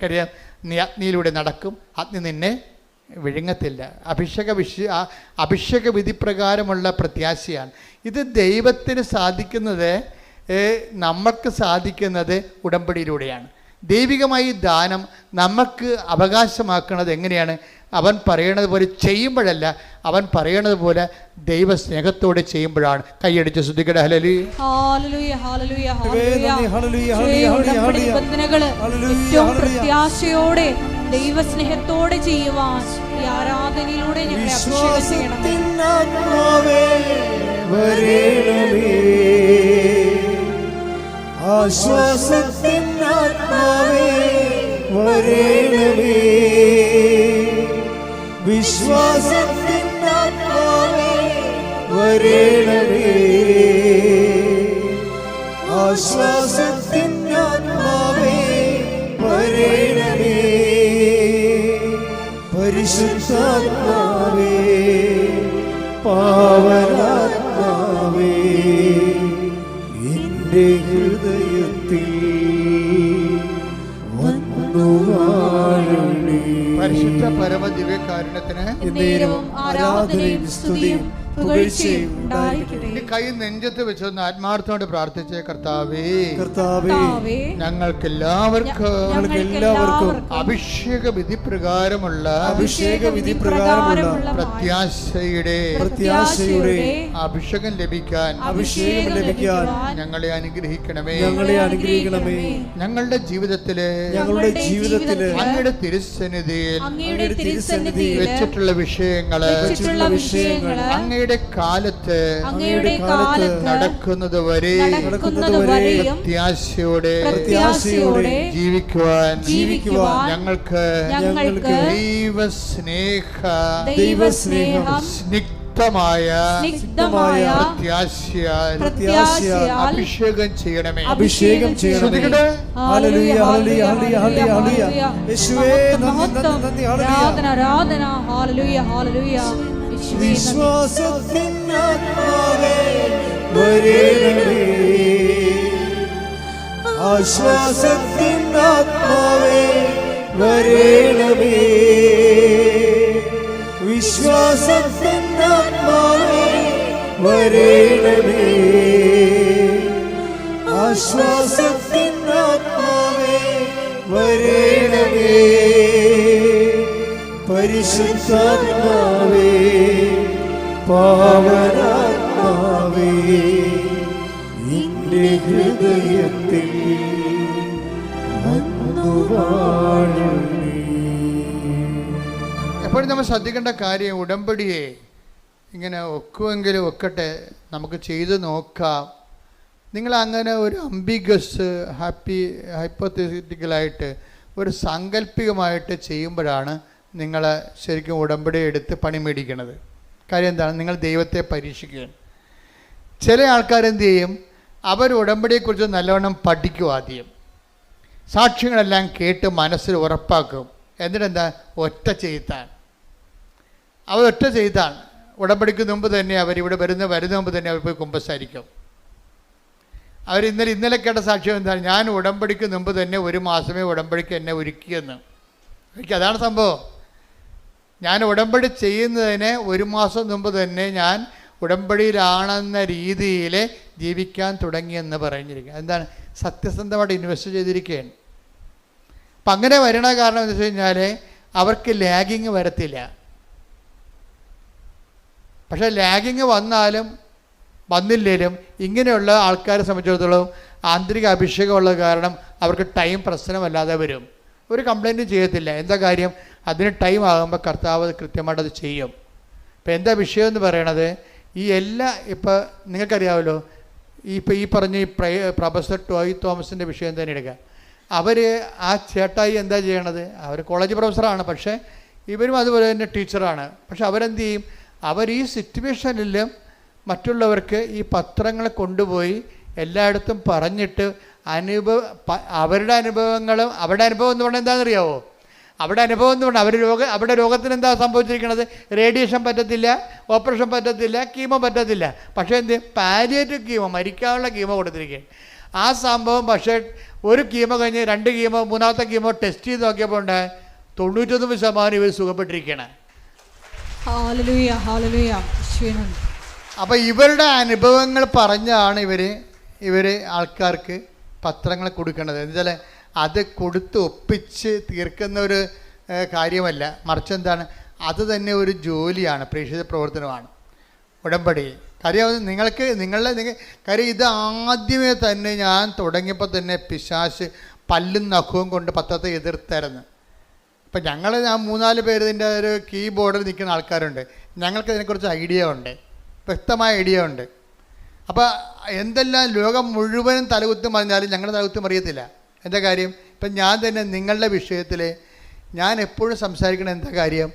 കാര്യം നീ അഗ്നിയിലൂടെ നടക്കും, അഗ്നി നിന്നെ വിഴുങ്ങത്തില്ല. അഭിഷേക വിധി പ്രകാരമുള്ള പ്രത്യാശയാണ്. ഇത് ദൈവത്തിന് സാധിക്കുന്നത്, നമ്മൾക്ക് സാധിക്കുന്നത് ഉടമ്പടിയിലൂടെയാണ്. ദൈവികമായി ദാനം നമുക്ക് അവകാശമാക്കുന്നത് എങ്ങനെയാണ്? അവൻ പറയണത് പോലെ ചെയ്യുമ്പോഴല്ല, അവൻ പറയണത് പോലെ ദൈവസ്നേഹത്തോടെ ചെയ്യുമ്പോഴാണ്. കൈയടിച്ച് ശ്രദ്ധിക്കട്ടെ. ഹല്ലേലൂയ. ഹല്ലേലൂയ, ഹല്ലേലൂയ, ഹല്ലേലൂയ, ഹല്ലേലൂയ. ഹല്ലേലൂയ, ഉടമ്പടി നിബന്ധനകള് ഹല്ലേലൂയ, ഏറ്റവും ഹല്ലേലൂയ. പ്രത്യാശയോടെ ദൈവസ്നേഹത്തോടെ ചെയ്യുവാൻ ഈ ആരാധനയിലൂടെ ഞങ്ങളെ അഭിഷേകം ചെയ്യണമേ. വിശ്വാസത്തിനാത്മാവേ വരേണമേ, ആശ്വാസത്തിനാത്മാവേ വരേണമേ, വിശ്വാസത്തിനാത്മാവേ വരേണമേ, ആശ്വാസത്തിനാത്മാവേ വരേണമേ, പരിശുദ്ധാത്മാവേ പാവനാത്മാവേ എൻ്റെ ഹൃദയത്തിൽ വന്നു വാഴണേ. പരിശുദ്ധ പരമ ദിവ്യകാരുണ്യത്തിന് എന്നേരവും ആരാധനയും സ്തുതിയും പുകഴ്ചയും ഉണ്ടായിരിക്കട്ടെ. ഈ കൈ നെഞ്ചത്ത് വെച്ചൊന്ന് ആത്മാർത്ഥത്തോടെ പ്രാർത്ഥിച്ചേ. കർത്താവേ, കർത്താവേ, ഞങ്ങൾക്കെല്ലാവർക്കും അഭിഷേക വിധി പ്രകാരമുള്ള പ്രത്യാശയുടെ അഭിഷേകം ലഭിക്കാൻ ഞങ്ങളെ അനുഗ്രഹിക്കണമേ. ഞങ്ങളുടെ ജീവിതത്തില് അങ്ങയുടെ തിരുസന്നിധിയിൽ വെച്ചിട്ടുള്ള വിഷയങ്ങള് അങ്ങയുടെ കാലത്ത് നടക്കുന്നത് വരെ പ്രത്യാശയോടെ ജീവിക്കുവാൻ ഞങ്ങൾക്ക് ദൈവസ്നേഹ സ്നിഗ്ധമായ പ്രത്യാശയാൽ അഭിഷേകം ചെയ്യണമേ. ഹല്ലേലൂയ, ഹല്ലേലൂയ, ഹല്ലേലൂയ, ഹല്ലേലൂയ. യേശുവേ നന്ദി, ആരാധന, ആരാധന. ഹല്ലേലൂയ, ഹല്ലേലൂയ. വിശ്വാസത്തിനാത്മാവേ വരേണമേ, ആശ്വാസത്തിനാത്മാവേ വരേണമേ, വിശ്വാസത്തിനാത്മാവേ വരേണമേ, ആശ്വാസത്തിനാത്മാവേ വരേണമേ, പരിശുദ്ധാത്മാവേ പാവനാത്മാവേ എൻ്റെ ഹൃദയത്തിൽ വന്നു വാഴണേ. എപ്പോഴും നമ്മൾ ശ്രദ്ധിക്കേണ്ട കാര്യം, ഉടമ്പടിയെ ഇങ്ങനെ ഒക്കുമെങ്കിലും ഒക്കട്ടെ, നമുക്ക് ചെയ്ത് നോക്കാം. നിങ്ങൾ അങ്ങനെ ഒരു അംബിഗസ് ഹൈപ്പോത്തറ്റിക്കലായിട്ട് ഒരു സാങ്കല്പികമായിട്ട് ചെയ്യുമ്പോഴാണ് നിങ്ങൾ ശരിക്കും ഉടമ്പടി എടുത്ത് പണി മേടിക്കണത്. കാര്യം എന്താണ്? നിങ്ങൾ ദൈവത്തെ പരീക്ഷിക്കുകയാണ്. ചില ആൾക്കാരെന്ത് ചെയ്യും? അവർ ഉടമ്പടിയെക്കുറിച്ച് നല്ലവണ്ണം പഠിക്കും. ആദ്യം സാക്ഷ്യങ്ങളെല്ലാം കേട്ട് മനസ്സിൽ ഉറപ്പാക്കും. എന്നിട്ടെന്താ? ഒറ്റ ചെയ്താണ്. ഒറ്റ ചെയ്താണ്. ഉടമ്പടിക്ക് മുമ്പ് തന്നെ അവരിവിടെ വരുന്ന മുമ്പ് തന്നെ അവർ പോയി കുമ്പസാരിക്കും. അവർ ഇന്നലെ കേട്ട സാക്ഷ്യം എന്താണ്? ഞാൻ ഉടമ്പടിക്ക് മുമ്പ് തന്നെ 1 മാസമേ ഉടമ്പടിക്ക് എന്നെ ഒരുക്കിയെന്ന്. അതാണ് സംഭവം. ഞാൻ ഉടമ്പടി ചെയ്യുന്നതിന് 1 മാസം മുമ്പ് തന്നെ ഞാൻ ഉടമ്പടിയിലാണെന്ന രീതിയിൽ ജീവിക്കാൻ തുടങ്ങിയെന്ന് പറഞ്ഞിരിക്കുക. എന്താണ്? സത്യസന്ധമായിട്ട് ഇൻവെസ്റ്റ് ചെയ്തിരിക്കുകയാണ്. അപ്പം അങ്ങനെ വരണ കാരണം എന്ന് വെച്ച് കഴിഞ്ഞാൽ അവർക്ക് ലാഗിങ് വരത്തില്ല. പക്ഷേ ലാഗിങ് വന്നില്ലേലും ഇങ്ങനെയുള്ള ആൾക്കാരെ സംബന്ധിച്ചിടത്തോളം ആന്തരിക അഭിഷേകമുള്ള കാരണം അവർക്ക് ടൈം പ്രശ്നമല്ലാതെ വരും. ഒരു കംപ്ലൈൻറ്റും ചെയ്യത്തില്ല. എന്താ കാര്യം? അതിന് ടൈം ആകുമ്പോൾ കർത്താവ് കൃത്യമായിട്ടത് ചെയ്യും. ഇപ്പം എന്താ വിഷയം എന്ന് പറയണത്? ഇപ്പോൾ നിങ്ങൾക്കറിയാമല്ലോ, ഈ പറഞ്ഞ ഈ പ്രൊഫസർ ടോയ് തോമസിൻ്റെ വിഷയം തന്നെ എടുക്കുക. ആ ചേട്ടായി എന്താ ചെയ്യണത്? അവർ കോളേജ് പ്രൊഫസറാണ്, പക്ഷേ ഇവരും അതുപോലെ തന്നെ ടീച്ചറാണ്. പക്ഷെ അവരെന്ത് ചെയ്യും? അവർ ഈ സിറ്റുവേഷനിലും മറ്റുള്ളവർക്ക് ഈ പത്രങ്ങൾ കൊണ്ടുപോയി എല്ലായിടത്തും പറഞ്ഞിട്ട് അവരുടെ അനുഭവങ്ങളും അവരുടെ അനുഭവം എന്ന് പറഞ്ഞാൽ എന്താണെന്നറിയാവോ? അവിടെ അനുഭവം എന്ന് പറഞ്ഞാൽ അവരുടെ രോഗത്തിന് എന്താ സംഭവിച്ചിരിക്കുന്നത്? റേഡിയേഷൻ പറ്റത്തില്ല, ഓപ്പറേഷൻ പറ്റത്തില്ല, കീമോ പറ്റത്തില്ല. പക്ഷേ പാലിയേറ്റീവ് കീമോ, മരിക്കാനുള്ള കീമോ കൊടുത്തിരിക്കുകയാണ്. ആ സംഭവം പക്ഷേ ഒരു കീമോ കഴിഞ്ഞ് 2 കീമോ 3ാമത്തെ കീമോ ടെസ്റ്റ് ചെയ്ത് നോക്കിയപ്പോൾ ഉണ്ട് 99% ഇവർ സുഖപ്പെട്ടിരിക്കുകയാണ്. അപ്പം ഇവരുടെ അനുഭവങ്ങൾ പറഞ്ഞാണ് ഇവർ ആൾക്കാർക്ക് പത്രങ്ങൾ കൊടുക്കേണ്ടത്. എന്നുവെച്ചാൽ അത് കൊടുത്ത് ഒപ്പിച്ച് തീർക്കുന്ന ഒരു കാര്യമല്ല, മറിച്ച് എന്താണ്, അത് തന്നെ ഒരു ജോലിയാണ്, പ്രേക്ഷിത പ്രവർത്തനമാണ് ഉടമ്പടി. കാര്യം കാര്യം ഇത് ആദ്യമേ തന്നെ ഞാൻ തുടങ്ങിയപ്പോൾ തന്നെ പിശാച് പല്ലും നഖവും കൊണ്ട് പത്രത്തെ എതിർത്തായിരുന്നു. ഇപ്പം ഞാൻ 3-4 പേര് ഇതിൻ്റെ ഒരു കീബോർഡിൽ നിൽക്കുന്ന ആൾക്കാരുണ്ട്. ഞങ്ങൾക്ക് ഇതിനെക്കുറിച്ച് ഐഡിയ ഉണ്ട്, വ്യക്തമായ ഐഡിയ ഉണ്ട്. അപ്പോൾ എന്തെല്ലാം ലോകം മുഴുവനും തലകുത്തി മറിഞ്ഞാലും ഞങ്ങളുടെ തലകുത്തി മറിയത്തില്ല. എന്താ കാര്യം? ഇപ്പം ഞാൻ തന്നെ നിങ്ങളുടെ വിഷയത്തിൽ ഞാൻ എപ്പോഴും സംസാരിക്കണം. എന്താ കാര്യം?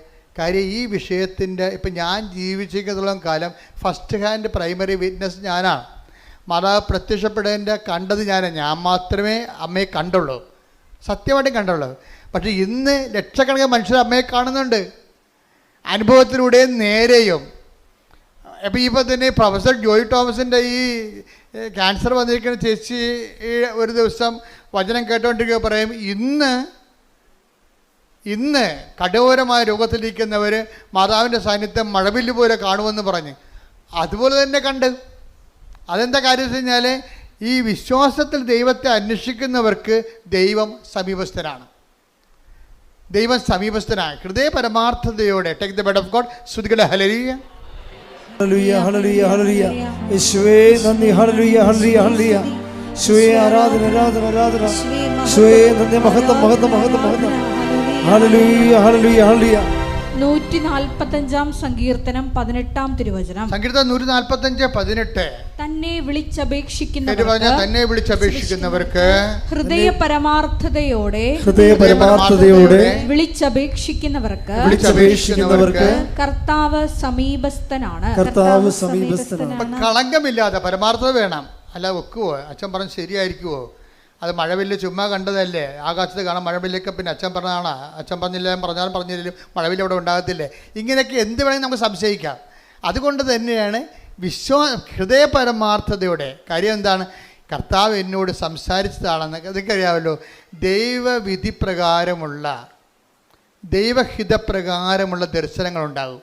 ഈ വിഷയത്തിൻ്റെ ഇപ്പം ഞാൻ ജീവിച്ചിരിക്കുന്നതോളം കാലം ഫസ്റ്റ് ഹാൻഡ് പ്രൈമറി വിറ്റ്നസ് ഞാനാണ്. മാതാവ് പ്രത്യക്ഷപ്പെടേണ്ട കണ്ടത് ഞാൻ മാത്രമേ അമ്മയെ കണ്ടുള്ളൂ, സത്യമായിട്ടും കണ്ടുള്ളൂ. പക്ഷേ ഇന്ന് ലക്ഷക്കണക്കിന് മനുഷ്യർ അമ്മയെ കാണുന്നുണ്ട്, അനുഭവത്തിലൂടെയും നേരെയും. അപ്പോൾ ഇപ്പോൾ തന്നെ പ്രൊഫസർ ജോയ് തോമസിൻ്റെ ഈ ക്യാൻസർ വന്നിരിക്കുന്ന ചേച്ചി ഒരു ദിവസം വചനം കേട്ടുകൊണ്ടിരിക്കുക പറയും, ഇന്ന് കഠോരമായ രോഗത്തിലിരിക്കുന്നവർ മാതാവിൻ്റെ സാന്നിധ്യം മഴവില്ല് പോലെ കാണുമെന്ന് പറഞ്ഞ് അതുപോലെ തന്നെ കണ്ട്. അതെന്താ കാര്യം വെച്ച് കഴിഞ്ഞാൽ ഈ വിശ്വാസത്തിൽ ദൈവത്തെ അന്വേഷിക്കുന്നവർക്ക് ദൈവം സമീപസ്ഥനാണ്. ഹൃദയ പരമാർത്ഥതയോടെ take the word of God. സ്തുതിക്കട്ടെ. ഹല്ലേലൂയ ഹല്ലേലൂയ ഹല്ലേലൂയ ഹല്ലേലൂയ. യേശുവേ നന്ദി. ഹല്ലേലൂയ ഹല്ലേലൂയ ഹല്ലേലൂയ. യേശുവേ ആരാധന ആരാധന ആരാധന. യേശുവേ നന്ദി. മഹത്വം മഹത്വം മഹത്വം മഹത്വം. ഹല്ലേലൂയ ഹല്ലേലൂയ ഹല്ലേലൂയ. 145 സങ്കീർത്തനം 18 തിരുവചനം. സങ്കീർത്തനം 145:18. തന്നെ വിളിച്ചപേക്ഷിക്കുന്നവർക്ക് ഹൃദയ പരമാർത്ഥതയോടെ വിളിച്ചപേക്ഷിക്കുന്നവർക്ക് കർത്താവ് സമീപസ്ഥനാണ്. കളങ്കമില്ലാതെ പരമാർത്ഥത വേണം. അല്ല ഒക്കുവോ? അച്ഛൻ പറഞ്ഞ് ശരിയായിരിക്കുവോ? അത് മഴവില്ല് ചുമ്മാ കണ്ടതല്ലേ? ആകാശത്ത് കാണാം മഴവില്ലൊക്കെ, പിന്നെ അച്ഛൻ പറഞ്ഞതാണ്. അച്ഛൻ പറഞ്ഞാലും പറഞ്ഞില്ലെങ്കിലും മഴവില്ല് അവിടെ ഉണ്ടാകത്തില്ലേ? ഇങ്ങനെയൊക്കെ എന്ത് വേണമെങ്കിൽ നമുക്ക് സംശയിക്കാം. അതുകൊണ്ട് തന്നെയാണ് ഹൃദയ പരമാർത്ഥതയോടെ. കാര്യം എന്താണ്? കർത്താവ് എന്നോട് സംസാരിച്ചതാണെന്ന് അതൊക്കെയറിയാമല്ലോ. ദൈവഹിതപ്രകാരമുള്ള ദർശനങ്ങളുണ്ടാകും.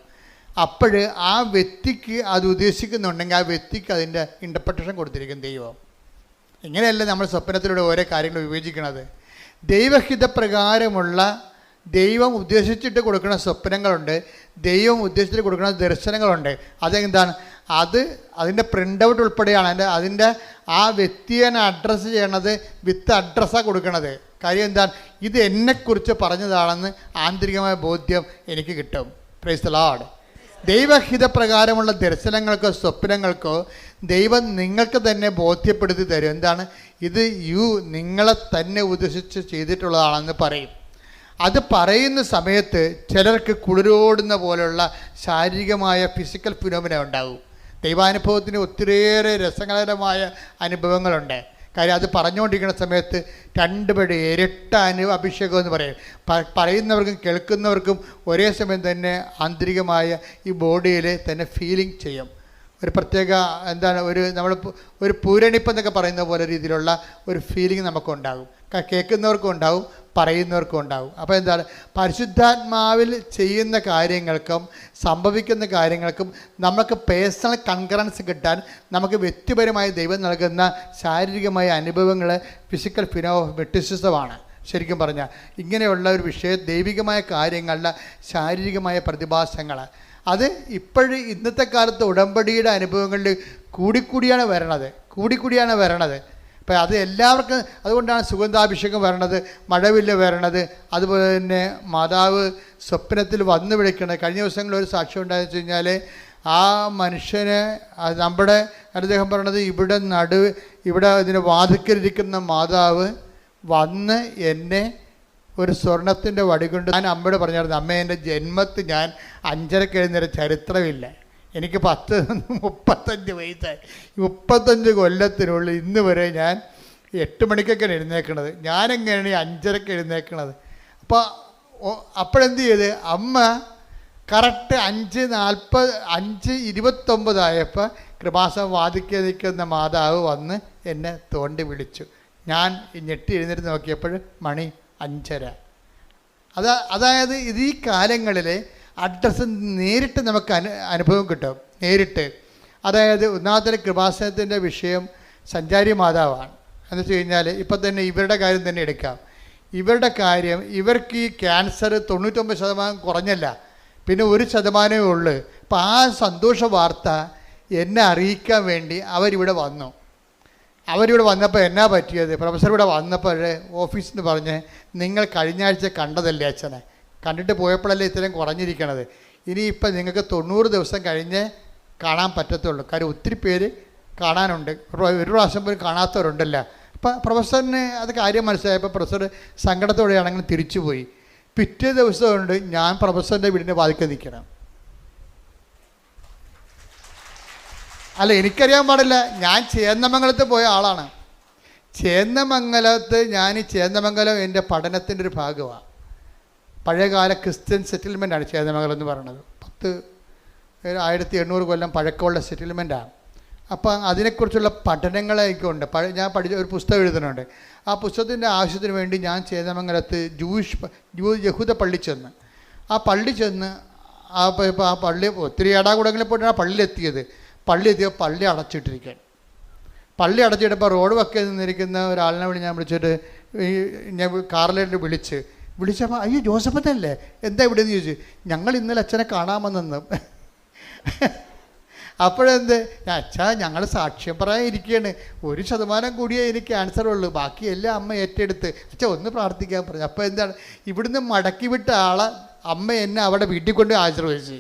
അപ്പോൾ ആ വ്യക്തിക്ക് അത് ഉദ്ദേശിക്കുന്നുണ്ടെങ്കിൽ ആ വ്യക്തിക്ക് അതിൻ്റെ ഇൻ്റർപ്രിട്ടേഷൻ കൊടുത്തിരിക്കും ദൈവം. ഇങ്ങനെയല്ല നമ്മൾ സ്വപ്നത്തിലൂടെ ഓരോ കാര്യങ്ങൾ വിവേചിക്കുന്നത്. ദൈവഹിതപ്രകാരമുള്ള ദൈവം ഉദ്ദേശിച്ചിട്ട് കൊടുക്കുന്ന സ്വപ്നങ്ങളുണ്ട്, ദൈവം ഉദ്ദേശിച്ചിട്ട് കൊടുക്കുന്ന ദർശനങ്ങളുണ്ട്. അതെന്താണ്? അതിൻ്റെ പ്രിൻ്റ് ഔട്ട് ഉൾപ്പെടെയാണ് അതിൻ്റെ ആ വ്യക്തിയെ അഡ്രസ്സ് ചെയ്യണത് വിത്ത് അഡ്രസ്സാണ് കൊടുക്കണത്. കാര്യം എന്താണ്? ഇത് എന്നെക്കുറിച്ച് പറഞ്ഞതാണെന്ന് ആന്തരികമായ ബോധ്യം എനിക്ക് കിട്ടും. Praise the Lord. ദൈവഹിതപ്രകാരമുള്ള ദർശനങ്ങൾക്കോ സ്വപ്നങ്ങൾക്കോ ദൈവം നിങ്ങൾക്ക് തന്നെ ബോധ്യപ്പെടുത്തി തരും. എന്താണ്? ഇത് നിങ്ങളെ തന്നെ ഉദ്ദേശിച്ച് ചെയ്തിട്ടുള്ളതാണെന്ന് പറയും. അത് പറയുന്ന സമയത്ത് ചിലർക്ക് കുളിരോടുന്ന പോലുള്ള ശാരീരികമായ ഫിസിക്കൽ ഫിനോമിന ഉണ്ടാകും. ദൈവാനുഭവത്തിന് ഒത്തിരിയേറെ രസകരമായ അനുഭവങ്ങളുണ്ട്. കാര്യം അത് പറഞ്ഞുകൊണ്ടിരിക്കുന്ന സമയത്ത് 2 പേരുടെ ഇരട്ട അഭിഷേകം എന്ന് പറയും. പറയുന്നവർക്കും കേൾക്കുന്നവർക്കും ഒരേ സമയം തന്നെ ആന്തരികമായ ഈ ബോഡിയിൽ തന്നെ ഫീലിംഗ് ചെയ്യും. ഒരു പ്രത്യേക നമ്മൾ ഒരു പൂരണിപ്പെന്നൊക്കെ പറയുന്ന പോലെ രീതിയിലുള്ള ഒരു ഫീലിംഗ് നമുക്കുണ്ടാകും. കേൾക്കുന്നവർക്കും ഉണ്ടാവും, പറയുന്നവർക്കും ഉണ്ടാവും. അപ്പോൾ എന്താണ്? പരിശുദ്ധാത്മാവിൽ ചെയ്യുന്ന കാര്യങ്ങൾക്കും സംഭവിക്കുന്ന കാര്യങ്ങൾക്കും നമുക്ക് പേഴ്സണൽ കൺകറൻസ് കിട്ടാൻ നമുക്ക് വ്യക്തിപരമായി ദൈവം നൽകുന്ന ശാരീരികമായ അനുഭവങ്ങൾ ഫിസിക്കൽ ഫിനോമെറ്റിസിസമാണ്. ശരിക്കും പറഞ്ഞാൽ ഇങ്ങനെയുള്ള ഒരു വിഷയം ദൈവികമായ കാര്യങ്ങളുടെ ശാരീരികമായ പ്രതിഭാസങ്ങൾ അത് ഇന്നത്തെ കാലത്ത് ഉടമ്പടിയുടെ അനുഭവങ്ങളിൽ കൂടിക്കൂടിയാണ് വരണത്. അപ്പോൾ അത് എല്ലാവർക്കും അതുകൊണ്ടാണ് സുഗന്ധാഭിഷേകം വരണത്, മഴവില്ല് വരണത്, അതുപോലെ തന്നെ മാതാവ് സ്വപ്നത്തിൽ വന്ന് വിളിക്കണത്. കഴിഞ്ഞ ദിവസങ്ങളിൽ ഒരു സാക്ഷ്യം ഉണ്ടായെന്ന് വെച്ച് കഴിഞ്ഞാൽ ആ മനുഷ്യന് നമ്മുടെ അദ്ദേഹം പറയണത് ഇവിടെ ഇതിന് വാതിക്കലിരിക്കുന്ന മാതാവ് വന്ന് എന്നെ ഒരു സ്വർണത്തിൻ്റെ വടി കൊണ്ട് ഞാൻ അമ്മയോട് പറഞ്ഞായിരുന്നു, അമ്മ എൻ്റെ ജന്മത്തിൽ ഞാൻ 5:30 എഴുന്നേരം ചരിത്രമില്ല. എനിക്ക് 35 വയസ്സായി. 35 കൊല്ലത്തിനുള്ളിൽ ഇന്ന് വരെ ഞാൻ 8 മണിക്കൊക്കെ എഴുന്നേൽക്കണത്. ഞാനെങ്ങനെയാണ് 5:30 എഴുന്നേൽക്കണത്? അപ്പോഴെന്ത് ചെയ്ത് അമ്മ കറക്റ്റ് 5:29 ആയപ്പോൾ കൃപാസനം വാതിക്കെ നിൽക്കുന്ന മാതാവ് വന്ന് എന്നെ തോണ്ടി വിളിച്ചു. ഞാൻ ഞെട്ടി എഴുന്നേറ്റ് നോക്കിയപ്പോൾ മണി 5:30. അതായത് ഈ കാലങ്ങളിൽ അഡ്രസ്സ് നേരിട്ട് നമുക്ക് അനുഭവം കിട്ടും. നേരിട്ട്. അതായത് ഒന്നാമത്തെ കൃപാസനത്തിൻ്റെ വിഷയം സഞ്ചാരി മാതാവാണ്. എന്ന് വെച്ച് കഴിഞ്ഞാൽ ഇപ്പം തന്നെ ഇവരുടെ കാര്യം തന്നെ എടുക്കാം. ഇവരുടെ കാര്യം, ഇവർക്ക് ഈ ക്യാൻസർ 99% കുറഞ്ഞല്ല, പിന്നെ 1% ഉള്ളു. അപ്പം ആ സന്തോഷ വാർത്ത എന്നെ അറിയിക്കാൻ വേണ്ടി അവരിവിടെ വന്നു. അവരിവിടെ വന്നപ്പോൾ എന്നാ പറ്റിയത്, പ്രൊഫസർ ഇവിടെ വന്നപ്പോൾ ഓഫീസിൽ നിന്ന് പറഞ്ഞ്, നിങ്ങൾ കഴിഞ്ഞ ആഴ്ച കണ്ടതല്ലേ അച്ഛനെ, കണ്ടിട്ട് പോയപ്പോഴല്ലേ ഇത്രയും കുറഞ്ഞിരിക്കണത്, ഇനിയിപ്പം നിങ്ങൾക്ക് 90 ദിവസം കഴിഞ്ഞ് കാണാൻ പറ്റത്തുള്ളൂ. കാര്യം ഒത്തിരി പേര് കാണാനുണ്ട്, ഒരു പ്രാവശ്യം പോലും കാണാത്തവരുണ്ടല്ലോ. അപ്പം പ്രൊഫസറിന് അത് കാര്യം മനസ്സിലായപ്പോൾ പ്രൊഫസർ സങ്കടത്തോടെയാണെങ്കിൽ തിരിച്ചുപോയി. പിറ്റേ ദിവസമുണ്ട് ഞാൻ പ്രൊഫസറിൻ്റെ വീടിൻ്റെ വാതിൽക്കൽ നിൽക്കണം. അല്ല, എനിക്കറിയാൻ പാടില്ല, ഞാൻ ചേന്നമംഗലത്ത് പോയ ആളാണ്. ചേന്നമംഗലത്ത് ഈ ചേന്നമംഗലം എൻ്റെ പഠനത്തിൻ്റെ ഒരു ഭാഗമാണ്. പഴയകാല ക്രിസ്ത്യൻ സെറ്റിൽമെൻറ്റാണ് ചേന്നമംഗലം എന്ന് പറയുന്നത്. 1800 കൊല്ലം പഴക്കമുള്ള സെറ്റിൽമെൻറ്റാണ്. അപ്പം അതിനെക്കുറിച്ചുള്ള പഠനങ്ങളൊക്കെ ഉണ്ട്. ഞാൻ പഠിച്ച ഒരു പുസ്തകം എഴുതുന്നുണ്ട്. ആ പുസ്തകത്തിൻ്റെ ആവശ്യത്തിന് വേണ്ടി ഞാൻ ചേന്നമംഗലത്ത് യഹൂദ പള്ളി ചെന്ന്, ആ പള്ളി ഒത്തിരി ഏടാകൂടങ്ങളിൽ പോയിട്ടാണ് ആ പള്ളിയിലെത്തിയത്. പള്ളി അടച്ചിട്ടിരിക്കാൻ. പള്ളി അടച്ചിട്ടപ്പോൾ റോഡ് വക്കെ നിന്നിരിക്കുന്ന ഒരാളിനെ ഞാൻ വിളിച്ചിട്ട് ഞാൻ കാറിലേക്ക് വിളിച്ചപ്പോൾ അയ്യോ ജോസഫത്തല്ലേ, എന്താ ഇവിടെ എന്ന് ചോദിച്ചു. ഞങ്ങൾ ഇന്നലെ അച്ഛനെ കാണാമെന്നു. അപ്പോഴെന്ത്, അച്ഛാ ഞങ്ങൾ സാക്ഷ്യം പറയാൻ ഇരിക്കുകയാണ്, 1% കൂടിയേ എനിക്ക് ക്യാൻസർ ഉള്ളൂ, ബാക്കിയെല്ലാം അമ്മ ഏറ്റെടുത്ത്, അച്ഛാ ഒന്ന് പ്രാർത്ഥിക്കാൻ പറഞ്ഞു. അപ്പോൾ എന്താണ്, ഇവിടുന്ന് മടക്കി വിട്ട ആളെ അമ്മ എന്നെ അവിടെ വീട്ടിൽ കൊണ്ട് ആശീർവദിച്ചു.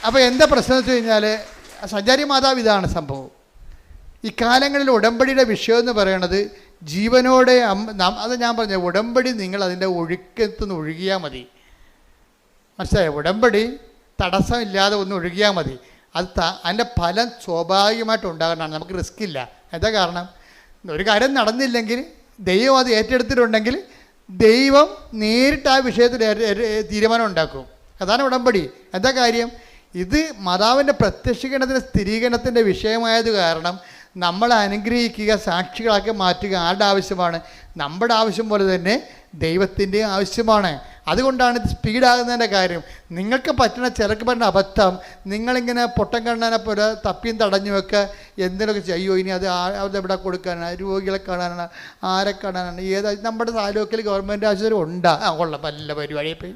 അപ്പോൾ എന്താ പ്രശ്നം എന്ന് വെച്ച് കഴിഞ്ഞാൽ, സഞ്ചാരി മാതാവ് ഇതാണ് സംഭവം. ഈ കാലങ്ങളിൽ ഉടമ്പടിയുടെ വിഷയം എന്ന് പറയണത് ജീവനോടെ അത് ഞാൻ പറഞ്ഞ ഉടമ്പടി നിങ്ങൾ അതിൻ്റെ ഒഴുക്കത്തുനിന്ന് ഒഴുകിയാൽ മതി. മനസ്സിലായോ? ഉടമ്പടി തടസ്സമില്ലാതെ ഒന്ന് ഒഴുകിയാൽ മതി. അതിൻ്റെ ഫലം സ്വാഭാവികമായിട്ട് ഉണ്ടാകണമെന്നാണ്. നമുക്ക് റിസ്ക് ഇല്ല. എന്താ കാരണം, ഒരു കാര്യം നടന്നില്ലെങ്കിൽ ദൈവം അത് ഏറ്റെടുത്തിട്ടുണ്ടെങ്കിൽ ദൈവം നേരിട്ട് ആ വിഷയത്തിൽ തീരുമാനം ഉണ്ടാക്കും. അതാണ് ഉടമ്പടി. എന്താ കാര്യം, ഇത് മാതാവിൻ്റെ പ്രത്യക്ഷീകരണത്തിൻ്റെ സ്ഥിരീകരണത്തിൻ്റെ വിഷയമായത് കാരണം നമ്മളെ അനുഗ്രഹിക്കുക, സാക്ഷികളാക്കി മാറ്റുക ആരുടെ ആവശ്യമാണ്? നമ്മുടെ ആവശ്യം പോലെ തന്നെ ദൈവത്തിൻ്റെ ആവശ്യമാണ്. അതുകൊണ്ടാണ് ഇത് സ്പീഡാകുന്നതിൻ്റെ കാര്യം. നിങ്ങൾക്ക് ചിലർക്ക് പറ്റുന്ന അബദ്ധം, നിങ്ങളിങ്ങനെ പൊട്ടം കണ്ണാനെ പോലെ തപ്പിയും തടഞ്ഞു വെക്കുക, എന്തെങ്കിലുമൊക്കെ ചെയ്യോ, ഇനി അതെവിടെ കൊടുക്കാനാണ്, രോഗികളെ കാണാനാണ്, ആരെ കാണാനാണ്, നമ്മുടെ താലൂക്കിൽ ഗവൺമെൻറ് ആശുപത്രി ഉണ്ടാ കൊള്ളാം, നല്ല പരിപാടിയെ പോയി.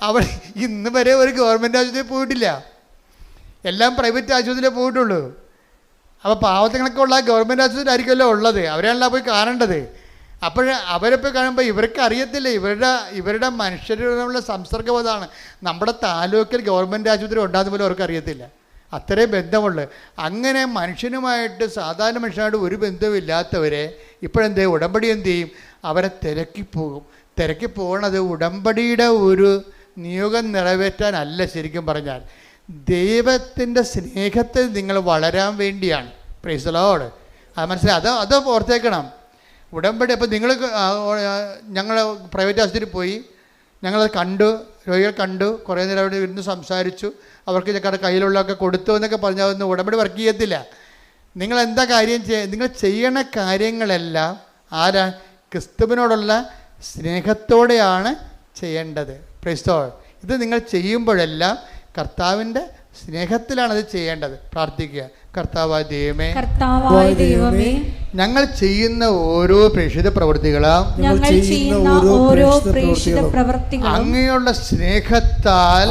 അവിടെ ഇന്ന് വരെ ഒരു ഗവൺമെൻറ് ആശുപത്രി പോയിട്ടില്ല, എല്ലാം പ്രൈവറ്റ് ആശുപത്രിയിലേ പോയിട്ടുള്ളൂ. അപ്പോൾ പാവത്തങ്ങളൊക്കെ ഉള്ള ഗവൺമെൻറ് ആശുപത്രി ആയിരിക്കുമല്ലോ ഉള്ളത്, അവരെല്ലാം പോയി കാണേണ്ടത്. അപ്പോൾ അവരെ പോയി കാണുമ്പോൾ ഇവർക്ക് അറിയത്തില്ല, ഇവരുടെ മനുഷ്യരുടെ സംസർഗബോധമാണ്. നമ്മുടെ താലൂക്കിൽ ഗവൺമെൻറ് ആശുപത്രി ഉണ്ടാകുന്ന പോലും അവർക്ക് അറിയത്തില്ല, അത്രയും ബന്ധമുള്ളു. അങ്ങനെ മനുഷ്യനുമായിട്ട്, സാധാരണ മനുഷ്യനായിട്ട് ഒരു ബന്ധമില്ലാത്തവരെ ഇപ്പോഴെന്ത് ഉടമ്പടി എന്ത് ചെയ്യും, അവരെ തിരക്കിപ്പോകും. തിരക്കിപ്പോകണത് ഉടമ്പടിയുടെ ഒരു നിയോഗം നിറവേറ്റാനല്ല, ശരിക്കും പറഞ്ഞാൽ ദൈവത്തിൻ്റെ സ്നേഹത്തിൽ നിങ്ങൾ വളരാൻ വേണ്ടിയാണ്. Price the Lord. അത് മനസ്സിലായി, അത് ഓർത്തേക്കണം. ഉടമ്പടി അപ്പോൾ ഞങ്ങൾ പ്രൈവറ്റ് ആശുപത്രിയിൽ പോയി, ഞങ്ങളത് കണ്ടു, രോഗികൾ കണ്ടു, കുറേ നേരം അവിടെ ഇരുന്ന് സംസാരിച്ചു, അവർക്ക് ഞങ്ങളുടെ കയ്യിലുള്ളതൊക്കെ കൊടുത്തു എന്നൊക്കെ പറഞ്ഞാൽ ഒന്നും ഉടമ്പടി വർക്ക് ചെയ്യത്തില്ല. നിങ്ങൾ എന്താ കാര്യം നിങ്ങൾ ചെയ്യണ കാര്യങ്ങളെല്ലാം ക്രിസ്തുവിനോടുള്ള സ്നേഹത്തോടെയാണ് ചെയ്യേണ്ടത്. Price the Lord. ഇത് നിങ്ങൾ ചെയ്യുമ്പോഴെല്ലാം കർത്താവിൻ്റെ സ്നേഹത്തിലാണത് ചെയ്യേണ്ടത്. പ്രാർത്ഥിക്കുക. കർത്താവായ ദൈവമേ, ഞങ്ങൾ ചെയ്യുന്ന ഓരോ പ്രേക്ഷിത പ്രവൃത്തികളും അങ്ങയുള്ള സ്നേഹത്താൽ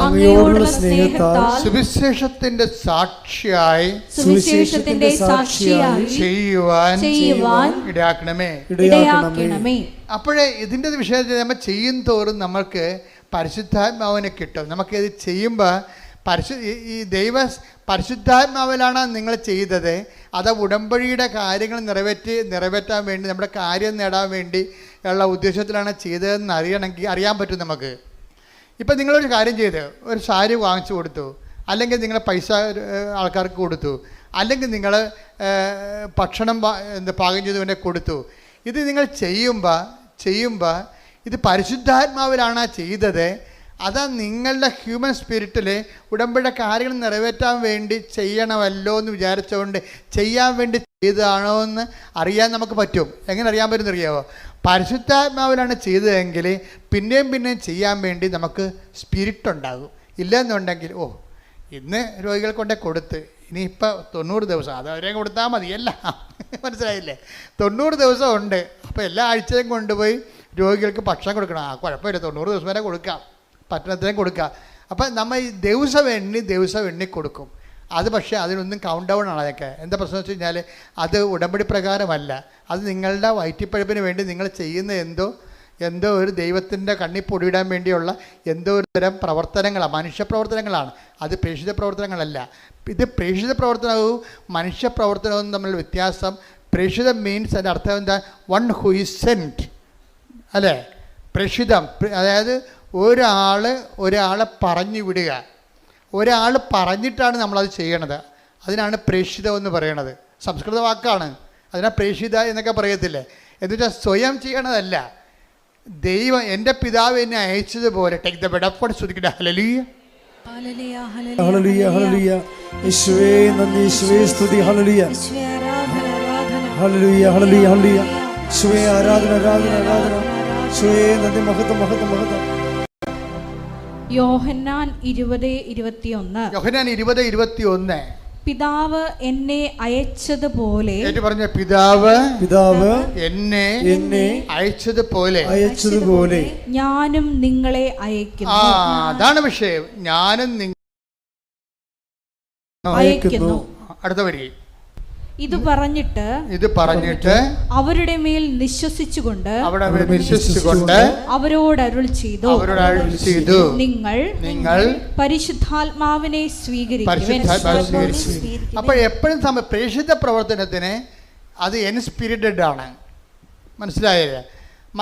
സുവിശേഷത്തിന്റെ സാക്ഷിയായി ചെയ്യുവാൻ ഇടയാക്കണമേ. അപ്പോഴേ ഇതിൻ്റെ വിഷയത്തിൽ നമ്മൾ ചെയ്യും തോറും നമ്മൾക്ക് പരിശുദ്ധാത്മാവിനെ കിട്ടും. നമുക്കിത് ചെയ്യുമ്പോൾ പരിശുദ്ധാത്മാവിലാണ് നിങ്ങൾ ചെയ്തത്, അത് ഉടമ്പടിയുടെ കാര്യങ്ങൾ നിറവേറ്റാൻ വേണ്ടി, നമ്മുടെ കാര്യം നേടാൻ വേണ്ടി ഉള്ള ഉദ്ദേശത്തിലാണ് ചെയ്തതെന്ന് അറിയാൻ പറ്റും നമുക്ക്. ഇപ്പം നിങ്ങളൊരു കാര്യം ചെയ്ത് ഒരു സാരി വാങ്ങിച്ചു കൊടുത്തു, അല്ലെങ്കിൽ നിങ്ങൾ പൈസ ആൾക്കാർക്ക് കൊടുത്തു, അല്ലെങ്കിൽ നിങ്ങൾ ഭക്ഷണം പാകം ചെയ്തവനെ കൊടുത്തു. ഇത് നിങ്ങൾ ചെയ്യുമ്പോൾ ഇത് പരിശുദ്ധാത്മാവിലാണ് ചെയ്തത്. അതാ നിങ്ങളുടെ ഹ്യൂമൻ സ്പിരിറ്റിൽ ഉടമ്പടിയുടെ കാര്യങ്ങൾ നിറവേറ്റാൻ വേണ്ടി ചെയ്യണമല്ലോ എന്ന് വിചാരിച്ചുകൊണ്ട് ചെയ്യാൻ വേണ്ടി ചെയ്തതാണോ എന്ന് അറിയാൻ നമുക്ക് പറ്റും. എങ്ങനെ അറിയാൻ പറ്റുമെന്ന് അറിയാമോ? പരിശുദ്ധാത്മാവിലാണ് ചെയ്തതെങ്കിൽ പിന്നെയും ചെയ്യാൻ വേണ്ടി നമുക്ക് സ്പിരിറ്റ് ഉണ്ടാകും. ഇല്ലെന്നുണ്ടെങ്കിൽ ഇന്ന് രോഗികൾ കൊണ്ടേ കൊടുത്ത്, ഇനിയിപ്പോൾ 90 ദിവസം അത് അവരെ കൊടുത്താൽ മതിയല്ല. മനസ്സിലായില്ലേ? 90 ദിവസം ഉണ്ട്. അപ്പോൾ എല്ലാ ആഴ്ചയും കൊണ്ടുപോയി രോഗികൾക്ക് ഭക്ഷണം കൊടുക്കണം. കുഴപ്പമില്ല, 90 ദിവസം വരെ കൊടുക്കാം, പട്ടണത്തിനും കൊടുക്കാം. അപ്പം നമ്മൾ ഈ ദിവസം എണ്ണി കൊടുക്കും. അത് പക്ഷേ അതിനൊന്നും കൗണ്ട് ഡൗൺ ആണ്. അതൊക്കെ എന്താ പ്രശ്നം വെച്ച് കഴിഞ്ഞാൽ അത് ഉടമ്പടി പ്രകാരമല്ല. അത് നിങ്ങളുടെ വയറ്റിപ്പഴപ്പിന് വേണ്ടി നിങ്ങൾ ചെയ്യുന്ന എന്തോ ഒരു ദൈവത്തിൻ്റെ കണ്ണിൽ പൊടിയിടാൻ വേണ്ടിയുള്ള എന്തോ ഒരു തരം പ്രവർത്തനങ്ങളാണ്, മനുഷ്യപ്രവർത്തനങ്ങളാണ്. അത് പ്രേക്ഷിത പ്രവർത്തനങ്ങളല്ല. ഇത് പ്രേക്ഷിത പ്രവർത്തനവും മനുഷ്യപ്രവർത്തനവും തമ്മിലുള്ള വ്യത്യാസം. പ്രേക്ഷിതം മീൻസ് അതിൻ്റെ അർത്ഥം എന്താ? വൺ ഹു ഈസ് സെൻറ്റ്, അല്ലേ? പ്രേക്ഷിതം അതായത് ഒരാളെ പറഞ്ഞു വിടുക. ഒരാൾ പറഞ്ഞിട്ടാണ് നമ്മളത് ചെയ്യണത്. അതിനാണ് പ്രേക്ഷിതം എന്ന് പറയണത്. സംസ്കൃത വാക്കാണ്. അതിനാ പ്രേക്ഷിത എന്നൊക്കെ പറയത്തില്ലേ. എന്നുവെച്ചാൽ സ്വയം ചെയ്യണതല്ല. ദൈവം എൻ്റെ പിതാവ് എന്നെ അയച്ചതുപോലെ ടേക്ക് ദ ബെഡ് അപ്പ് ശ്രദ്ധിക്കട്ടെ. ഹല്ലേലൂയ ഹല്ലേലൂയ ഹല്ലേലൂയ ഹല്ലേലൂയ. യേശുവേ നന്ദി, യേശുവേ സ്തുതി. ഹല്ലേലൂയ യേശുവേ ആരാധന ആരാധന. ഹല്ലേലൂയ ഹല്ലേലൂയ ഹല്ലേലൂയ. യേശുവേ ആരാധന ആരാധന ആരാധന. യേശുവേ നന്ദി, മഹത്വം മഹത്വം മഹത്വം. യോഹന്നാൻ 20:21. യോഹന്നാൻ 20:21. പിതാവ് എന്നെ അയച്ചതുപോലെ പറഞ്ഞ പിതാവ് എന്നെ അയച്ചതുപോലെ ഞാനും നിങ്ങളെ അയക്കുന്നു. അതാണ് വിഷയം. ഞാനും അയക്കുന്നു. അടുത്ത വരി. ഇത് പറഞ്ഞിട്ട് അവരുടെ മേൽ വിശ്വസിച്ചുകൊണ്ട് അവരോട് അരുൾ ചെയ്തു, നിങ്ങൾ പരിശുദ്ധാത്മാവിനെ സ്വീകരിക്കുവിൻ. അപ്പോൾ എപ്പോഴും പ്രേക്ഷിത പ്രവർത്തനത്തിന് അത് എൻസ്പിരിറ്റഡ് ആണ്. മനസ്സിലായില്ലേ?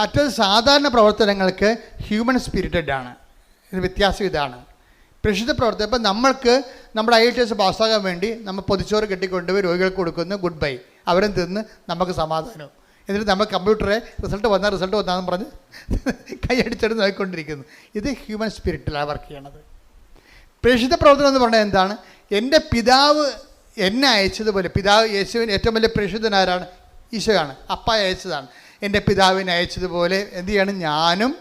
മറ്റൊരു സാധാരണ പ്രവർത്തനങ്ങൾക്ക് ഹ്യൂമൻ സ്പിരിറ്റഡ് ആണ്. ഇത് വ്യത്യാസം ഇതാണ്. പ്രേക്ഷിത പ്രവർത്തനം. ഇപ്പം നമ്മൾക്ക് നമ്മുടെ IELTS പാസ്സാകാൻ വേണ്ടി നമ്മൾ പൊതിച്ചോറ് കെട്ടിക്കൊണ്ടുപോയി രോഗികൾക്ക് കൊടുക്കുന്നു, ഗുഡ് ബൈ, അവരും തിന്ന് നമുക്ക് സമാധാനം. എന്നിട്ട് നമ്മൾ കമ്പ്യൂട്ടറെ റിസൾട്ട് വന്നാന്ന് പറഞ്ഞ് കൈയടിച്ചെടുത്ത് നോക്കിക്കൊണ്ടിരിക്കുന്നു. ഇത് ഹ്യൂമൻ സ്പിരിറ്റിലാണ് വർക്ക് ചെയ്യണത്. പ്രേക്ഷിത പ്രവർത്തനം എന്ന് പറഞ്ഞാൽ എന്താണ്? എൻ്റെ പിതാവ് എന്നെ അയച്ചതുപോലെ. പിതാവ് യേശുവിന് ഏറ്റവും വലിയ പ്രേക്ഷിതനാരാണ്? ഈശോയാണ്. അപ്പ അയച്ചതാണ്. എൻ്റെ പിതാവിനെ അയച്ചതുപോലെ എന്ത് ചെയ്യണം? ഞാനും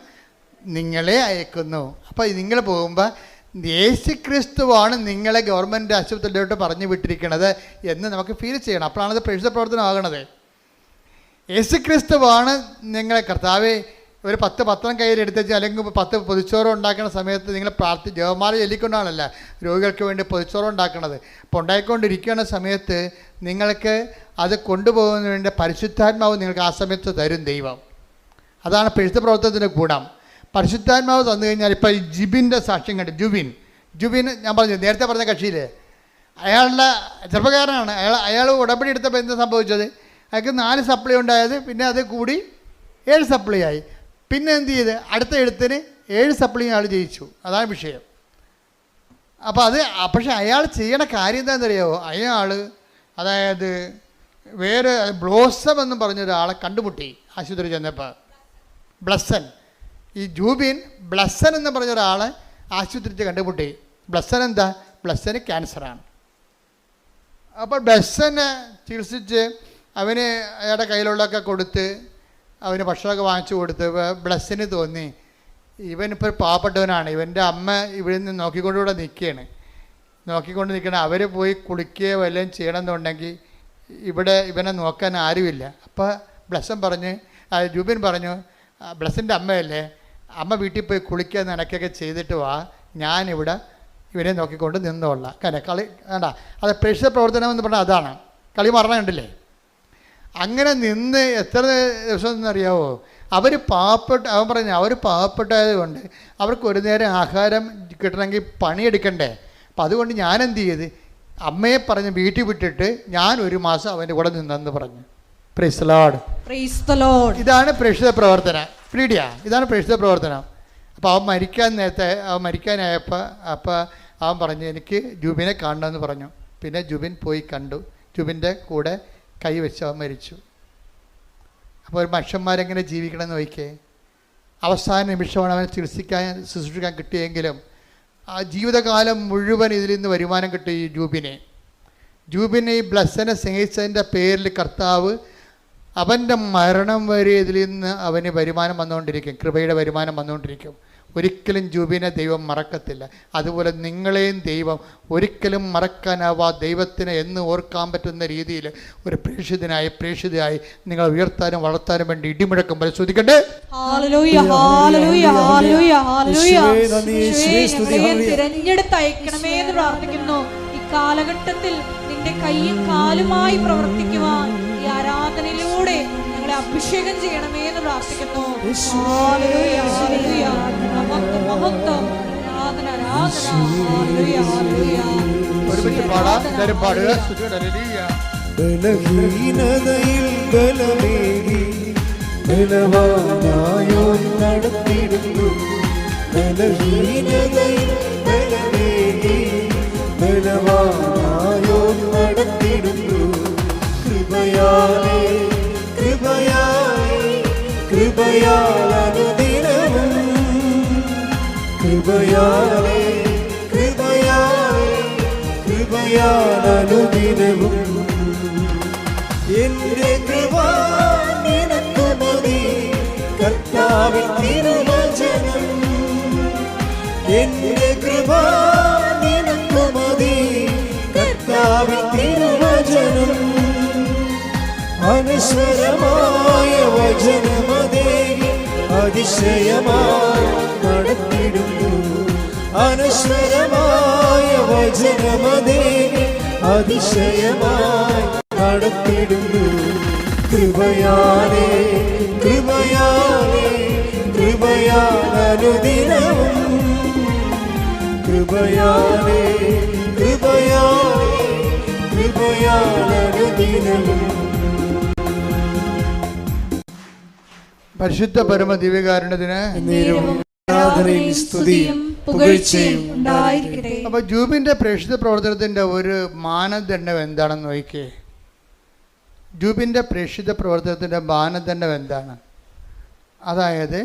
നിങ്ങളെ അയക്കുന്നു. അപ്പോൾ നിങ്ങൾ പോകുമ്പോൾ യേശുക്രിസ്തുവാണ് നിങ്ങളെ ഗവൺമെൻറ് ആശുപത്രിയിലോട്ട് പറഞ്ഞു വിട്ടിരിക്കുന്നത് എന്ന് നമുക്ക് ഫീൽ ചെയ്യണം. അപ്പോഴാണത് പ്രേക്ഷിത പ്രവർത്തനമാകണത്. യേശുക്രിസ്തുവാണ് നിങ്ങളെ. കർത്താവേ, ഒരു 10 പത്രം കയ്യിലെടുത്ത് അല്ലെങ്കിൽ 10 പൊതിച്ചോറ് ഉണ്ടാക്കുന്ന സമയത്ത് നിങ്ങൾ ജപമാല ചൊല്ലിക്കൊണ്ടാണല്ല രോഗികൾക്ക് വേണ്ടി പൊതിച്ചോറ് ഉണ്ടാക്കുന്നത്. അപ്പോൾ ഉണ്ടായിക്കൊണ്ടിരിക്കുന്ന സമയത്ത് നിങ്ങൾക്ക് അത് കൊണ്ടുപോകുന്നതിന് വേണ്ടി പരിശുദ്ധാത്മാവ് നിങ്ങൾക്ക് ആ സമയത്ത് തരും ദൈവം. അതാണ് പ്രേക്ഷിത പ്രവർത്തനത്തിൻ്റെ ഗുണം. പരിശുദ്ധാത്മാവ് തന്നു കഴിഞ്ഞാൽ ഇപ്പോൾ ഈ ജിബിൻ്റെ സാക്ഷ്യം കണ്ട് ജുബിൻ ഞാൻ പറഞ്ഞു നേരത്തെ പറഞ്ഞ കക്ഷിയില്ലേ, അയാളുടെ ചെറുപ്പക്കാരനാണ്. അയാൾ ഉടമ്പടി എടുത്തപ്പോൾ എന്താ സംഭവിച്ചത്? അയാൾക്ക് 4 സപ്ലൈ ഉണ്ടായത്, പിന്നെ അത് കൂടി 7 സപ്ലൈ ആയി. പിന്നെ എന്ത് ചെയ്ത്? അടുത്ത എഴുത്തിന് 7 സപ്ലൈ ആൾ ജയിച്ചു. അതാണ് വിഷയം. അപ്പോൾ പക്ഷേ അയാൾ ചെയ്യണ കാര്യം എന്താണെന്നറിയാമോ? അതായത് വേറെ ബ്ലോസം എന്നും പറഞ്ഞൊരാളെ കണ്ടുമുട്ടി ആശുപത്രി ചെന്നപ്പോൾ. ബ്ലസ്സൻ. ഈ ജൂബിൻ ബ്ലസ്സൻ എന്ന് പറഞ്ഞ ഒരാളെ ആശുപത്രിയിൽ കണ്ടുമുട്ടി. ബ്ലസ്സൻ എന്താ? ബ്ലസ്സന് ക്യാൻസറാണ്. അപ്പോൾ ബ്ലസ്സനെ ചികിത്സിച്ച് അവന് അയാളുടെ കയ്യിലുള്ളതൊക്കെ കൊടുത്ത് അവന് ഭക്ഷണമൊക്കെ വാങ്ങിച്ചു കൊടുത്ത് ബ്ലസ്സിന് തോന്നി ഇവനിപ്പോൾ പാവപ്പെട്ടവനാണ്. ഇവൻ്റെ അമ്മ ഇവിടെ നിന്ന് നോക്കിക്കൊണ്ടുകൂടെ നിൽക്കണം. അവർ പോയി കുളിക്കുകയോ വല്ലതും ചെയ്യണമെന്നുണ്ടെങ്കിൽ ഇവിടെ ഇവനെ നോക്കാൻ ആരുമില്ല. അപ്പോൾ ജൂബിൻ പറഞ്ഞു, ബ്ലസ്സിൻ്റെ അമ്മയല്ലേ, അമ്മ വീട്ടിൽ പോയി കുളിക്കുക നനക്കൊക്കെ ചെയ്തിട്ട് വാ, ഞാനിവിടെ ഇവനെ നോക്കിക്കൊണ്ട് നിന്നോളാം. കളി വേണ്ട. അത് പ്രേക്ഷിത പ്രവർത്തനം എന്ന് പറഞ്ഞാൽ അതാണ്. കളി മറന്ന കണ്ടില്ലേ? അങ്ങനെ നിന്ന് എത്ര ദിവസം എന്നറിയാവോ? അവൻ പറഞ്ഞു അവർ പാവപ്പെട്ടത് കൊണ്ട് അവർക്ക് ഒരു നേരം ആഹാരം കിട്ടണമെങ്കിൽ പണിയെടുക്കണ്ടേ. അപ്പം അതുകൊണ്ട് ഞാൻ എന്ത് ചെയ്ത്, അമ്മയെ പറഞ്ഞ് വീട്ടിൽ വിട്ടിട്ട് ഞാൻ 1 മാസം അവൻ്റെ കൂടെ നിന്നെന്ന് പറഞ്ഞു. Price the Lord. ഇതാണ് പ്രേക്ഷിത പ്രവർത്തനം. ഇതാണ് പ്രേക്ഷിത പ്രവർത്തനം. അപ്പോൾ അവൻ മരിക്കാനായപ്പോൾ അവൻ പറഞ്ഞു എനിക്ക് ജൂബിനെ കാണണമെന്ന് പറഞ്ഞു. പിന്നെ ജുബിൻ പോയി കണ്ടു. ജുബിൻ്റെ കൂടെ കൈ വെച്ച് അവൻ മരിച്ചു. അപ്പോൾ ഒരു മനുഷ്യന്മാരെങ്ങനെ ജീവിക്കണമെന്ന് നോക്കിയേ. അവസാന നിമിഷമാണ് അവനെ ശുശ്രൂഷിക്കാൻ കിട്ടിയെങ്കിലും ആ ജീവിതകാലം മുഴുവൻ ഇതിൽ നിന്ന് വരുമാനം കിട്ടി. ഈ ജൂബിനെ ഈ ബ്ലസ്സനെ സ്നേഹിച്ചതിൻ്റെ പേരിൽ കർത്താവ് അവൻ്റെ മരണം വരെ ഇതിൽ നിന്ന് അവന് വരുമാനം വന്നുകൊണ്ടിരിക്കും. കൃപയുടെ വരുമാനം വന്നുകൊണ്ടിരിക്കും. ഒരിക്കലും ജൂബിനെ ദൈവം മറക്കത്തില്ല. അതുപോലെ നിങ്ങളെയും ദൈവം ഒരിക്കലും മറക്കാനാവാ ദൈവത്തിന് എന്ന് ഓർക്കാൻ പറ്റുന്ന രീതിയിൽ ഒരു പ്രേക്ഷിതയായി നിങ്ങൾ ഉയർത്താനും വളർത്താനും വേണ്ടി ഇടിമുഴക്കം പരിശോധിക്കട്ടെ. തിരഞ്ഞെടുത്തയക്കണമേ എന്ന് പ്രാർത്ഥിക്കുന്നു. ഈ കാലഘട്ടത്തിൽ നിന്റെ കൈയും കാലുമായി പ്രവർത്തിക്കുവാൻ ഈ ആരാധനയിലൂടെ ഞങ്ങളെ അഭിഷേകം ചെയ്യണമേ എന്ന് പ്രാർത്ഥിക്കുന്നു. ഒരുമിച്ച് പാടാം. ബലഹീനതയിൽ ബലമേകി ബലവാനായോ നടത്തിടുന്നു. ബലഹീനതയിൽ ബലമേകി ബലവാനായോ നടത്തിടുന്നു. കൃപയാലേ കൃപയാലേ കൃപയാലനുദിനവും കൃപയാലേ കൃപയാലേ കൃപയാലനുദിനവും എന്റെ കൃപ നിനക്കു മതി കർത്താവിൻ തിരുവചനം. എന്റെ കൃപ നിനക്കു മതി കർത്താവിൻ തിരുവചനം. അനശ്വരമായ വചനമതേകി അതിശയമായി നടത്തിടുന്നു. അനശ്വരമായ വചനമതേകി അതിശയമായി നടത്തിടുന്നു. കൃപയാലേ കൃപയാലേ കൃപയാലനുദിനവും കൃപയാലേ കൃപയാലേ കൃപയാലനുദിനവും. പരിശുദ്ധ പരമ ദിവ്യകാരുണ്യത്തിന് അപ്പൊ ജൂബിന്റെ പ്രേക്ഷിത പ്രവർത്തനത്തിന്റെ ഒരു മാനദണ്ഡം എന്താണെന്ന് നോക്കിയേ. ജൂബിന്റെ പ്രേക്ഷിത പ്രവർത്തനത്തിന്റെ മാനദണ്ഡം എന്താണ്? അതായത്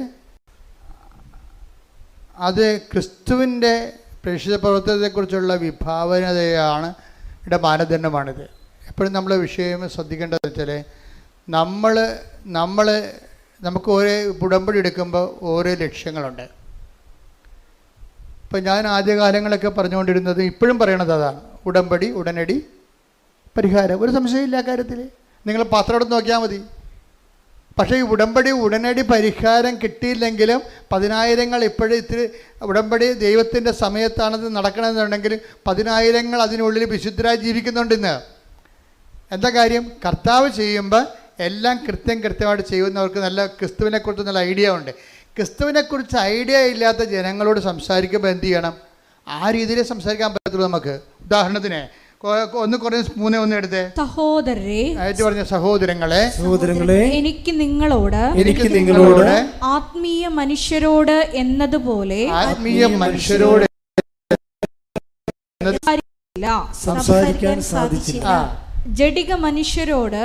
അത് ക്രിസ്തുവിൻ്റെ പ്രേക്ഷിത പ്രവർത്തനത്തെക്കുറിച്ചുള്ള വിഭാവനതയാണ് ഇവിടെ മാനദണ്ഡമാണിത്. എപ്പോഴും നമ്മൾ വിഷയം ശ്രദ്ധിക്കേണ്ടത് വെച്ചാൽ നമുക്ക് ഓരോ ഉടമ്പടി എടുക്കുമ്പോൾ ഓരോ ലക്ഷ്യങ്ങളുണ്ട്. ഇപ്പം ഞാൻ ആദ്യകാലങ്ങളൊക്കെ പറഞ്ഞുകൊണ്ടിരുന്നത് ഇപ്പോഴും പറയണത് അതാണ്. ഉടമ്പടി, ഉടനടി, പരിഹാരം. ഒരു സംശയമില്ല കാര്യത്തിൽ. നിങ്ങൾ പത്രം എടുത്ത് നോക്കിയാൽ മതി. പക്ഷേ ഈ ഉടമ്പടി, ഉടനടി പരിഹാരം കിട്ടിയില്ലെങ്കിലും 10,000 ഇപ്പോഴും ഇത്തിരി ഉടമ്പടി ദൈവത്തിൻ്റെ സമയത്താണത് നടക്കണമെന്നുണ്ടെങ്കിൽ 10,000 അതിനുള്ളിൽ വിശുദ്ധരായി ജീവിക്കുന്നുണ്ടെന്ന്. എന്താ കാര്യം? കർത്താവ് ചെയ്യുമ്പോൾ എല്ലാം കൃത്യമായിട്ട് ചെയ്യുന്നവർക്ക് നല്ല ക്രിസ്തുവിനെക്കുറിച്ച് നല്ല ഐഡിയ ഉണ്ട്. ക്രിസ്തുവിനെക്കുറിച്ച് ഐഡിയ ഇല്ലാത്ത ജനങ്ങളോട് സംസാരിക്കുമ്പോൾ എന്ത് ചെയ്യണം? ആ രീതിയിൽ സംസാരിക്കാൻ പറ്റത്തുള്ളൂ നമുക്ക്. ഉദാഹരണത്തിന് 1 Corinthians 3:1 എടുത്തേ. സഹോദരങ്ങളെ എനിക്ക് നിങ്ങളോട് ആത്മീയ മനുഷ്യരോട് എന്നതുപോലെ സംസാരിക്കാൻ സാധിച്ചില്ല. ജഡിക മനുഷ്യരോട്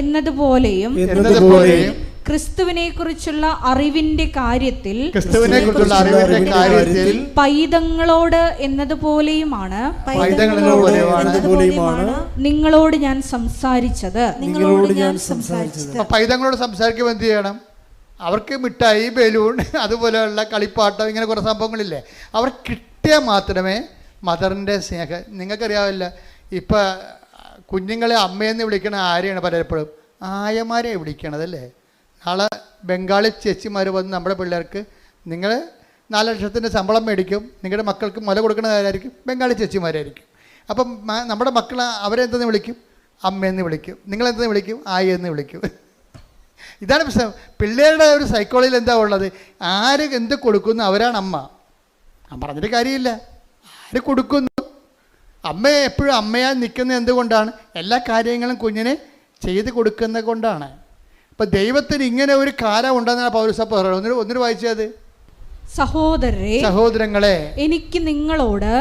എന്നതുപോലെയും ക്രിസ്തുവിനെ കുറിച്ചുള്ള അറിവിന്റെ കാര്യത്തിൽ പൈതങ്ങളോട് എന്നതുപോലെയുമാണ് നിങ്ങളോട് ഞാൻ സംസാരിച്ചത്. പൈതങ്ങളോട് സംസാരിക്കുമ്പോൾ എന്ത് ചെയ്യണം? അവർക്ക് മിഠായി, ബലൂൺ, അതുപോലെയുള്ള കളിപ്പാട്ടം, ഇങ്ങനെ കുറേ സംഭവങ്ങളില്ലേ, അവർ കിട്ടിയാൽ മാത്രമേ മദറിൻ്റെ സ്നേഹം. നിങ്ങൾക്കറിയാവില്ല, ഇപ്പം കുഞ്ഞുങ്ങളെ അമ്മയെന്ന് വിളിക്കണ ആരെയാണ്? പലപ്പോഴും ആയമാരെ വിളിക്കണതല്ലേ. നാളെ ബംഗാളി ചേച്ചിമാർ വന്ന് നമ്മുടെ പിള്ളേർക്ക് നിങ്ങൾ 4 ലക്ഷത്തിൻ്റെ ശമ്പളം മേടിക്കും, നിങ്ങളുടെ മക്കൾക്ക് മുല കൊടുക്കുന്നതായിരിക്കും ബംഗാളി ചേച്ചിമാരായിരിക്കും. അപ്പം നമ്മുടെ മക്കൾ അവരെന്തെന്ന് വിളിക്കും? അമ്മയെന്ന് വിളിക്കും. നിങ്ങളെന്തെന്ന് വിളിക്കും? ആയെന്ന് വിളിക്കും. ഇതാണ് പ്രശ്നം. പിള്ളേരുടെ ഒരു സൈക്കോളജിയിൽ എന്താ ഉള്ളത്? ആര് എന്ത് കൊടുക്കുന്നു അവരാണ് അമ്മ. ഞാൻ പറഞ്ഞിട്ട് കാര്യമില്ല. ആര് കൊടുക്കുന്നു? അമ്മയെ എപ്പോഴും അമ്മയായി നിൽക്കുന്നത് എന്തുകൊണ്ടാണ്? എല്ലാ കാര്യങ്ങളും കുഞ്ഞിനെ ചെയ്ത് കൊടുക്കുന്നത് കൊണ്ടാണ്. അപ്പം ദൈവത്തിന് ഇങ്ങനെ ഒരു കാലം ഉണ്ടെന്നാണ് പൗലോസ് പറയുന്നത്. ഒന്നിനു വായിച്ചത്. സഹോദരങ്ങളെ എനിക്ക് നിങ്ങളോട്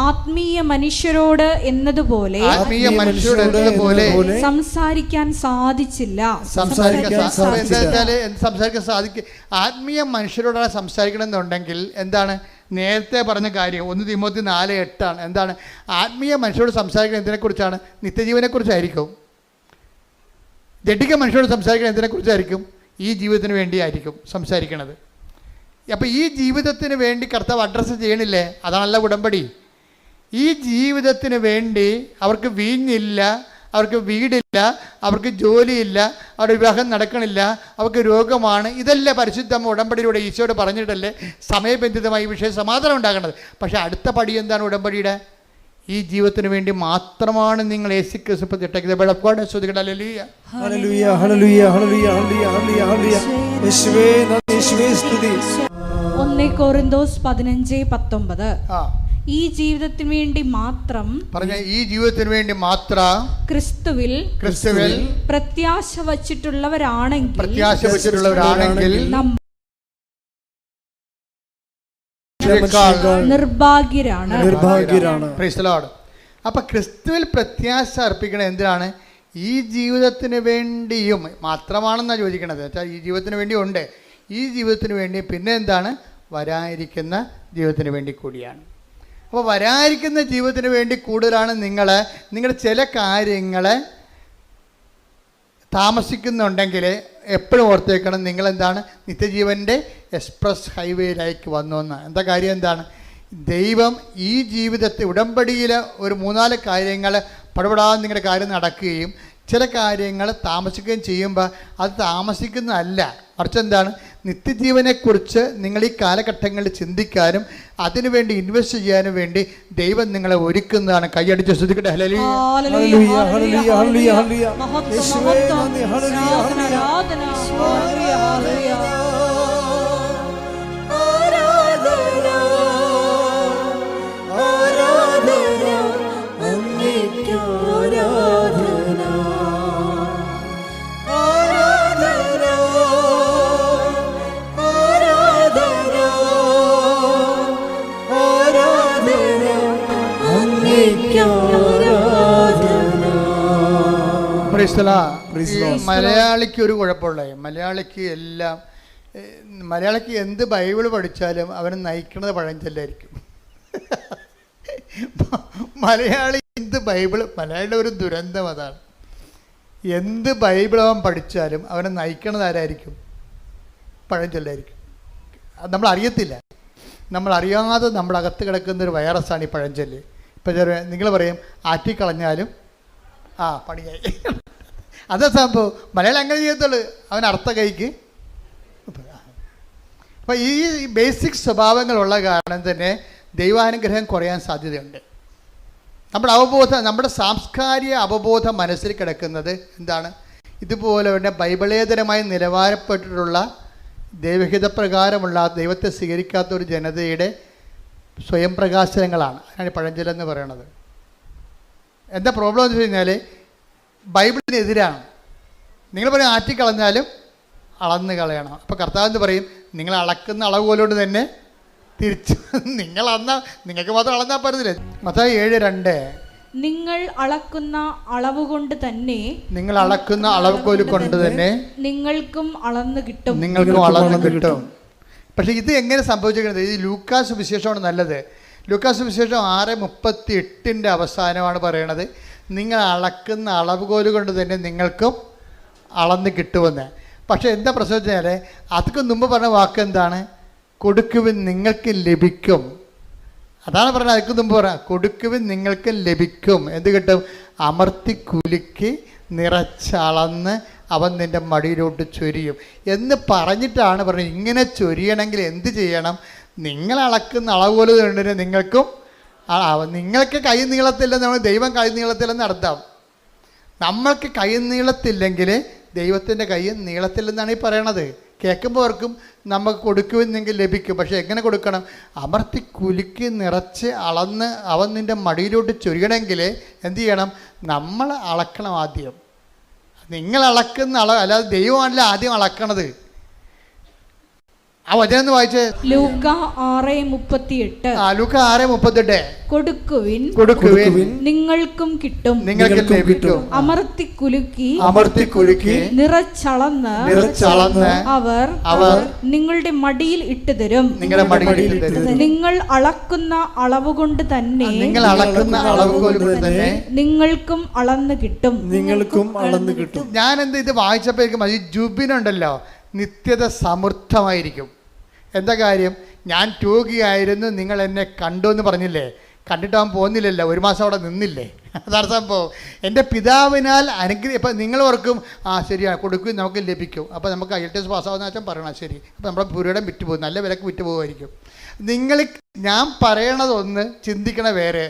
ആത്മീയ മനുഷ്യരോട് എന്നതുപോലെ സംസാരിക്കാൻ സാധിച്ചില്ല. സംസാരിക്കാൻ സാധിക്കും. ആത്മീയ മനുഷ്യരോടാണ് സംസാരിക്കണം എന്നുണ്ടെങ്കിൽ എന്താണ്? നേരത്തെ പറഞ്ഞ കാര്യം 1 തിമോത്തി 4:8 എന്താണ്? ആത്മീയ മനുഷ്യരോട് സംസാരിക്കുന്നത് എന്തിനെക്കുറിച്ചാണ്? നിത്യജീവനെക്കുറിച്ചായിരിക്കും. ജഡിക മനുഷ്യരോട് സംസാരിക്കുന്നത് എന്തിനെക്കുറിച്ചായിരിക്കും? ഈ ജീവിതത്തിന് വേണ്ടിയായിരിക്കും സംസാരിക്കണത്. അപ്പോൾ ഈ ജീവിതത്തിന് വേണ്ടി കർത്താവ് അഡ്രസ്സ് ചെയ്യണില്ലേ? അതാണല്ല ഉടമ്പടി. ഈ ജീവിതത്തിന് വേണ്ടി അവർക്ക് വീഞ്ഞില്ല, അവർക്ക് വീടില്ല, അവർക്ക് ജോലിയില്ല, അവരുടെ വിവാഹം നടക്കണില്ല, അവർക്ക് രോഗമാണ്. ഇതല്ലേ പരിശുദ്ധ ഉടമ്പടിയിലൂടെ ഈശോയോട് പറഞ്ഞിട്ടല്ലേ സമയബന്ധിതമായി ഈ വിഷയം സമാധാനം ഉണ്ടാകേണ്ടത്. പക്ഷേ അടുത്ത പടി എന്താണ് ഉടമ്പടിയുടെ? ഈ ജീവിതത്തിന് വേണ്ടി മാത്രമാണ് നിങ്ങൾ യേശുക്രിസ്തു പ്രതിഷ്ഠിക്കുന്നത്. ഹല്ലേലൂയ ഹല്ലേലൂയ ഹല്ലേലൂയ ഹല്ലേലൂയ ഹല്ലേലൂയ. യേശുവേ നന്ദി, യേശുവേ സ്തുതി. 1 കൊരിന്തോസ് 15:19. ഈ ജീവിതത്തിന് വേണ്ടി മാത്രം പറഞ്ഞ ഈ ജീവിതത്തിന് വേണ്ടി മാത്രം ക്രിസ്തുവിൽ പ്രത്യാശ വച്ചിട്ടുള്ളവരാണെങ്കിൽ നിർഭാഗ്യരാണ്. Praise the Lord. അപ്പൊ ക്രിസ്തുവിൽ പ്രത്യാശ അർപ്പിക്കണത് എന്തിനാണ്? ഈ ജീവിതത്തിന് വേണ്ടിയും മാത്രമാണെന്നാണ് ചോദിക്കണത്. വെച്ചാൽ ഈ ജീവിതത്തിന് വേണ്ടി ഉണ്ട്, ഈ ജീവിതത്തിന് വേണ്ടി, പിന്നെ എന്താണ്? വരാനിരിക്കുന്ന ജീവിതത്തിന് വേണ്ടി കൂടിയാണ്. അപ്പോൾ വരാനിരിക്കുന്ന ജീവിതത്തിന് വേണ്ടി കൂടുതലാണ് നിങ്ങൾ ചില കാര്യങ്ങൾ താമസിക്കുന്നുണ്ടെങ്കിൽ എപ്പോഴും ഓർത്തേക്കണം, നിങ്ങളെന്താണ്? നിത്യജീവൻ്റെ എക്സ്പ്രസ് ഹൈവേയിലേക്ക് വന്നു എന്ന്. എന്താ കാര്യം എന്താണ്? ദൈവം ഈ ജീവിതത്തെ ഉടമ്പടിയിൽ ഒരു 3-4 കാര്യങ്ങൾ പടപെടാതെ നിങ്ങളുടെ കാര്യം നടക്കുകയും ചില കാര്യങ്ങൾ താമസിക്കുകയും ചെയ്യുമ്പോൾ അത് താമസിക്കുന്നതല്ല, മറിച്ച് എന്താണ്? നിത്യജീവനെക്കുറിച്ച് നിങ്ങൾ ഈ കാലഘട്ടങ്ങളിൽ ചിന്തിക്കാനും അതിനുവേണ്ടി ഇൻവെസ്റ്റ് ചെയ്യാനും വേണ്ടി ദൈവം നിങ്ങളെ ഒരുക്കുന്നതാണ്. കൈയടിച്ച് ശ്രദ്ധിക്കട്ടെ. ഹല്ലേലൂയ ഹല്ലേലൂയ ഹല്ലേലൂയ ഹല്ലേലൂയ ഹല്ലേലൂയ. യേശുവേ നന്ദി. ഹല്ലേലൂയ ഹല്ലേലൂയ മലയാളിക്ക് ഒരു കുഴപ്പമുള്ളേ, മലയാളിക്ക് എന്ത് ബൈബിൾ പഠിച്ചാലും അവന് നയിക്കുന്നത് പഴഞ്ചൊല്ലായിരിക്കും. മലയാളി എന്ത് മലയാളിയുടെ ഒരു ദുരന്തം അതാണ്. എന്ത് ബൈബിൾ അവൻ പഠിച്ചാലും അവനെ നയിക്കണത് ആരായിരിക്കും? പഴഞ്ചൊല്ലായിരിക്കും. നമ്മൾ അറിയത്തില്ല, നമ്മളറിയാതെ നമ്മുടെ അകത്ത് കിടക്കുന്നൊരു വൈറസാണ് ഈ പഴഞ്ചൊല്ല്. ഇപ്പം നിങ്ങൾ പറയും ആറ്റിക്കളഞ്ഞാലും പണിയായി. അതേ സംഭവം മലയാളം അങ്ങനെ ചെയ്യത്തുള്ളൂ, അവൻ അർത്ഥ കൈക്ക്. അപ്പം ഈ ബേസിക് സ്വഭാവങ്ങളുള്ള കാരണം തന്നെ ദൈവാനുഗ്രഹം കുറയാൻ സാധ്യതയുണ്ട്. നമ്മുടെ സാംസ്കാരിക അവബോധം മനസ്സിൽ കിടക്കുന്നത് എന്താണ്? ഇതുപോലെ തന്നെ ബൈബിളേതരമായി നിലവാരപ്പെട്ടിട്ടുള്ള ദൈവഹിതപ്രകാരമുള്ള ദൈവത്തെ സ്വീകരിക്കാത്ത ഒരു ജനതയുടെ സ്വയം പ്രകാശനങ്ങളാണ്. അതിനാണ് പഴഞ്ചൊല്ലെന്ന് പറയണത്. എന്താ പ്രോബ്ലം എന്ന് വെച്ച് കഴിഞ്ഞാൽ ബൈബിളിനെതിരാണ്. നിങ്ങൾ പറയും ആറ്റിക്കളഞ്ഞാലും അളന്ന് കളയണം. അപ്പോൾ കർത്താവ് എന്ന് പറയും, നിങ്ങൾ അളക്കുന്ന അളവ് പോലോണ്ട് തന്നെ തിരിച്ച് നിങ്ങൾക്ക് മാത്രം അളന്നാൽ പറ്റത്തില്ല. മത്തായി 7:2. നിങ്ങൾ അളക്കുന്ന അളവ് കൊണ്ട് തന്നെ നിങ്ങൾക്കും അളന്ന് കിട്ടും. പക്ഷെ ഇത് എങ്ങനെ സംഭവിച്ചിരിക്കുന്നത്? ഈ ലൂക്കാസ് വിശേഷമാണ് നല്ലത്. ലൂക്കാസ് വിശേഷം 6:38 അവസാനമാണ് പറയണത്, നിങ്ങൾ അളക്കുന്ന അളവുകോല് കൊണ്ട് തന്നെ നിങ്ങൾക്കും അളന്ന് കിട്ടുമെന്ന്. പക്ഷെ എന്താ പ്രശ്നം വെച്ചാൽ അതൊക്കെ മുമ്പ് പറഞ്ഞ വാക്ക് എന്താണ്? കൊടുക്കുവിൻ നിങ്ങൾക്ക് ലഭിക്കും. അതാണ് പറഞ്ഞത്. അതിക്ക് മുമ്പ് പറയാം, കൊടുക്കുവിൻ നിങ്ങൾക്ക് ലഭിക്കും. എന്ത് കിട്ടും? അമർത്തി കുലുക്കി നിറച്ചളന്ന് അവൻ നിൻ്റെ മടിയിലോട്ട് ചൊരിയും എന്ന് പറഞ്ഞിട്ടാണ് പറഞ്ഞത്. ഇങ്ങനെ ചൊരിയണമെങ്കിൽ എന്ത് ചെയ്യണം? നിങ്ങൾ അളക്കുന്ന അളവുപോലെ കണ്ടിട്ട് നിങ്ങൾക്ക് കൈ നീളത്തില്ലെന്ന് ദൈവം കൈ നീളത്തില്ലെന്ന് അർത്ഥം. നമ്മൾക്ക് കൈ നീളത്തില്ലെങ്കിൽ ദൈവത്തിൻ്റെ കൈ നീളത്തില്ലെന്നാണ് ഈ പറയണത്. കേൾക്കുമ്പോൾ അവർക്കും നമുക്ക് കൊടുക്കുമെന്നെങ്കിൽ ലഭിക്കും. പക്ഷേ എങ്ങനെ കൊടുക്കണം? അമർത്തി കുലുക്കി നിറച്ച് അളന്ന് അവൻ നിൻ്റെ മടിയിലോട്ട് ചൊരിയണമെങ്കിൽ എന്ത് ചെയ്യണം? നമ്മൾ അളക്കണം ആദ്യം. നിങ്ങൾ അളക്കുന്ന അളവ് അല്ലാതെ ദൈവമാണല്ലോ ആദ്യം അളക്കണത്. ആ വചനം ഒന്ന് വായിച്ചേ. ലൂക്ക 6:38. ലൂക്ക 6:38. കൊടുക്കുവിൻ നിങ്ങൾക്കും കിട്ടും, അമർത്തി കുലുക്കി നിറച്ചളന്ന് അവർ നിങ്ങളുടെ മടിയിൽ ഇട്ട് തരും. നിങ്ങൾ അളക്കുന്ന അളവ് കൊണ്ട് തന്നെ നിങ്ങൾക്കും അളന്ന് കിട്ടും. ഞാൻ എന്ത് ഇത് വായിച്ചപ്പോഴേക്കും ഈ ജുബിനുണ്ടല്ലോ, നിത്യത സമൃദ്ധമായിരിക്കും. എന്താ കാര്യം? ഞാൻ രോഗിയായിരുന്നു, നിങ്ങൾ എന്നെ കണ്ടു എന്ന് പറഞ്ഞില്ലേ? കണ്ടിട്ടാൻ പോകുന്നില്ലല്ലോ, 1 മാസം അവിടെ നിന്നില്ലേ? അതാണ് സംഭവം. എൻ്റെ പിതാവിനാൽ അനുഗ്രഹം. ഇപ്പം നിങ്ങൾ ഓർക്കും, ശരിയാണ്, കൊടുക്കും, നമുക്ക് ലഭിക്കും. അപ്പോൾ നമുക്ക് IELTS പാസ്സാവുന്ന വെച്ചാൽ പറയണം, ശരി. അപ്പോൾ നമ്മുടെ പുരയിടം വിറ്റുപോകും, നല്ല വിലക്ക് വിറ്റുപോകുമായിരിക്കും. നിങ്ങൾ ഞാൻ പറയണതൊന്ന്, ചിന്തിക്കണ വേറെ.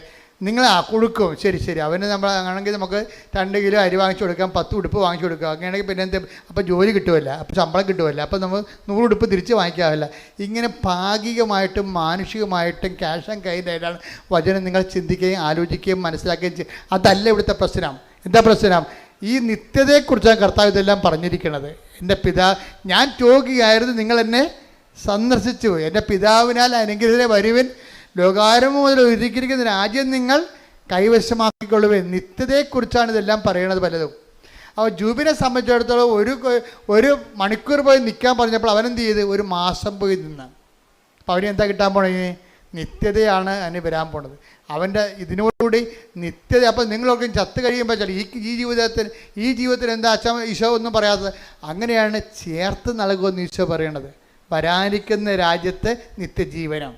നിങ്ങൾ കൊടുക്കും, ശരി ശരി, അവന് നമ്മൾ ആണെങ്കിൽ നമുക്ക് 2 കിലോ അരി വാങ്ങിച്ചു കൊടുക്കാം, 10 ഉടുപ്പ് വാങ്ങിച്ചു കൊടുക്കാം. അങ്ങനെയാണെങ്കിൽ പിന്നെ എന്ത്? അപ്പോൾ ജോലി കിട്ടുമല്ല, അപ്പോൾ ശമ്പളം കിട്ടുമല്ല, അപ്പോൾ നമ്മൾ 100 ഉടുപ്പ് തിരിച്ച് വാങ്ങിക്കാമല്ല. ഇങ്ങനെ ഭാഗികമായിട്ടും മാനുഷികമായിട്ടും ക്യാഷ് ആൻഡ് കയ്യിലായിട്ടാണ് വചനം നിങ്ങൾ ചിന്തിക്കുകയും ആലോചിക്കുകയും മനസ്സിലാക്കുകയും ചെയ്യും. അതല്ല ഇവിടുത്തെ പ്രശ്നം. എന്താ പ്രശ്നം? ഈ നിത്യതയെക്കുറിച്ചാണ് കർത്താവ് ഇതെല്ലാം പറഞ്ഞിരിക്കുന്നത്. എൻ്റെ ഞാൻ രോഗിയായിരുന്നു, നിങ്ങൾ എന്നെ സന്ദർശിച്ചു. എൻ്റെ പിതാവിനാൽ അനുഗ്രഹീതരെ വരുവിൻ, ലോകാരംഭം മുതൽ ഒരുക്കിയിരിക്കുന്ന രാജ്യം നിങ്ങൾ കൈവശമാക്കിക്കൊള്ളുവിൻ. നിത്യതയെക്കുറിച്ചാണ് ഇതെല്ലാം പറയണത് പലതും. അപ്പോൾ ജൂബിനെ സംബന്ധിച്ചിടത്തോളം ഒരു മണിക്കൂർ പോയി നിൽക്കാൻ പറഞ്ഞപ്പോൾ അവനെന്ത് ചെയ്ത്? 1 മാസം പോയി നിന്ന്. അപ്പോൾ അവന് എന്താ കിട്ടാൻ പോണേ? നിത്യതയാണ് അവന് വരാൻ പോണത്. അവൻ്റെ ഇതിനോടുകൂടി നിത്യത. അപ്പോൾ നിങ്ങളൊക്കെ ചത്ത് കഴിയുമ്പോൾ വെച്ചാൽ ഈ ജീവിതത്തിന് എന്താ ഈശോ ഒന്നും പറയാത്തത്? അങ്ങനെയാണ് ചേർത്ത് നൽകുമെന്ന് ഈശോ പറയണത്. വരാനിരിക്കുന്ന രാജ്യത്ത് നിത്യജീവനം.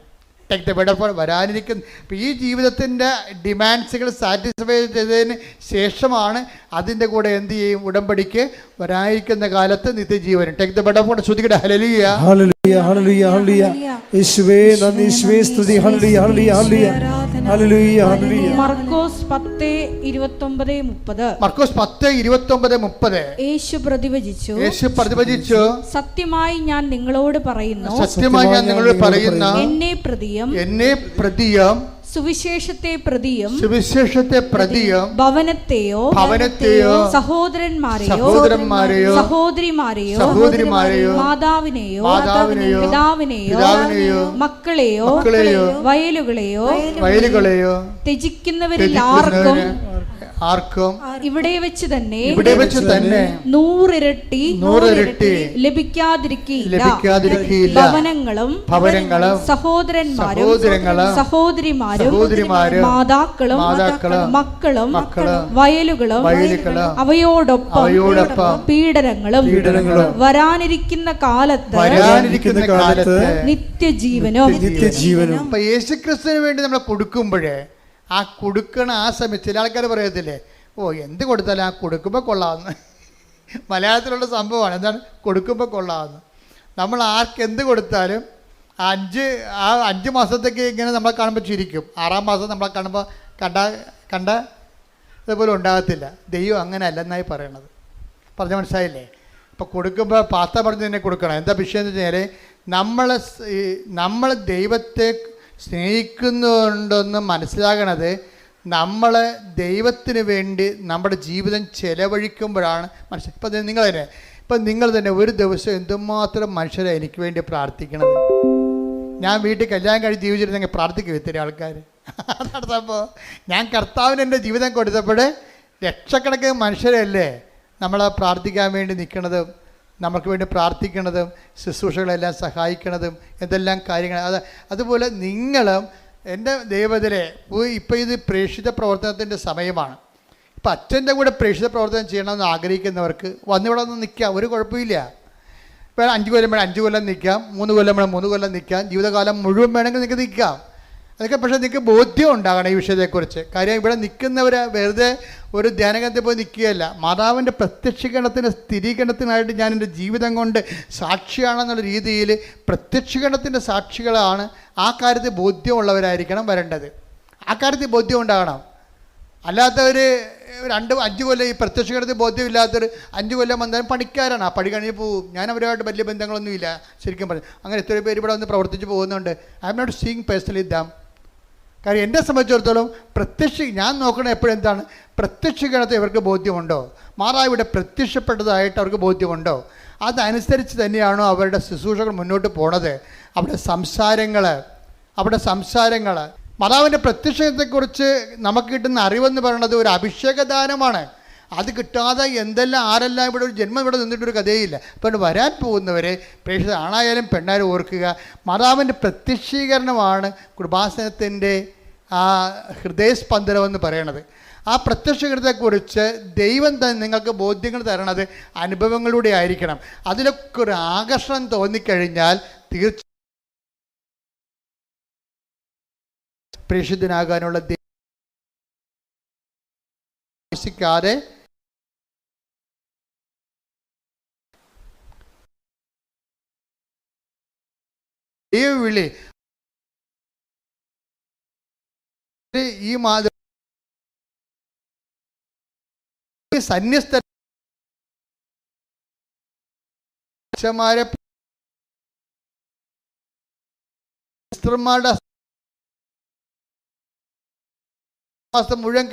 ടേക്ക് ദ ബെഡർ ഫോർ വരാനിരിക്കുന്ന. ഇപ്പോൾ ഈ ജീവിതത്തിൻ്റെ ഡിമാൻഡ്സുകൾ സാറ്റിസ്ഫൈ ചെയ്തതിന് ശേഷമാണ് അതിൻ്റെ കൂടെ എന്ത് ചെയ്യും? ഉടമ്പടിക്ക് വരാനിരിക്കുന്ന കാലത്ത് നിത്യജീവനം. ടേക്ക് ദ ബെഡർ ഫോർ. ശ്രുതിക്കട്ടെ ഹല്ലേലൂയ, ഹല്ലേലൂയ, ഹല്ലേലൂയ, ഹല്ലേലൂയ. യേശുവേ നന്ദി, യേശുവേ സ്തുതി. ഹല്ലേലൂയ, ഹല്ലേലൂയ, ഹല്ലേലൂയ, ഹല്ലേലൂയ, ഹല്ലേലൂയ. മർക്കോസ് 10:29-30. മർക്കോസ് 10:29-30. യേശു പ്രതിവചിച്ചു, സത്യമായി ഞാൻ നിങ്ങളോട് പറയുന്നു, സത്യമായി ഞാൻ നിങ്ങളോട് പറയുന്ന എന്നെ പ്രതിയും സുവിശേഷത്തെ പ്രതിയും ഭവനത്തെയോ സഹോദരന്മാരെയോ സഹോദരിമാരെയോ മാതാവിനെയോ പിതാവിനെയോ മക്കളെയോ വയലുകളെയോ ത്യജിക്കുന്നവരിൽ ആർക്കും ഇവിടെ വെച്ച് തന്നെ 100 ഇരട്ടി ലഭിക്കാതിരിക്കില്ല. ഭവനങ്ങളും സഹോദരന്മാരും സഹോദരിമാരും മാതാക്കളും മക്കളും വയലുകളും അവയോടൊപ്പം പീഡനങ്ങളും വരാനിരിക്കുന്ന കാലത്ത് നിത്യജീവനും. യേശുക്രിസ്തുവിന് വേണ്ടി നമ്മൾ കൊടുക്കുമ്പോഴേ ആ കൊടുക്കണ ആ സമയത്ത് ചില ആൾക്കാർ പറയത്തില്ലേ, എന്ത് കൊടുത്താലും ആ കൊടുക്കുമ്പോൾ കൊള്ളാമെന്ന്. മലയാളത്തിലുള്ള സംഭവമാണ്. എന്താണ്? കൊടുക്കുമ്പോൾ കൊള്ളാമെന്ന്. നമ്മൾ ആർക്കെന്ത് കൊടുത്താലും 5 മാസത്തേക്ക് ഇങ്ങനെ നമ്മളെ കാണുമ്പോൾ ചിരിക്കും. 6-ാം മാസം നമ്മളെ കാണുമ്പോൾ കണ്ട ഇതുപോലെ ഉണ്ടാകത്തില്ല. ദൈവം അങ്ങനെ അല്ലെന്നായി പറയണത്. പറഞ്ഞ മനസ്സിലായില്ലേ? ഇപ്പോൾ കൊടുക്കുമ്പോൾ പാത്ത പറഞ്ഞ് തന്നെ കൊടുക്കണം. എന്താ വിഷയം എന്ന് വെച്ചാൽ നമ്മൾ ദൈവത്തെ സ്നേഹിക്കുന്നുണ്ടെന്ന് മനസ്സിലാകണത് നമ്മൾ ദൈവത്തിന് വേണ്ടി നമ്മുടെ ജീവിതം ചെലവഴിക്കുമ്പോഴാണ് മനസ്സിലായി. ഇപ്പം നിങ്ങൾ തന്നെ ഒരു ദിവസം എന്തുമാത്രം മനുഷ്യരെ എനിക്ക് വേണ്ടി പ്രാർത്ഥിക്കണത്. ഞാൻ വീട്ടിൽ കല്യാണം കഴിച്ച് ജീവിച്ചിരുന്നെങ്കിൽ പ്രാർത്ഥിക്കും ഇത്തിരി ആൾക്കാർ. അതാണ് സംഭവം. ഞാൻ കർത്താവിന് എൻ്റെ ജീവിതം കൊടുത്തപ്പോൾ ലക്ഷക്കണക്കിന് മനുഷ്യരല്ലേ നമ്മളെ പ്രാർത്ഥിക്കാൻ വേണ്ടി നിൽക്കണതും നമുക്ക് വേണ്ടി പ്രാർത്ഥിക്കണതും ശുശ്രൂഷകളെല്ലാം സഹായിക്കണതും എന്തെല്ലാം കാര്യങ്ങൾ. അതുപോലെ നിങ്ങളും എൻ്റെ ദൈവത്തിലെ ഇപ്പോൾ ഇത് പ്രേക്ഷിത പ്രവർത്തനത്തിൻ്റെ സമയമാണ്. ഇപ്പം അച്ഛൻ്റെ കൂടെ പ്രേക്ഷിത പ്രവർത്തനം ചെയ്യണമെന്ന് ആഗ്രഹിക്കുന്നവർക്ക് വന്നിവിടെ ഒന്ന് നിൽക്കാം, ഒരു കുഴപ്പമില്ല. ഇപ്പോൾ 5 കൊല്ലം വേണം 5 കൊല്ലം നിൽക്കാം, 3 കൊല്ലം വേണം 3 കൊല്ലം നിൽക്കാം, ജീവിതകാലം മുഴുവൻ വേണമെങ്കിൽ നിങ്ങൾക്ക് നിൽക്കാം. അതൊക്കെ പക്ഷേ നിങ്ങൾക്ക് ബോധ്യം ഉണ്ടാകണം ഈ വിഷയത്തെക്കുറിച്ച്. കാര്യം ഇവിടെ നിൽക്കുന്നവർ വെറുതെ ഒരു ധ്യാനകത്തിൽ പോയി നിൽക്കുകയല്ല. മാതാവിൻ്റെ പ്രത്യക്ഷീകരണത്തിന് സ്ഥിരീകരണത്തിനായിട്ട് ഞാൻ എൻ്റെ ജീവിതം കൊണ്ട് സാക്ഷിയാണെന്നുള്ള രീതിയിൽ പ്രത്യക്ഷീകരണത്തിൻ്റെ സാക്ഷികളാണ്. ആ കാര്യത്തിൽ ബോധ്യമുള്ളവരായിരിക്കണം വരേണ്ടത്. ആ കാര്യത്തിൽ ബോധ്യം ഉണ്ടാകണം. അല്ലാത്തവർ 5 കൊല്ലം ഈ പ്രത്യക്ഷീകരണത്തിൽ ബോധ്യമില്ലാത്തവർ 5 കൊല്ലം വന്നാലും പണിക്കാരാണ്. ആ പണി കഴിഞ്ഞ് പോവും. ഞാൻ അവരുമായിട്ട് വലിയ ബന്ധങ്ങളൊന്നുമില്ല ശരിക്കും പറഞ്ഞു. അങ്ങനെ എത്ര പേര് ഇവിടെ വന്ന് പ്രവർത്തിച്ച് പോകുന്നുണ്ട്. I am not seeing personally them. കാര്യം എന്നെ സംബന്ധിച്ചിടത്തോളം ഞാൻ നോക്കണത് എപ്പോഴും എന്താണ്? പ്രത്യക്ഷീകരണത്തെ ഇവർക്ക് ബോധ്യമുണ്ടോ? മാതാവിടെ പ്രത്യക്ഷപ്പെട്ടതായിട്ട് അവർക്ക് ബോധ്യമുണ്ടോ? അതനുസരിച്ച് തന്നെയാണോ അവരുടെ ശുശ്രൂഷകൾ മുന്നോട്ട് പോണത്? അവിടെ സംസാരങ്ങൾ മാതാവിൻ്റെ പ്രത്യക്ഷത്തെക്കുറിച്ച് നമുക്ക് കിട്ടുന്ന അറിവെന്ന് പറയുന്നത് ഒരു അഭിഷേകദാനമാണ്. അത് കിട്ടാതെ ആരെല്ലാം ഇവിടെ ഒരു ജന്മം ഇവിടെ നിന്നിട്ടൊരു കഥയില്ല. അപ്പോൾ വരാൻ പോകുന്നവരെ പ്രേക്ഷിത ആണായാലും പെണ്ണായാലും ഓർക്കുക, മാതാവിൻ്റെ പ്രത്യക്ഷീകരണമാണ് കൃപാസനത്തിൻ്റെ ആ ഹൃദയസ്പന്ദനമെന്ന് പറയണത്. ആ പ്രത്യക്ഷീകരണത്തെക്കുറിച്ച് ദൈവം തന്നെ നിങ്ങൾക്ക് ബോധ്യങ്ങൾ തരണത് അനുഭവങ്ങളിലൂടെ ആയിരിക്കണം. അതിലൊക്കെ ഒരു ആകർഷണം തോന്നിക്കഴിഞ്ഞാൽ തീർച്ചയായും പ്രേക്ഷിതനാകാനുള്ള ആവശ്യിക്കാതെ ദൈവവിളി ഈ മാതൃ സന്യസ്ത മുഴുവൻ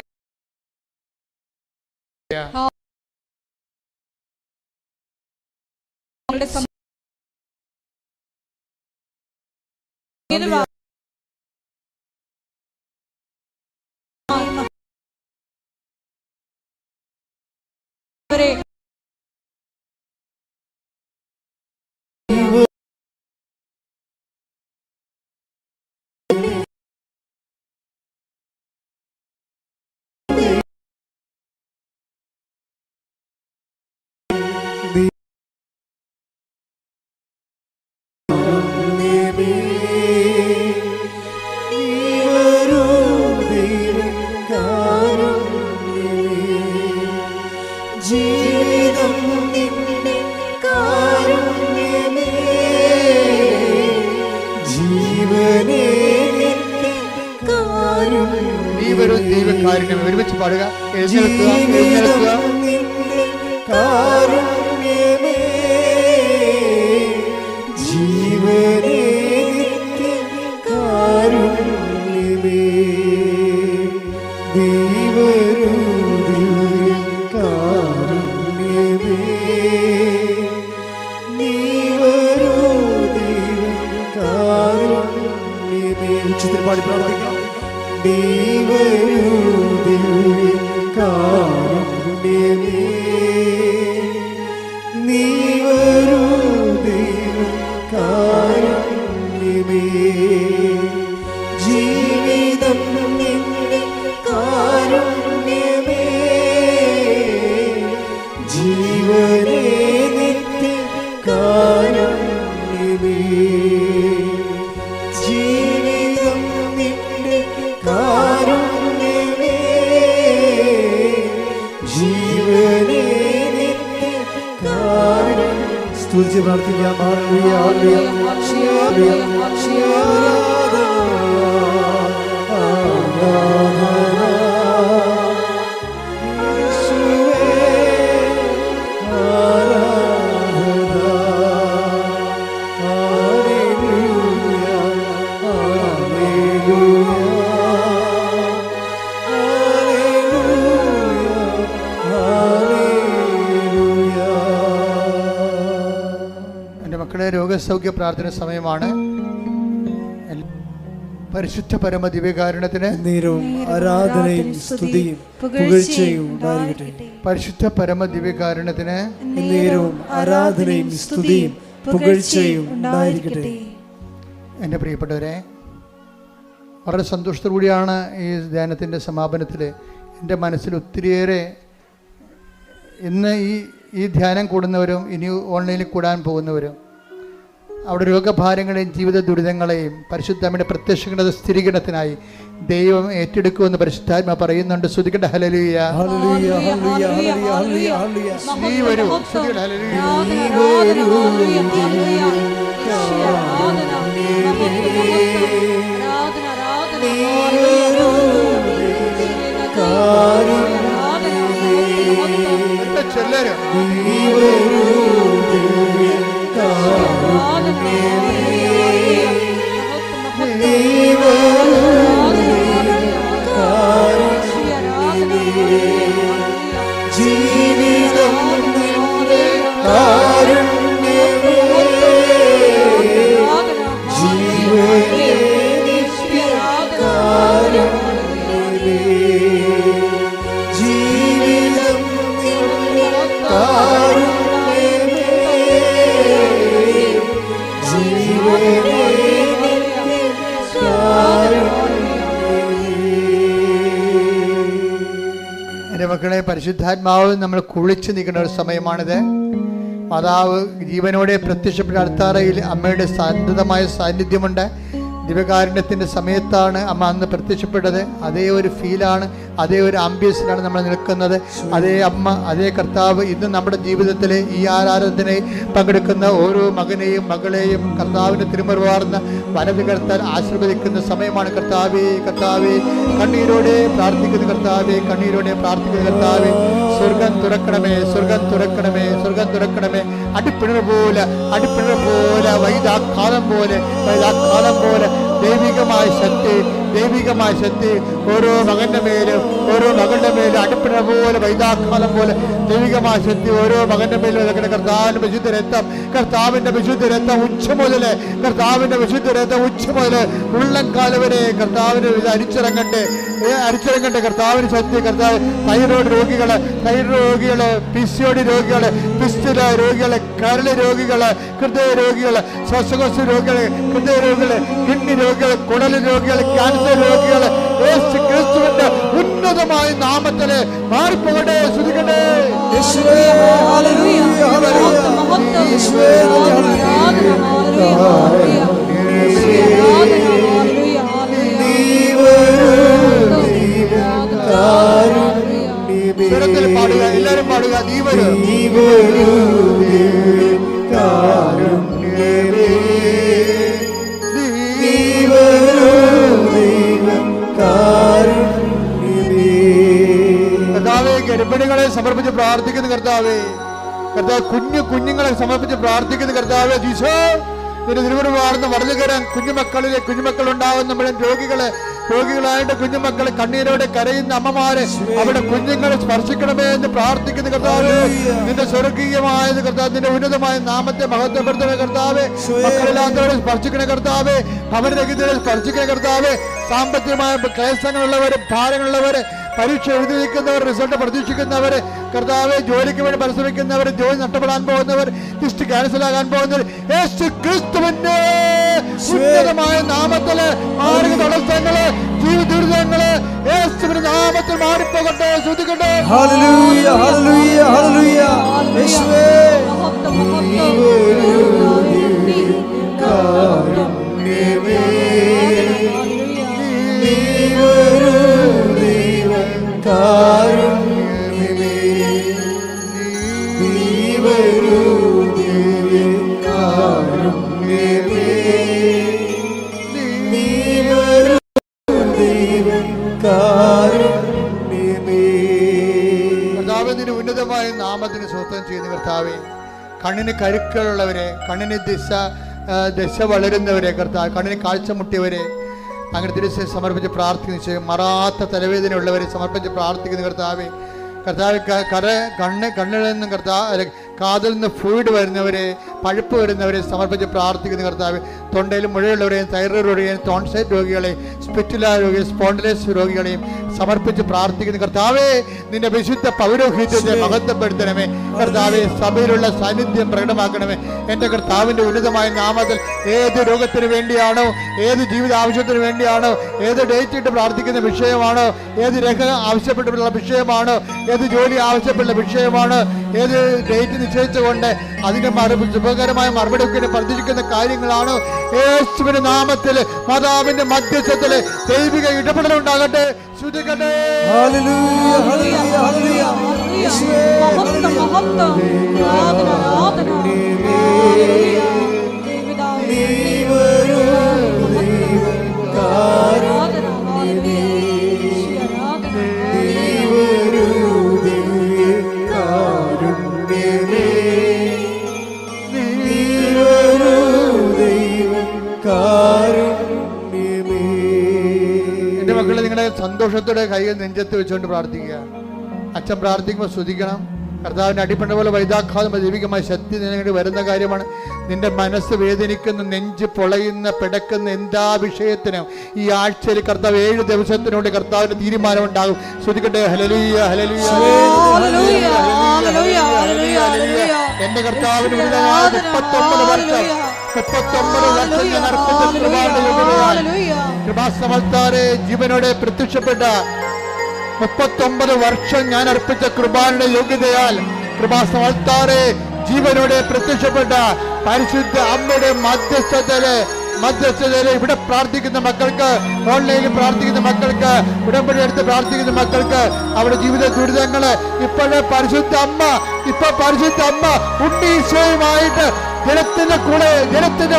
ദൈവകാരുണ്യം ഒരുമിച്ച് പാടുക. ഉച്ചത്തിൽ പാടി പ്രാർത്ഥിക്കാം. ജീവിതം നിന്റെ കാരുണ്യമേ, ജീവനേ നിത്യ കാരുണ്യമേ, ജീവിതം നിന്റെ കാരുണ്യമേ, ജീവനേ നിത്യ കാരുണ്യമേ. സ്തുതിച്ച് പ്രാർത്ഥിക്കാം. ഹല്ലേലൂയ ഹല്ലേലൂയ രോഗസൗഖ്യ പ്രാർത്ഥന സമയമാണ്. പരിശുദ്ധ പരമ ദിവ്യകാരുണ്യത്തിന് നേരവും ആരാധനയും സ്തുതിയും പുകഴ്ചയും ഉണ്ടായിരിക്കട്ടെ. പരിശുദ്ധ പരമ ദിവ്യകാരുണ്യത്തിന് നേരവും ആരാധനയും സ്തുതിയും പുകഴ്ചയും ഉണ്ടായിരിക്കട്ടെ. എൻ്റെ പ്രിയപ്പെട്ടവരെ, വളരെ സന്തോഷത്തോടുകൂടിയാണ് ഈ ധ്യാനത്തിൻ്റെ സമാപനത്തിൽ എൻ്റെ മനസ്സിൽ ഒത്തിരിയേറെ ഇന്ന് ഈ ധ്യാനം കൂടുന്നവരും ഇനി ഓൺലൈനിൽ കൂടാൻ പോകുന്നവരും അവിടെ രോഗഭാരങ്ങളെയും ജീവിത ദുരിതങ്ങളെയും പരിശുദ്ധമ്മയുടെ പ്രത്യക്ഷങ്ങളുടെ സ്ഥിരീകരണത്തിനായി ദൈവം ഏറ്റെടുക്കുമെന്ന് പരിശുദ്ധാത്മ പറയുന്നുണ്ട്. ശ്രുതിക്കട്ടെ. ഹല്ലേലൂയ ഹല്ലേലൂയ ഹല്ലേലൂയ ഹല്ലേലൂയ ഹല്ലേലൂയ. നീ വരൂ. ശ്രുതിക്കട്ടെ. ഹല്ലേലൂയ. ചെല്ലരും ജീവിതം നിന്റെ കാരുണ്യമേ, ജീവനേ നിത്യ കാരുണ്യമേ, ജീവിതം നിന്റെ മക്കളെ, പരിശുദ്ധാത്മാവ് നമ്മൾ കുളിച്ച് നിൽക്കുന്ന ഒരു സമയമാണിത്. മാതാവ് ജീവനോടെ പ്രത്യക്ഷപ്പെട്ട അൾത്താരയിൽ അമ്മയുടെ ശാന്തമായ സാന്നിധ്യമുണ്ട്. ദിവ്യകാരുണ്യത്തിൻ്റെ സമയത്താണ് അമ്മ അന്ന് പ്രത്യക്ഷപ്പെട്ടത്. അതേ ഒരു ഫീലാണ്, അതേ ഒരു ആംബിയൻസിലാണ് നമ്മൾ നിൽക്കുന്നത്. അതേ അമ്മ, അതേ കർത്താവ് ഇന്ന് നമ്മുടെ ജീവിതത്തിലെ ഈ ആരാധനയിൽ പങ്കെടുക്കുന്ന ഓരോ മകനെയും മകളെയും കർത്താവിൻ്റെ തിരുമുറുവാർന്ന വലത് കർത്താൽ ആശീർവദിക്കുന്ന സമയമാണ്. കർത്താവേ, കർത്താവേ, കണ്ണീരോടെ പ്രാർത്ഥിക്കുന്ന കർത്താവേ, കണ്ണീരോടെ പ്രാർത്ഥിക്കുന്ന കർത്താവേ, സ്വർഗം തുറക്കണമേ, സ്വർഗം തുറക്കണമേ, സ്വർഗം തുറക്കണമേ. അടിപ്പിണർ പോലെ, അടിപ്പിണർ പോലെ, വൈദാക്കാലം പോലെ, വൈദാക്കാലം പോലെ ദൈവികമായ ശക്തി, ദൈവികമായ ശക്തി ഓരോ മകന്റെ മേലും, ഓരോ മകളുടെ മേലും അടുപ്പിട പോലെ, വൈദാക്കാലം പോലെ ദൈവികമായ ശക്തി ഓരോ മകന്റെ മേലും ഇറങ്ങുന്ന കർത്താവിന്റെ വിശുദ്ധ രക്തം, കർത്താവിന്റെ വിശുദ്ധ രക്തം ഉച്ച മുതല്, കർത്താവിന്റെ വിശുദ്ധ രക്തം ഉച്ച മുതല് ഉള്ളംകാല വരെ കർത്താവിന് ഇത് അരിച്ചിറങ്ങട്ടെ, അരിച്ചിറങ്ങട്ടെ. കർത്താവിന് ശക്തി. കർത്താവ് തൈറോയ്ഡ് രോഗികള്, തൈറോയ്ഡ് രോഗികള്, PCOD രോഗികള്, പിസ്റ്റുല രോഗികള്, കരള് രോഗികള്, ഹൃദയ രോഗികള്, ശ്വാസകോശ രോഗികള്, ഹൃദയ രോഗികള്, കിഡ്നി രോഗികള്, കുടല് രോഗികള്, ക്യാൻസർ രോഗികള്, യേശു ക്രിസ്തുവിന്റെ ഉന്നതമായ നാമത്തില് മാറിപ്പോകട്ടെ. ശ്രുതിക്കട്ടെ. സ്വരത്തിൽ പാടുക, എല്ലാവരും പാടുക. നീ വരൂ, നീ വരൂ കാരുണ്യമേ, നീ വരൂ ദൈവം കാരുണ്യമേ. കർത്താവേ, ഗർഭിണികളെ സമർപ്പിച്ച് പ്രാർത്ഥിക്കുന്ന കർത്താവേ, കർത്താവ് കുഞ്ഞുങ്ങളെ സമർപ്പിച്ച് പ്രാർത്ഥിക്കുന്ന കർത്താവേ, ഈശോ നിന്റെ തിരുവരുവാർന്ന് വളരുകരം കുഞ്ഞുമക്കളിലെ കുഞ്ഞുമക്കളുണ്ടാകുമ്പോഴും രോഗികളായിട്ട് കുഞ്ഞുമക്കളെ കണ്ണീരോടെ കരയുന്ന അമ്മമാരെ അവിടെ കുഞ്ഞുങ്ങളെ സ്പർശിക്കണമേ എന്ന് പ്രാർത്ഥിക്കുന്ന കർത്താവ്, നിന്റെ സ്വർഗീയമായത് കർത്താവ്, നിന്റെ ഉന്നതമായ നാമത്തെ മഹത്വപ്പെടുത്തുന്ന കർത്താവ്, മക്കളില്ലാത്തവരെ സ്പർശിക്കുന്ന കർത്താവ്, ഭവനരഹിതരെ സ്പർശിക്കുന്ന കർത്താവ്, സാമ്പത്തികമായ ക്ലേശങ്ങളുള്ളവര്, ഭാരങ്ങളുള്ളവര്, പരീക്ഷ എഴുതി നിൽക്കുന്നവർ, റിസൾട്ട് പ്രതീക്ഷിക്കുന്നവർ, കർത്താവെ ജോലിക്ക് വേണ്ടി പരിശ്രമിക്കുന്നവർ, ജോലി നഷ്ടപ്പെടാൻ പോകുന്നവർ, ലിസ്റ്റ് ക്യാൻസലാകാൻ പോകുന്നവർ, യേശു ക്രിസ്തുവിന്റെ ഉന്നതമായ നാമത്തില് മാർഗ തടസ്സങ്ങള്, ജീവിതദുരിതങ്ങള് യേശുവിന്റെ നാമത്തിൽ മാറിപ്പോകട്ടെ. ശ്രുതിക്കട്ടെ. ഹല്ലേലൂയ, ഹല്ലേലൂയ, ഹല്ലേലൂയ. യേശുവേ, കർത്താവിന്റെ ഉന്നതമായ നാമത്തിന് സ്വസ്ഥം ചെയ്യുന്ന കർത്താവേ, കണ്ണിന് കരുക്കളുള്ളവരെ, കണ്ണിന് ദശ വളരുന്നവരെ, കർത്താവ് കണ്ണിന് കാഴ്ച മുട്ടിയവരെ അങ്ങനെ തിരിച്ച് സമർപ്പിച്ച് പ്രാർത്ഥിക്കുന്ന, മറാത്ത തലവേദന ഉള്ളവരെ സമർപ്പിച്ച് പ്രാർത്ഥിക്കുന്ന കർത്താവേ, കർത്താവ് കണ്ണിൽ നിന്നും കർത്താവ് കാതിൽ നിന്ന് ഫ്ലൂയിഡ് വരുന്നവരെ, പഴുപ്പ് വരുന്നവരെ സമർപ്പിച്ച് പ്രാർത്ഥിക്കുന്ന കർത്താവ്, തൊണ്ടയിൽ മുഴയുള്ളവരെയും, തൈറോയ്ഡ് രോഗികളെയും, ടോൺസൈറ്റ് രോഗികളെയും, സ്പിറ്റുല രോഗികളെയും, സ്പോണ്ടിലൈറ്റിസ് രോഗികളെയും സമർപ്പിച്ച് പ്രാർത്ഥിക്കുന്ന കർത്താവേ, നിന്റെ വിശുദ്ധ പൗരോഹിത്യത്തെ മഹത്വപ്പെടുത്തണമേ. കർത്താവെ, സഭയിലുള്ള സാന്നിധ്യം പ്രകടമാക്കണമേ. എൻ്റെ കർത്താവിൻ്റെ ഉന്നതമായ നാമത്തിൽ ഏത് രോഗത്തിന് വേണ്ടിയാണോ, ഏത് ജീവിത ആവശ്യത്തിന് വേണ്ടിയാണോ, ഏത് ഡേറ്റ് ഇട്ട് പ്രാർത്ഥിക്കുന്ന വിഷയമാണോ, ഏത് രേഖ ആവശ്യപ്പെട്ടുള്ള വിഷയമാണോ, ഏത് ജോലി ആവശ്യപ്പെട്ട വിഷയമാണോ, ഏത് ഡേറ്റ് നിശ്ചയിച്ചുകൊണ്ട് അതിന്റെ ശുഭകരമായ മറുപടി പ്രതീക്ഷിക്കുന്ന കാര്യങ്ങളാണ്, യേശുവിന്റെ നാമത്തിൽ മാതാവിന്റെ മധ്യസ്ഥത്തില് ദൈവിക ഇടപെടലുണ്ടാകട്ടെ. ശ്രുതിക്കട്ടെ. ഹല്ലേലൂയ, ഹല്ലേലൂയ, ഹല്ലേലൂയ. യേശുവേ, മഹത്വം, മഹത്വം, ആരാധന, ആരാധന, ഹല്ലേലൂയ. നീ വരൂ ദൈവം കാരുണ്യമേ, നീ വരൂ ദൈവം കാരുണ്യമേ, നീ വരൂ ദൈവം കാരുണ്യമേ. എൻ്റെ മക്കളെ, നിങ്ങളുടെ സന്തോഷത്തോടെ കൈകൾ നെഞ്ചത്ത് വെച്ചുകൊണ്ട് പ്രാർത്ഥിക്കുക. അച്ഛൻ പ്രാർത്ഥിക്കുമ്പോൾ ശ്രദ്ധിക്കണം. കർത്താവിൻ്റെ അടിപ്പണ്ട പോലെ വൈദാഘാതം ദൈവികമായ ശക്തി നിനക്ക് വരുന്ന കാര്യമാണ്. നിന്റെ മനസ്സ് വേദനിക്കുന്ന, നെഞ്ച് പൊളയുന്ന, പിടക്കുന്ന എന്താ വിഷയത്തിനും ഈ ആഴ്ചയിൽ കർത്താവ് 7 ദിവസത്തിനുള്ളിൽ കർത്താവിന്റെ തീരുമാനം ഉണ്ടാകും. ശ്രദ്ധിക്കട്ടെ. ഹല്ലേലൂയ, ഹല്ലേലൂയ, ഹല്ലേലൂയ, ഹല്ലേലൂയ, ഹല്ലേലൂയ. എന്റെ കർത്താവിന് 39 വർഷം ഞാൻ അർപ്പിച്ച. കൃപാസമർത്താരെ ജീവനോടെ പ്രത്യക്ഷപ്പെട്ട 39 വർഷം ഞാൻ അർപ്പിച്ച കൃപായുടെ യോഗ്യതയാൽ കൃപാസമർത്താറെ ജീവനോടെ പ്രത്യക്ഷപ്പെട്ട പരിശുദ്ധ അമ്മയുടെ മധ്യസ്ഥതയില് ഇവിടെ പ്രാർത്ഥിക്കുന്ന മക്കൾക്ക്, ഓൺലൈനിൽ പ്രാർത്ഥിക്കുന്ന മക്കൾക്ക്, ഉടമ്പടി എടുത്ത് പ്രാർത്ഥിക്കുന്ന മക്കൾക്ക് അവരുടെ ജീവിത ദുരിതങ്ങള് ഇപ്പോഴേ പരിശുദ്ധ അമ്മ ഉണ്ണീശോയുമായിട്ട് ജനത്തിന്റെ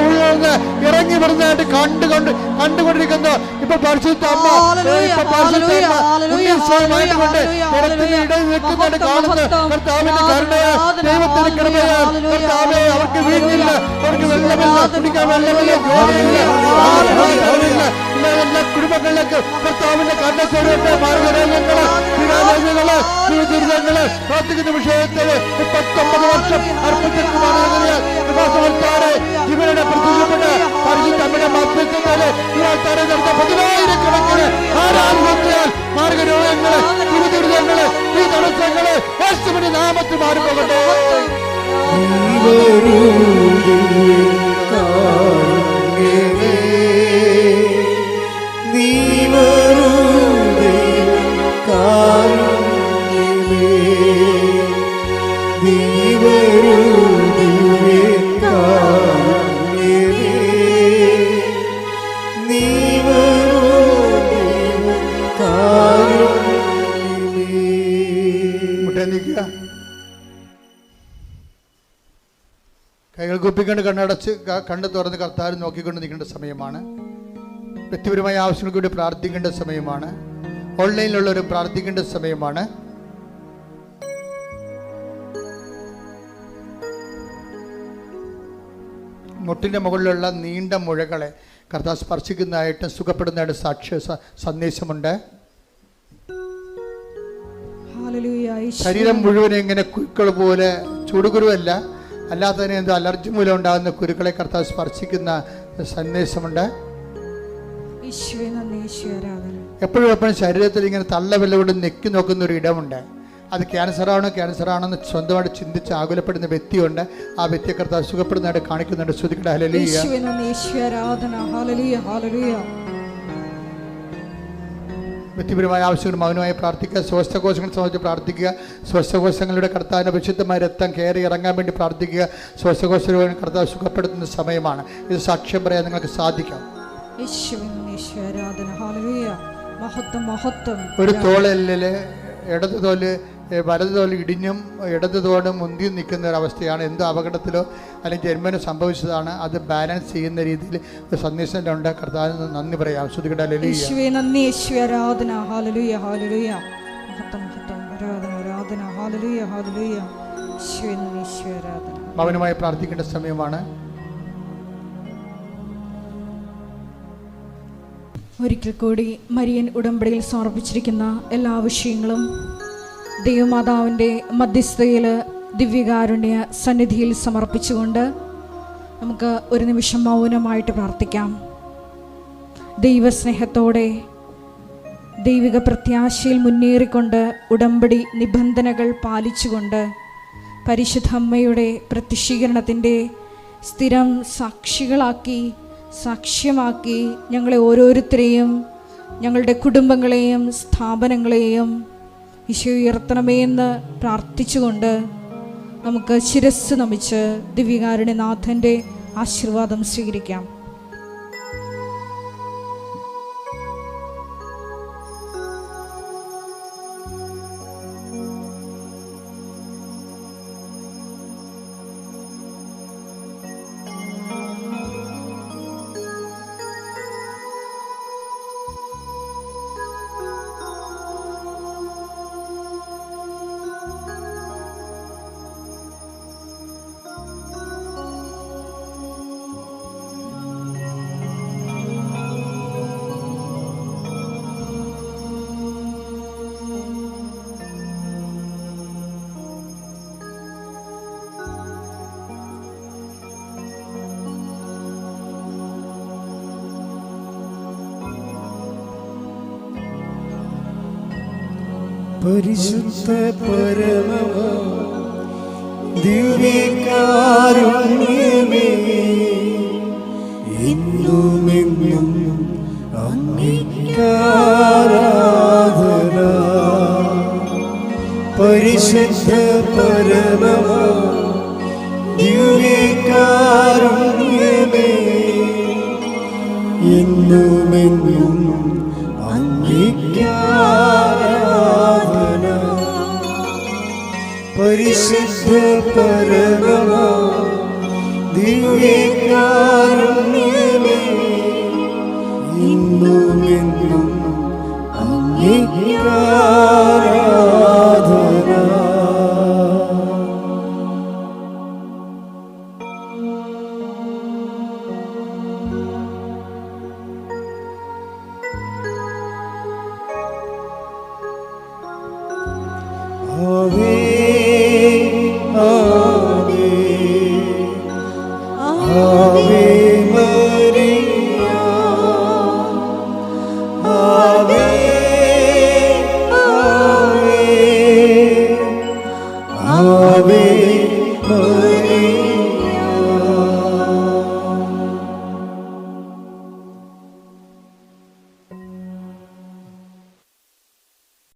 ഉള്ളിൽ നിന്ന് ഇറങ്ങി വരുന്നതായിട്ട് കണ്ടുകൊണ്ടിരിക്കുന്നു. ഇപ്പൊ പരിശുദ്ധ അമ്മ ഉണ്ണീശോയുമായിട്ട് കൊണ്ട് ജനത്തിന്റെ ഇടയിൽ നിൽക്കുന്നതായിട്ട് കാണുന്നു. കർത്താവിന്റെ കരുണയാൽ, ദൈവത്തിന്റെ കൃപയാൽ കർത്താവേ അവർക്ക് വീഞ്ഞില്ല, അവർക്ക് വെള്ളമില്ല, കുടിക്കാൻ വെള്ളമില്ല, എല്ലാ കുടുംബങ്ങളിലേക്ക് കർത്താവിന്റെ കണ്ണത്തോടെ മാർഗരേഖകള്, ദുരിതങ്ങള് പ്രാർത്ഥിക്കുന്ന വിഷയത്തില് 39 വർഷം അർപ്പിച്ചിട്ടുമാണ്. ജീവനോടെ പ്രത്യക്ഷപ്പെട്ട് പരിശുദ്ധ അമ്മയുടെ മധ്യസ്ഥതയില് ഈ ആൾക്കാരെ നടത്ത 10,000-കണക്കിന് ആരാധനയാൽ മാർഗരോഗങ്ങള്, ദുരിതങ്ങള്, ഈ തടസ്സങ്ങള് യേശുവിന്റെ നാമത്തിൽ മാറിപ്പോകട്ടെ. കൈകൾ കുപ്പിക്കൊണ്ട് കണ്ണടച്ച് കണ്ണ് തുറന്ന് കർത്താവിനെ നോക്കിക്കൊണ്ട് നിൽക്കേണ്ട സമയമാണ്. വ്യക്തിപരമായ ആവശ്യങ്ങൾക്ക് വേണ്ടി പ്രാർത്ഥിക്കേണ്ട സമയമാണ്. ഓൺലൈനിലുള്ളവരും പ്രാർത്ഥിക്കേണ്ട സമയമാണ്. മുട്ടിൻ്റെ മുകളിലുള്ള നീണ്ട മുഴകളെ കർത്താവ് സ്പർശിക്കുന്നതായിട്ട് സുഖപ്പെടുന്നതായിട്ട് സാക്ഷ്യ സന്ദേശമുണ്ട്. ശരീരം മുഴുവൻ ഇങ്ങനെ കുരുക്കൾ പോലെ, ചൂടുകുരുവല്ല, അല്ലാതെ തന്നെ എന്തോ അലർജി മൂലം ഉണ്ടാകുന്ന കുരുക്കളെ കർത്താവ് സ്പർശിക്കുന്ന സന്ദേശമുണ്ട്. എപ്പോഴും ശരീരത്തിൽ ഇങ്ങനെ തള്ളവില്ല കൊണ്ട് നെക്കി നോക്കുന്ന ഒരു ഇടമുണ്ട്. അത് ക്യാൻസറാണെന്ന് സ്വന്തമായിട്ട് ചിന്തിച്ച് ആകുലപ്പെടുന്ന വ്യക്തിയുണ്ട്. ആ വ്യക്തിയെ കർത്താവ് സുഖപ്പെടുന്നതായിട്ട് കാണിക്കുന്നുണ്ട്. ശ്രുതിക്കട്ടെ. ഹല്ലേലൂയ. വ്യക്തിപരമായ ആവശ്യങ്ങൾ മൗനമായി പ്രാർത്ഥിക്കുക. ശ്വാസകോശങ്ങളെ സംബന്ധിച്ച് പ്രാർത്ഥിക്കുക. ശ്വാസകോശങ്ങളുടെ കർത്താവിൻ്റെ വിശുദ്ധമായ രക്തം കയറി ഇറങ്ങാൻ വേണ്ടി പ്രാർത്ഥിക്കുക. ശ്വാസകോശ കർത്താവ് സുഖപ്പെടുത്തുന്ന സമയമാണ്. ഇത് സാക്ഷ്യം പറയാൻ നിങ്ങൾക്ക് സാധിക്കാം. ഒരു തോളെല്ലില് ഇടത് തോല് വലത് തോല് ഇടിഞ്ഞും ഇടത് തോല് മുന്തിയും നിൽക്കുന്ന ഒരവസ്ഥയാണ്. എന്തോ അപകടത്തിലോ അല്ലെങ്കിൽ ജന്മനോ സംഭവിച്ചതാണ്. അത് ബാലൻസ് ചെയ്യുന്ന രീതിയിൽ ഒരു സന്ദേശം ഉണ്ട്. കർത്താവിന് നന്ദി പറയാം. ശ്രുതികട മൗനമായി പ്രാർത്ഥിക്കേണ്ട സമയമാണ്. ഒരിക്കൽ കൂടി മരിയൻ ഉടമ്പടിയിൽ സമർപ്പിച്ചിരിക്കുന്ന എല്ലാ വിഷയങ്ങളും ദൈവമാതാവിൻ്റെ മധ്യസ്ഥതയിൽ ദിവ്യകാരുണ്യ സന്നിധിയിൽ സമർപ്പിച്ചുകൊണ്ട് നമുക്ക് ഒരു നിമിഷം മൗനമായിട്ട് പ്രാർത്ഥിക്കാം. ദൈവസ്നേഹത്തോടെ ദൈവിക പ്രത്യാശയിൽ മുന്നേറിക്കൊണ്ട് ഉടമ്പടി നിബന്ധനകൾ പാലിച്ചുകൊണ്ട് പരിശുദ്ധ അമ്മയുടെ പ്രത്യക്ഷീകരണത്തിൻ്റെ സ്ഥിരം സാക്ഷ്യമാക്കി ഞങ്ങളെ ഓരോരുത്തരെയും, ഞങ്ങളുടെ കുടുംബങ്ങളെയും സ്ഥാപനങ്ങളെയും ഈശോ ഉയർത്തണമേ എന്ന് പ്രാർത്ഥിച്ചുകൊണ്ട് നമുക്ക് ശിരസ്സ് നമിച്ച് ദിവ്യകാരുണ്യനാഥൻ്റെ ആശീർവാദം സ്വീകരിക്കാം. പരിശുദ്ധ പരമ ദിവ്യകാരുണ്യമേ, എന്നുമെന്നും അങ്ങേയ്ക്കാരാധന. പരിശുദ്ധ പരമമാ ദിവ്യകാരുണ്യമേ, എന്നുമെന്നും അങ്ങേയ്ക്കാരാധന. പരിശുദ്ധ പരമമാ ദിവ്യകാരുണ്യമേ, എന്നുമെന്നും അങ്ങേയ്ക്കാരാധന. ആവേ